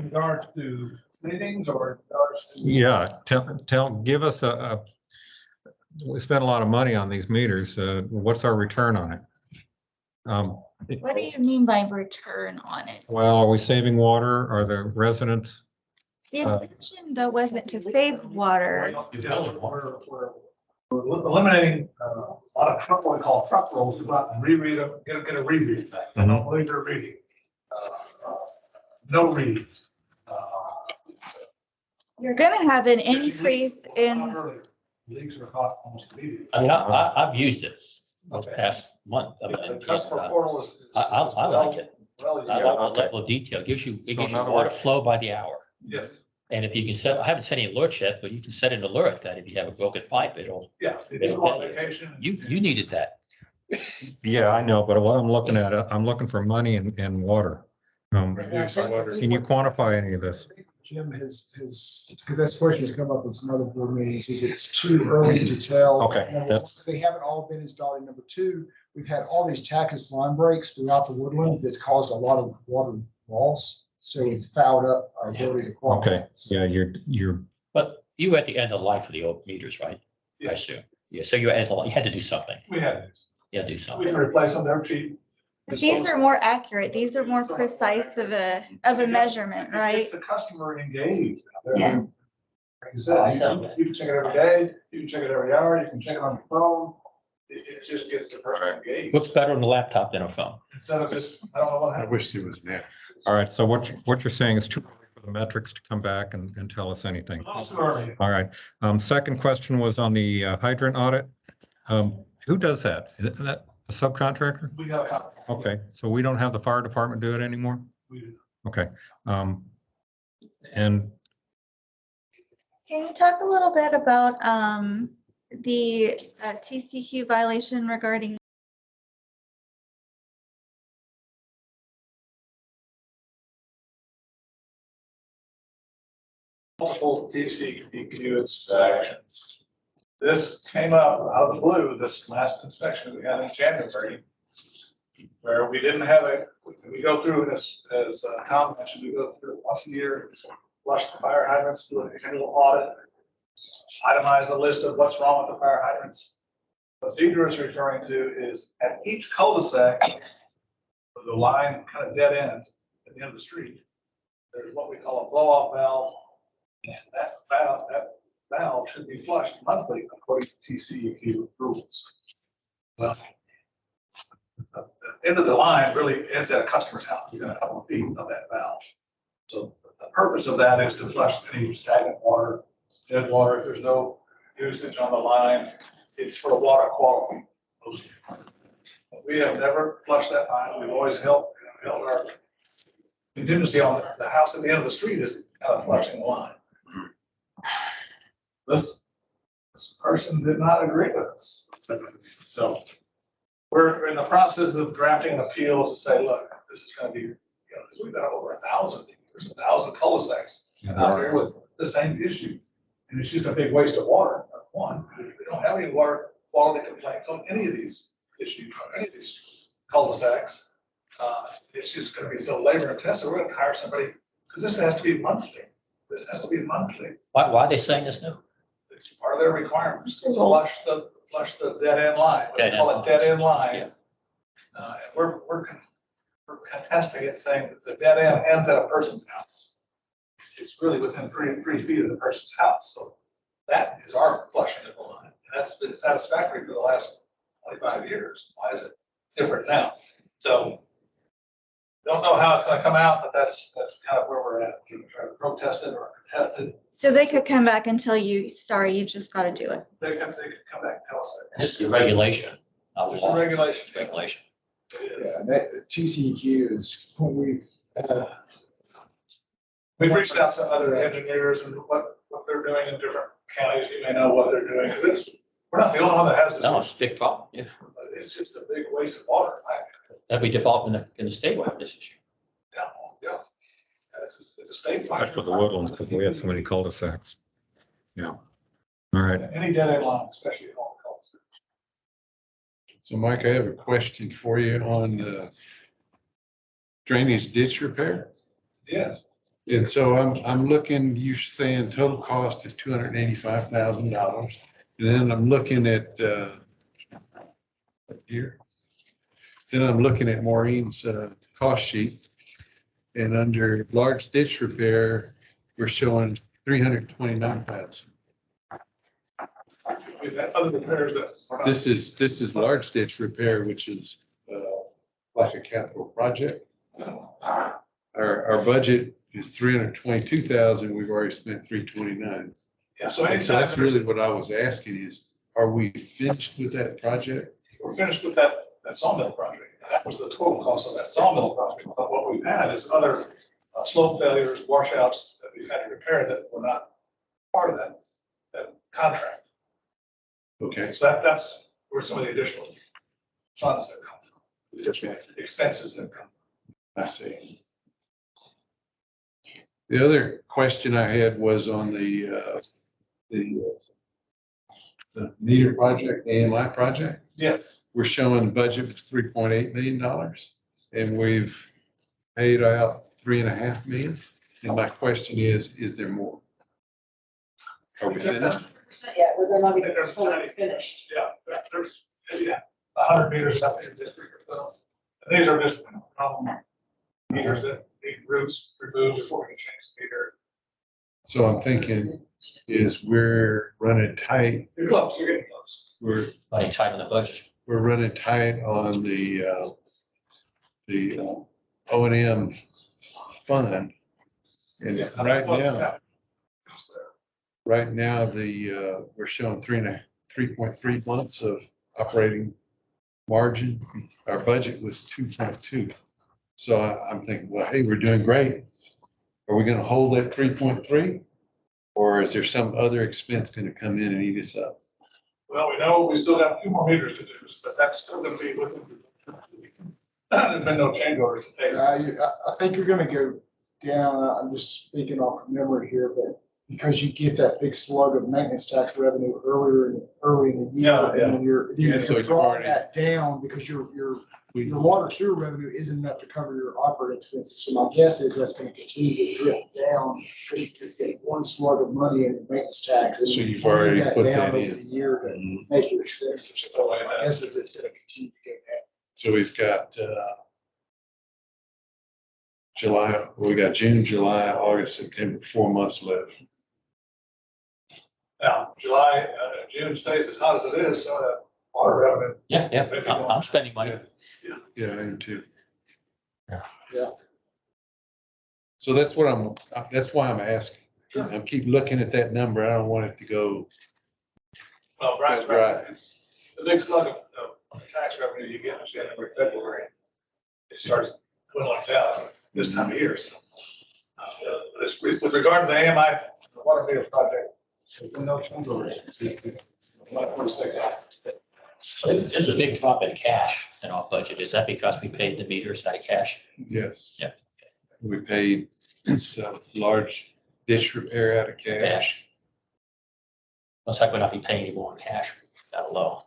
Speaker 15: regards to meetings or in regards to?
Speaker 4: Yeah, give us we spent a lot of money on these meters. What's our return on it?
Speaker 8: what do you mean by return on it?
Speaker 4: Well, are we saving water? Are the residents?
Speaker 8: The intention though wasn't to save water.
Speaker 15: We're eliminating a lot of truck, what we call truck rolls, to go out and reread them, get a reread back. I don't believe they're reading. No reads.
Speaker 8: You're gonna have an increase in,
Speaker 15: Leaks are caught almost immediately.
Speaker 10: I mean, I've used it over the past month. I mean,
Speaker 15: The customer portal is.
Speaker 10: I like it.
Speaker 15: Well,
Speaker 10: I
Speaker 15: yeah.
Speaker 10: like the level of detail. It gives you
Speaker 4: in
Speaker 10: water
Speaker 4: other words-
Speaker 10: flow by the hour.
Speaker 15: Yes,
Speaker 10: And if you can set, I haven't set any alerts yet, but you can set an alert that if you have a broken pipe, it'll,
Speaker 15: yeah. If you go on vacation.
Speaker 10: you needed that.
Speaker 4: Yeah, I know, but what I'm looking at, I'm looking for money and water.
Speaker 9: Reduce water.
Speaker 4: Can you quantify any of this?
Speaker 6: Jim has, because this question has come up in some other board meetings, is it's too early to tell.
Speaker 4: Okay,
Speaker 6: Number one,
Speaker 4: that's-
Speaker 6: They haven't all been installed. And number two, we've had all these Tachus line breaks throughout the woodlands that's caused a lot of water loss. So it's fouled up our ability to.
Speaker 4: Okay, yeah, you're,
Speaker 10: But you were at the end of the life of the old meters, right? I
Speaker 15: Yeah.
Speaker 10: assume. Yeah, so you were at the, you had to do something.
Speaker 15: We had,
Speaker 10: You had to do
Speaker 15: we
Speaker 10: something.
Speaker 15: can replace them, they're cheap.
Speaker 8: these are more accurate, these are more precise of a measurement, right?
Speaker 15: It's the customer engaged.
Speaker 8: Yeah.
Speaker 15: Like you said, you can check it every day, you can check it every hour, you can check it on your phone. It just gets the person engaged.
Speaker 10: What's better on a laptop than a phone?
Speaker 15: Instead of just, I don't know what
Speaker 9: I
Speaker 15: happened.
Speaker 9: wish it was now.
Speaker 4: all right, so what you're saying is too early for the metrics to come back and tell us anything.
Speaker 15: A little too early.
Speaker 4: All right, second question was on the hydrant audit. Who does that? Is that a subcontractor?
Speaker 15: We got,
Speaker 4: Okay, so we don't have the fire department do it anymore?
Speaker 15: we do.
Speaker 4: Okay, and
Speaker 8: Can you talk a little bit about the TCQ violation regarding?
Speaker 15: Multiple TCEQ inspections. This came up out of the blue, this last inspection we had in January, where we didn't have we go through this, as Tom mentioned, we go through it once a year, flush the fire hydrants, do an annual audit, itemize the list of what's wrong with the fire hydrants. What Deidre is referring to is at each cul-de-sac, where the line kind of dead ends at the end of the street, there's what we call a blow-off valve. And that valve should be flushed monthly according to TCEQ rules. Well, the end of the line really ends at a customer's house. You're gonna have a feet of that valve. So the purpose of that is to flush any stagnant water, dead water. If there's no usage on the line, it's for water quality. But we have never flushed that line. We've always held our contingency on the house at the end of the street is flushing the line. This person did not agree with us. So we're in the process of drafting appeals to say, look, this is gonna be, because we've got over 1,000, there's 1,000 cul-de-sacs out here with the same issue. And it's just a big waste of water. One, we don't have any water quality complaints on any of these issues, or any of these cul-de-sacs. It's just gonna be so labor intensive, we're gonna hire somebody, because this has to be monthly. This has to be monthly.
Speaker 10: Why are they saying this now?
Speaker 15: It's part of their requirements to flush the dead end line. We call it dead end line.
Speaker 10: Yeah.
Speaker 15: And we're contesting it, saying that the dead end ends at a person's house. It's really within 3 feet of the person's house. So that is our flushing of the line. And that's been satisfactory for the last 25 years. Why is it different now? So don't know how it's gonna come out, but that's kind of where we're at. We try to protest it or contest it.
Speaker 8: So they could come back and tell you, sorry, you just got to do it.
Speaker 15: They could come back and tell us that.
Speaker 10: This is regulation. Not
Speaker 15: It's a
Speaker 10: law.
Speaker 15: regulation.
Speaker 10: Regulation.
Speaker 15: It is.
Speaker 6: Yeah, that TCEQ is when
Speaker 15: We've reached out to other engineers and what they're doing in different counties. You may know what they're doing, because we're not the only one that has this.
Speaker 10: No, it's a big problem. Yeah.
Speaker 15: But it's just a big waste of water.
Speaker 10: Every development in the state will have this issue.
Speaker 15: Yeah. It's a state.
Speaker 4: That's for the woodlands, because we have so many cul-de-sacs. Yeah. All right.
Speaker 15: Any dead end line, especially in all cul-de-sacs.
Speaker 9: So Mike, I have a question for you on drainage ditch repair.
Speaker 15: Yes.
Speaker 9: And so I'm looking, you're saying total cost is $285,000. And then I'm looking at here. Then I'm looking at Maureen's cost sheet. And under large ditch repair, we're showing 329,000.
Speaker 15: We've had other repairs that. we're not-
Speaker 9: This is large ditch repair, which is like a capital project. Our budget is 322,000. We've already spent 329.
Speaker 15: Yeah, so
Speaker 9: And so
Speaker 15: anytime.
Speaker 9: that's really what I was asking is, are we finished with that project?
Speaker 15: We're finished with that sawmill project. That was the total cost of that sawmill project. But what we've had is other slope failures, washouts that we've had to repair that were not part of that contract.
Speaker 9: Okay.
Speaker 15: So that's where some of the additional funds that come from, the additional expenses that come.
Speaker 9: I see. The other question I had was on the meter project, AMI project.
Speaker 15: Yes.
Speaker 9: We're showing the budget was $3.8 million and we've paid out $3.5 million. And my question is there more? Are we finished?
Speaker 14: Yeah, we're not even
Speaker 15: There's
Speaker 14: fully
Speaker 15: plenty.
Speaker 14: finished.
Speaker 15: Yeah, there's 100 meters out there in district or so. And these are just meters that need roots removed before we can change the meter.
Speaker 9: So I'm thinking is we're running tight.
Speaker 15: You're close, you're getting close.
Speaker 9: We're
Speaker 10: Running tight on the budget.
Speaker 9: running tight on the O&M fund. And right now, we're showing 3.3 months of operating margin. Our budget was 2.2. So I'm thinking, well, hey, we're doing great. Are we gonna hold that 3.3? Or is there some other expense gonna come in and eat us up?
Speaker 15: Well, we know we still got a few more meters to do, but that's still gonna be within. There's been no change orders to take.
Speaker 6: I think you're gonna go down, I'm just speaking off of memory here, but because you get that big slug of maintenance tax revenue early in the year.
Speaker 15: Yeah, yeah.
Speaker 6: And then you're
Speaker 9: so it's
Speaker 6: drawing
Speaker 9: already-
Speaker 6: that down because your water sewer revenue isn't enough to cover your operating expenses. So my guess is that's gonna continue to drift down because you get one slug of money in maintenance taxes.
Speaker 9: So you've already put that
Speaker 6: Down over
Speaker 9: in.
Speaker 6: the year to make your expenses. So my guess is it's gonna continue to go down.
Speaker 9: So we've got, July, we got June, July, August, September, 4 months left.
Speaker 15: Now, July, June stays as hot as it is, so that water revenue.
Speaker 10: Yeah, I'm spending money.
Speaker 9: Yeah, I am too.
Speaker 6: Yeah.
Speaker 9: So that's why I'm asking. I keep looking at that number. I don't want it to go.
Speaker 15: Well, Brian's
Speaker 9: Right.
Speaker 15: right. It's the big slug of tax revenue you get in January, February. It starts dwindling down this time of year. So, with regard to the AMI, the water meter project, there's been no change orders.
Speaker 10: There's a big drop in cash in our budget. Is that because we paid the meters out of cash?
Speaker 9: Yes.
Speaker 10: Yeah.
Speaker 9: We paid some large dish repair out of cash.
Speaker 10: Looks like we'll not be paying any more in cash that low.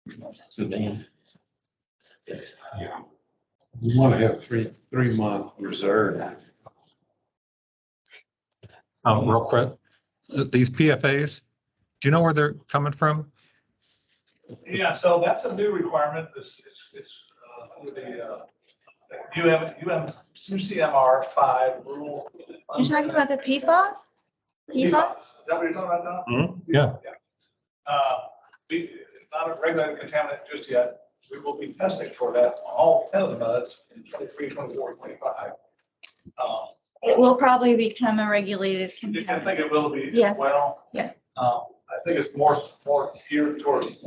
Speaker 10: $2 million.
Speaker 9: Yeah. We want to have three-month reserve.
Speaker 4: Real quick, these PFAs, do you know where they're coming from?
Speaker 15: Yeah, so that's a new requirement. It's under the UCMR 5 rule.
Speaker 8: You're talking about the PFAS? PFAS?
Speaker 15: Is that what you're talking about now?
Speaker 4: Yeah.
Speaker 15: It's not a regulated contaminant just yet. We will be testing for that on all 10 of the muds in 23, 24, 25.
Speaker 8: It will probably become a regulated
Speaker 15: I think
Speaker 8: contaminant.
Speaker 15: it will be
Speaker 8: Yeah.
Speaker 15: as well.
Speaker 8: Yeah.
Speaker 15: I think it's more geared towards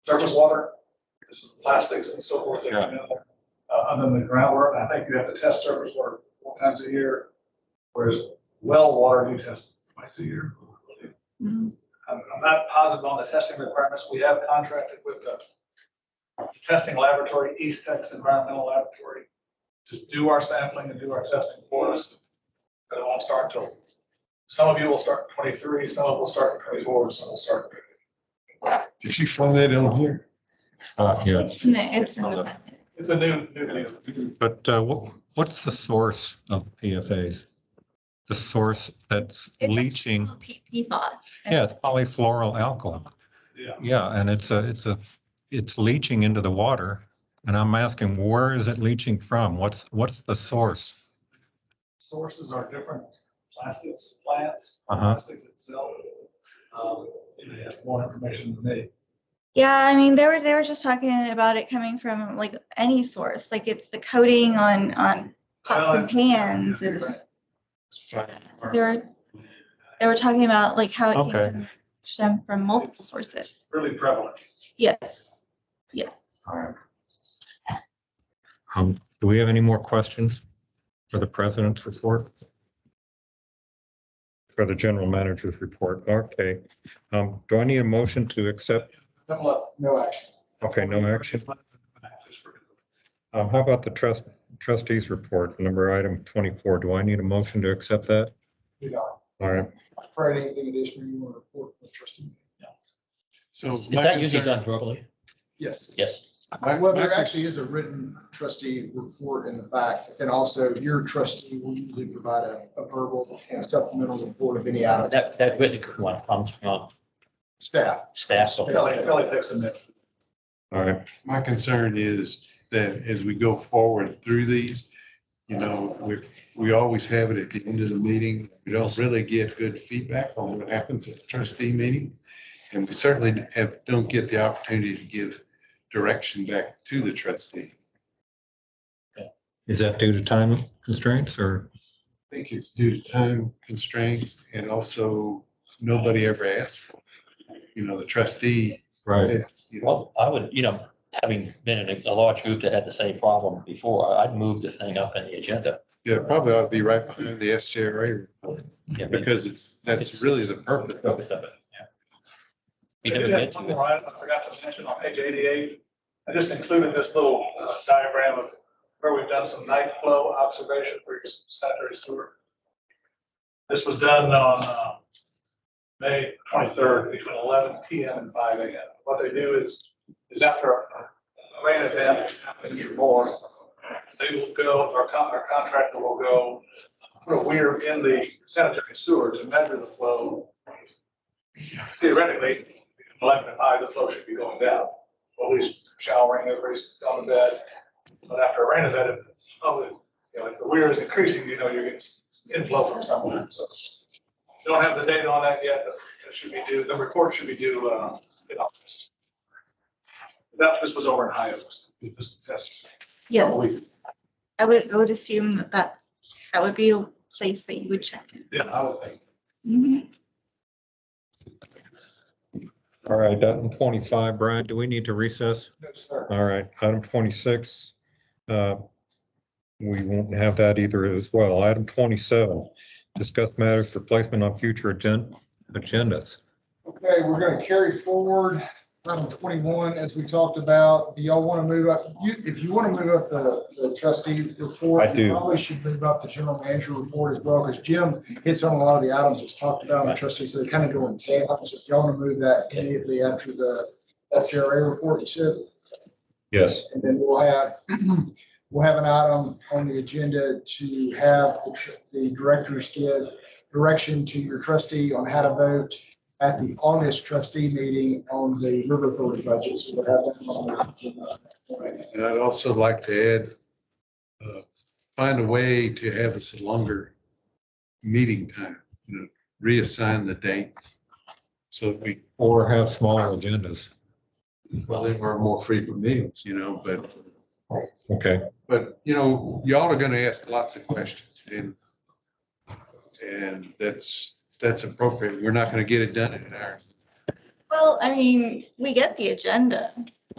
Speaker 15: surface water. This is plastics and so forth. That come in there. Other than the groundwater, I think you have to test surface water 4 times a year, whereas well water you test twice a year.
Speaker 8: Mhm.
Speaker 15: I'm not positive on the testing requirements. We have contracted with the testing laboratory, East Texas Environmental Laboratory, to do our sampling and do our testing for us. But it won't start until, some of you will start in 23, some of will start in 24, some will start.
Speaker 9: Did you find that on here?
Speaker 4: Yeah.
Speaker 15: It's a new deal.
Speaker 4: But what's the source of PFAs? The source that's leaching?
Speaker 8: PFAS.
Speaker 4: Yeah, it's polyfluoroalkyl.
Speaker 15: Yeah.
Speaker 4: Yeah, and it's leaching into the water. And I'm asking, where is it leaching from? What's the source?
Speaker 15: Sources are different plastics, plants, plastics itself. You may have more information than me.
Speaker 8: Yeah, I mean, they were just talking about it coming from like any source, like it's the coating on pots and pans. And they were talking about like how it can stem from multiple sources.
Speaker 15: Really prevalent.
Speaker 8: Yes. Yes.
Speaker 4: All right. Do we have any more questions for the president's report? For the general manager's report? Okay. Do I need a motion to accept?
Speaker 6: No action.
Speaker 4: Okay, no action. How about the trustees report, item 24? Do I need a motion to accept that?
Speaker 6: You know,
Speaker 4: All right.
Speaker 6: Fred, anything additional you want to report, Mr. Trustee?
Speaker 9: So
Speaker 10: Is that usually done verbally?
Speaker 6: Yes.
Speaker 10: Yes.
Speaker 6: Well, there actually is a written trustee report in the back, and also your trustee will usually provide a verbal and supplemental report of any item.
Speaker 10: That written one comes from
Speaker 6: Staff.
Speaker 10: so.
Speaker 15: Kelly picks them in.
Speaker 4: All right.
Speaker 9: My concern is that as we go forward through these, we always have it at the end of the meeting. We don't really get good feedback on what happens at the trustee meeting. And we certainly don't get the opportunity to give direction back to the trustee.
Speaker 4: Is that due to time constraints or?
Speaker 9: I think it's due to time constraints and also nobody ever asked for it. The trustee.
Speaker 4: Right.
Speaker 10: Well, I would, having been in a large group that had the same problem before, I'd move the thing up in the agenda.
Speaker 9: Yeah, it probably ought to be right behind the SJRA report, because that's really the purpose of it.
Speaker 10: You never get to
Speaker 15: One
Speaker 10: it.
Speaker 15: more item I forgot to mention on page 88. I just included this little diagram of where we've done some night flow observation for your sanitary sewer. This was done on May 23rd between 11 p.m. and 5 a.m. What they do is after a rain event happens or more, they will go, our contractor will go put a weir in the sanitary sewer to measure the flow. Theoretically, 11 to 5, the flow should be going down. Always showering, everybody's gone to bed. But after a rain event, if the weir is increasing, you're getting inflow from somewhere. So we don't have the data on that yet, but it should be due, the report should be due in August. This was over in Ohio, this test.
Speaker 8: Yeah, I would assume that would be a place that you would check it.
Speaker 15: Yeah, I would think.
Speaker 8: Mhm.
Speaker 4: All right, item 25, Brad, do we need to recess?
Speaker 6: No, sir.
Speaker 4: All right, item 26. We won't have that either as well. Item 27, discuss matters for placement on future agendas.
Speaker 6: Okay, we're gonna carry forward item 21, as we talked about. Do y'all want to move up? If you want to move up the trustee report,
Speaker 4: I do.
Speaker 6: you probably should move up the general manager report as well, because Jim hits on a lot of the items that's talked about on the trustee, so they kind of go in tandem. So if y'all want to move that immediately after the FCRA report, you said,
Speaker 4: Yes.
Speaker 6: and then we'll have an item on the agenda to have the directors give direction to your trustee on how to vote at the August trustee meeting on the river authority budget. So we'll have that on the agenda.
Speaker 9: And I'd also like to add, find a way to have us a longer meeting time, reassign the date. So that we,
Speaker 4: Or have smaller agendas.
Speaker 9: well, then we're more frequent meetings, but,
Speaker 4: Okay.
Speaker 9: y'all are gonna ask lots of questions and that's appropriate. We're not gonna get it done in an hour.
Speaker 8: Well, I mean, we get the agenda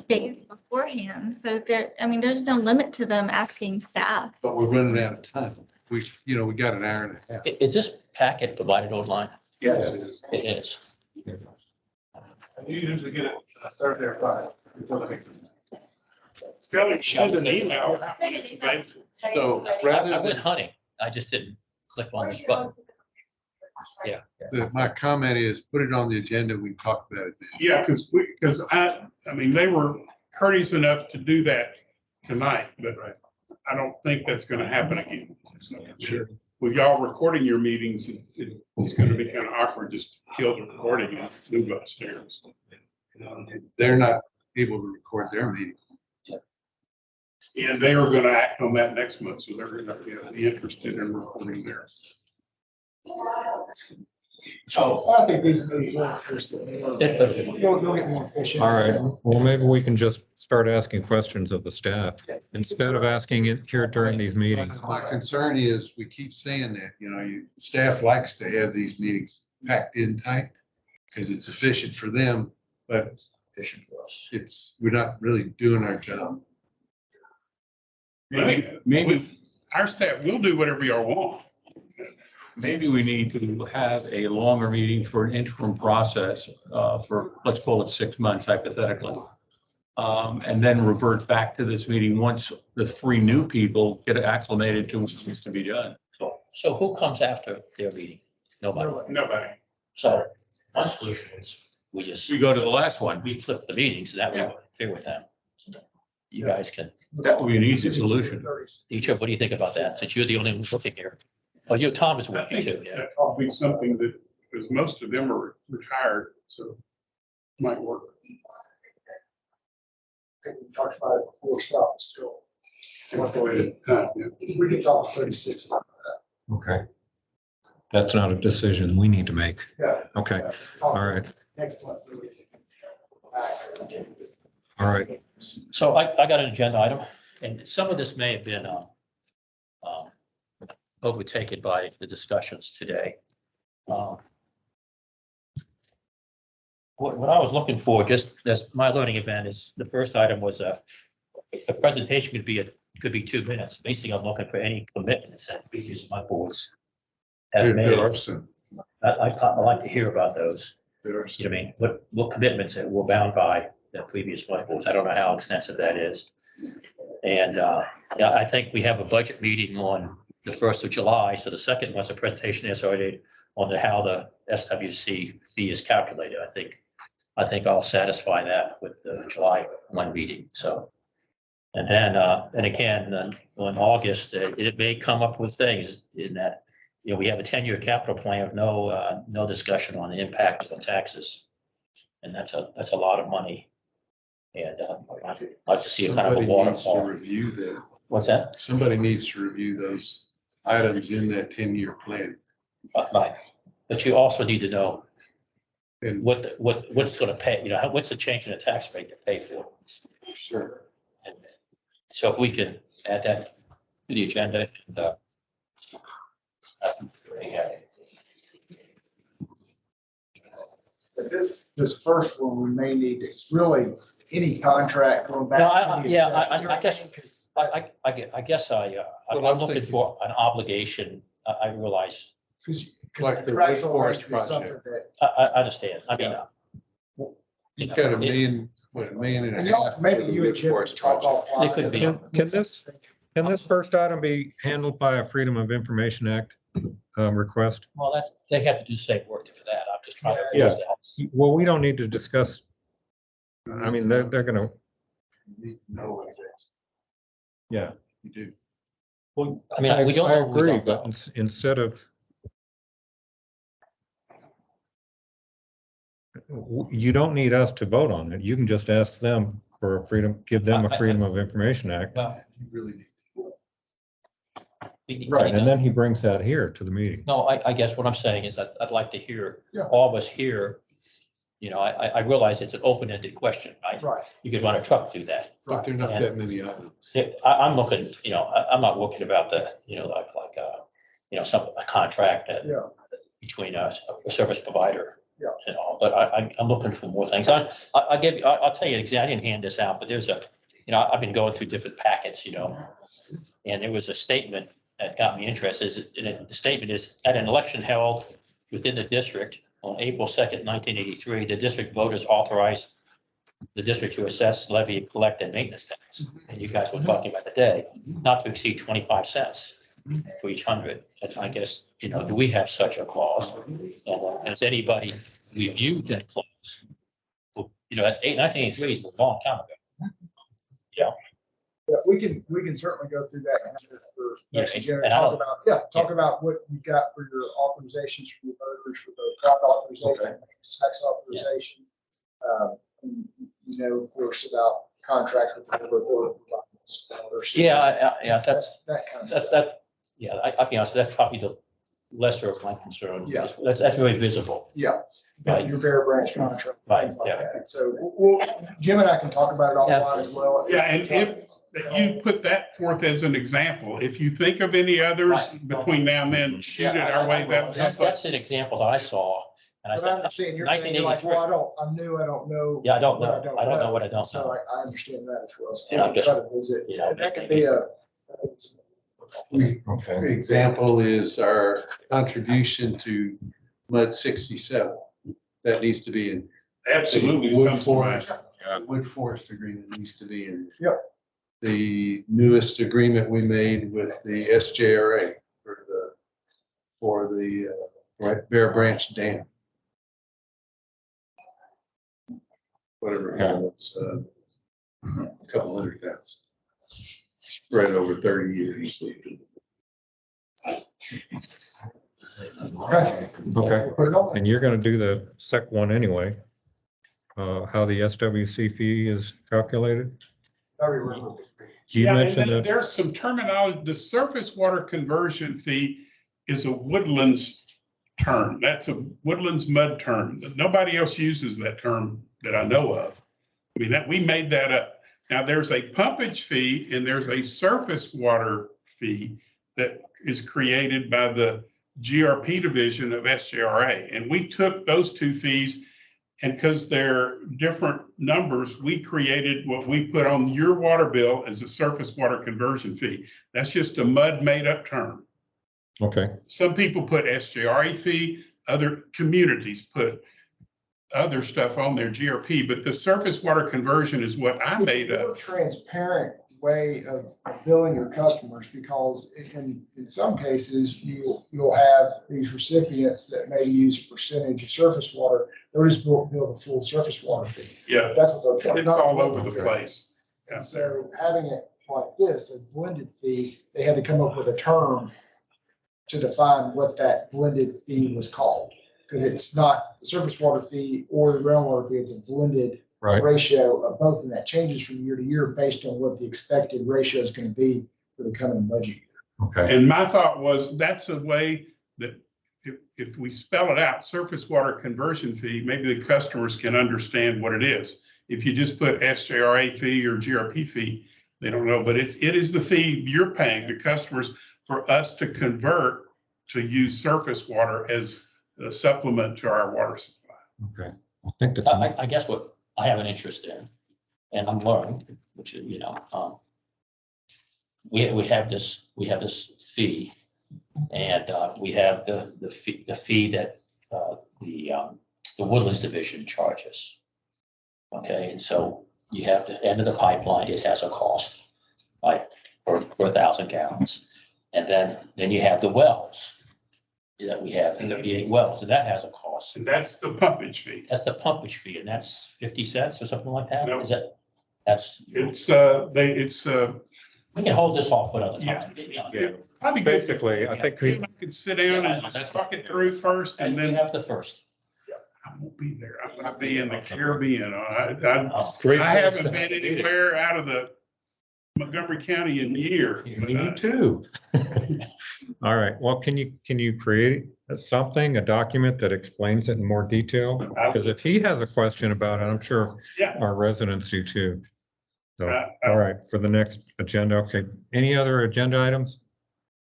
Speaker 8: days beforehand, so there's no limit to them asking staff.
Speaker 9: But we're running out of time. We got an hour and a half.
Speaker 10: Is this packet provided online?
Speaker 15: Yes.
Speaker 9: It is.
Speaker 10: It is.
Speaker 15: And you usually get it Thursday or Friday before the meeting.
Speaker 5: Send an email.
Speaker 9: So rather
Speaker 10: I went
Speaker 9: than,
Speaker 10: hunting. I just didn't click on this button. Yeah.
Speaker 9: my comment is put it on the agenda. We can talk about it then.
Speaker 5: Yeah, because they were courteous enough to do that tonight, but I don't think that's gonna happen again.
Speaker 9: Sure.
Speaker 5: With y'all recording your meetings, it's gonna be kind of awkward, just kill the recording and move upstairs.
Speaker 9: They're not able to record their meeting.
Speaker 5: And they are gonna act on that next month, so they're gonna be interested in recording theirs.
Speaker 10: So
Speaker 6: I think these meetings are interesting. You'll get more efficient.
Speaker 4: All right, well, maybe we can just start asking questions of the staff instead of asking it here during these meetings.
Speaker 9: My concern is we keep saying that, staff likes to have these meetings packed in tight because it's efficient for them, but
Speaker 10: efficient for us.
Speaker 9: we're not really doing our job.
Speaker 11: Maybe
Speaker 5: Our staff will do whatever y'all want.
Speaker 11: Maybe we need to have a longer meeting for an interim process for, let's call it 6 months hypothetically. And then revert back to this meeting once the 3 new people get acclimated to what needs to be done.
Speaker 10: So who comes after their meeting? Nobody.
Speaker 5: Nobody.
Speaker 10: So one solution is we
Speaker 11: go to the last one.
Speaker 10: We flip the meetings, so that way we're fair with them. You guys can,
Speaker 11: That would be an easy solution.
Speaker 10: each of, what do you think about that? Since you're the only one looking here. Oh, Tom is
Speaker 5: I
Speaker 10: working
Speaker 5: think
Speaker 10: too, yeah.
Speaker 5: that will be something that, because most of them are retired, so might work.
Speaker 6: I think we talked about it before, stop still.
Speaker 5: Yeah.
Speaker 6: We can talk 36.
Speaker 4: Okay. That's not a decision we need to make.
Speaker 6: Yeah.
Speaker 4: Okay, all right,
Speaker 6: Next month.
Speaker 4: all right.
Speaker 10: So I got an agenda item, and some of this may have been overtaken by the discussions today. What I was looking for, just as my learning event, is the first item was a presentation could be 2 minutes. Basically, I'm looking for any commitments that previous my boards have made.
Speaker 9: There are some.
Speaker 10: I'd like to hear about those.
Speaker 9: There are
Speaker 10: You know what I mean? What commitments that were bound by the previous select boards? I don't know how extensive that is. And I think we have a budget meeting on the 1st of July. So the second one's a presentation is already on how the SWC fee is calculated. I think I'll satisfy that with the July 1 meeting. So, and then, and again, in August, it may come up with things in that, we have a 10-year capital plan with no discussion on the impact of taxes. And that's a lot of money. And I'd like to see a kind of a
Speaker 9: Somebody needs to
Speaker 10: waterfall.
Speaker 9: review that.
Speaker 10: What's that?
Speaker 9: Somebody needs to review those items in that 10-year plan.
Speaker 10: Right. But you also need to know
Speaker 9: And
Speaker 10: what's going to pay, what's the change in the tax rate to pay for?
Speaker 9: sure.
Speaker 10: And so if we can add that to the agenda, and, yeah.
Speaker 6: But this first one, we may need, it's really any contract going back.
Speaker 10: No,
Speaker 6: to the-
Speaker 10: I guess I'm looking for an obligation. I realize,
Speaker 9: Like the
Speaker 6: Contractual
Speaker 9: Wake
Speaker 6: rights
Speaker 9: Forest
Speaker 6: would be something
Speaker 9: project.
Speaker 6: that-
Speaker 10: I understand. I mean,
Speaker 9: You got a million, what, a million and
Speaker 6: And
Speaker 9: a
Speaker 6: y'all,
Speaker 9: half.
Speaker 6: maybe
Speaker 9: for the
Speaker 6: you and
Speaker 9: Wake
Speaker 6: Jim
Speaker 9: Forest
Speaker 6: talk
Speaker 9: project.
Speaker 6: offline.
Speaker 10: It could be.
Speaker 4: Can this first item be handled by a Freedom of Information Act request?
Speaker 10: well, they have to do safe work for that. I'm just trying to.
Speaker 4: Yeah.
Speaker 10: force that.
Speaker 4: Well, we don't need to discuss. I mean, they're gonna,
Speaker 9: You need to know what it is.
Speaker 4: yeah.
Speaker 9: You do.
Speaker 4: Well,
Speaker 10: I mean, we don't know what we
Speaker 4: agree,
Speaker 10: don't
Speaker 4: but
Speaker 10: know.
Speaker 4: instead of. You don't need us to vote on it. You can just ask them for a freedom, give them a Freedom of Information Act.
Speaker 10: Well,
Speaker 9: You really need to.
Speaker 4: Right, and then he brings that here to the meeting.
Speaker 10: No, I guess what I'm saying is I'd like to hear
Speaker 6: Yeah.
Speaker 10: all of us here. I realize it's an open-ended question, right?
Speaker 6: Right.
Speaker 10: You could run a truck through that.
Speaker 9: But there are not
Speaker 10: And-
Speaker 9: that many items.
Speaker 10: I'm looking, I'm not looking about the, a contract that
Speaker 6: Yeah.
Speaker 10: between a service provider.
Speaker 6: Yeah.
Speaker 10: And all, but I'm looking for more things. I'll tell you, exactly, I didn't hand this out, but there's I've been going through different packets, and there was a statement that got me interested. And the statement is, at an election held within the district on April 2nd, 1983, the district voters authorized the district to assess, levy, collect, and maintenance tax. And you guys were talking about the day, not to exceed 25 cents for each 100. And I guess, do we have such a clause? And has anybody reviewed that clause? 1983 is a long time ago.
Speaker 6: Yeah, we can certainly go through that after for next
Speaker 10: Yeah,
Speaker 6: agenda.
Speaker 10: and
Speaker 6: Talk about what you got for your authorizations for your voters, for the crowd authorization, tax authorization. Of course, about contract with the board.
Speaker 10: Yeah, that's
Speaker 6: That kind of
Speaker 10: That's
Speaker 6: stuff.
Speaker 10: I'll be honest, that's probably the lesser of my concern.
Speaker 6: Yeah.
Speaker 10: That's very visible.
Speaker 6: Yeah.
Speaker 10: Right.
Speaker 6: Your Bear Branch contract.
Speaker 10: Right,
Speaker 6: things like
Speaker 10: yeah.
Speaker 6: that. So Jim and I can talk about it offline as well.
Speaker 5: Yeah, and if you put that forth as an example, if you think of any others
Speaker 10: Right.
Speaker 5: between now and then, shoot it our way.
Speaker 10: That's an example that I saw, and I
Speaker 6: But I
Speaker 10: said,
Speaker 6: understand you're saying, you're like,
Speaker 10: 1983.
Speaker 6: well, I'm new, I don't know.
Speaker 10: Yeah, I don't
Speaker 6: what
Speaker 10: know. I don't know what I don't
Speaker 6: So
Speaker 10: know.
Speaker 6: I understand that as well. So
Speaker 10: And I'm
Speaker 6: we'll
Speaker 10: just-
Speaker 6: try to visit. That could be
Speaker 9: For example, is our contribution to MUD 67. That needs to be in.
Speaker 5: Absolutely.
Speaker 9: Wood
Speaker 5: comes to mind.
Speaker 9: forest, wood forest agreement needs to be in.
Speaker 6: Yep.
Speaker 9: The newest agreement we made with the SJRA for the Bear Branch Dam. Whatever, it's a couple $100,000. Spread over 30 years.
Speaker 6: Okay.
Speaker 4: Okay, and you're gonna do the sec one anyway. How the SWC fee is calculated? You
Speaker 5: Yeah, and
Speaker 4: mentioned
Speaker 5: then
Speaker 4: that,
Speaker 5: there's some terminology. The surface water conversion fee is a woodlands term. That's a woodlands mud term. Nobody else uses that term that I know of. I mean, we made that up. Now, there's a pumpage fee and there's a surface water fee that is created by the GRP division of SJRA. And we took those two fees, and because they're different numbers, we created what we put on your water bill as a surface water conversion fee. That's just a mud made up term.
Speaker 4: okay,
Speaker 5: Some people put SJRA fee, other communities put other stuff on their GRP, but the surface water conversion is what I made
Speaker 6: More
Speaker 5: up.
Speaker 6: transparent way of billing your customers, because in some cases, you'll have these recipients that may use percentage of surface water. They'll just bill the full surface water fee.
Speaker 5: Yeah,
Speaker 6: That's what they'll charge.
Speaker 5: it's all over the place.
Speaker 6: And so having it like this, a blended fee, they had to come up with a term to define what that blended fee was called. Because it's not the surface water fee or the groundwater fee, it's a blended
Speaker 4: Right.
Speaker 6: ratio of both, and that changes from year to year based on what the expected ratio is going to be for the coming budget year.
Speaker 4: Okay.
Speaker 5: And my thought was, that's a way that if we spell it out, surface water conversion fee, maybe the customers can understand what it is. If you just put SJRA fee or GRP fee, they don't know, but it is the fee you're paying the customers for us to convert to use surface water as a supplement to our water supply.
Speaker 4: Okay. I think that.
Speaker 10: I guess what I have an interest in, and I'm learning, which is, we have this fee, and we have the fee that the Woodlands Division charges. Okay, and so you have the end of the pipeline, it has a cost, right, for 1,000 gallons. And then you have the wells that we have, the 38 wells, and that has a cost.
Speaker 5: And that's the pumpage fee.
Speaker 10: That's the pumpage fee, and that's 50 cents or something like that?
Speaker 5: No.
Speaker 10: Is that, that's,
Speaker 5: We
Speaker 10: can hold this off for another
Speaker 5: Yeah.
Speaker 10: time.
Speaker 4: Yeah.
Speaker 5: probably good.
Speaker 4: Basically, I think
Speaker 5: We could sit down and just talk it through first,
Speaker 10: And
Speaker 5: and
Speaker 10: we
Speaker 5: then
Speaker 10: have the first.
Speaker 5: I won't be there. I'm gonna be in the Caribbean. I
Speaker 10: Oh,
Speaker 5: haven't been anywhere out of the Montgomery County in years.
Speaker 4: Me too. All right. Well, can you create something, a document that explains it in more detail? Because if he has a question about it, I'm sure
Speaker 5: Yeah.
Speaker 4: our residents do too. So,
Speaker 5: Uh,
Speaker 4: all right, for the next agenda. Okay. Any other agenda items?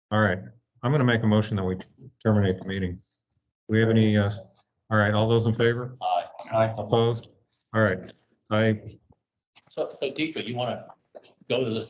Speaker 4: All right. I'm going to make a motion that we terminate the meeting. Do we have any, all right, all those in favor?
Speaker 10: Aye.
Speaker 4: Opposed? All right.
Speaker 10: So Deepa, you want to go to this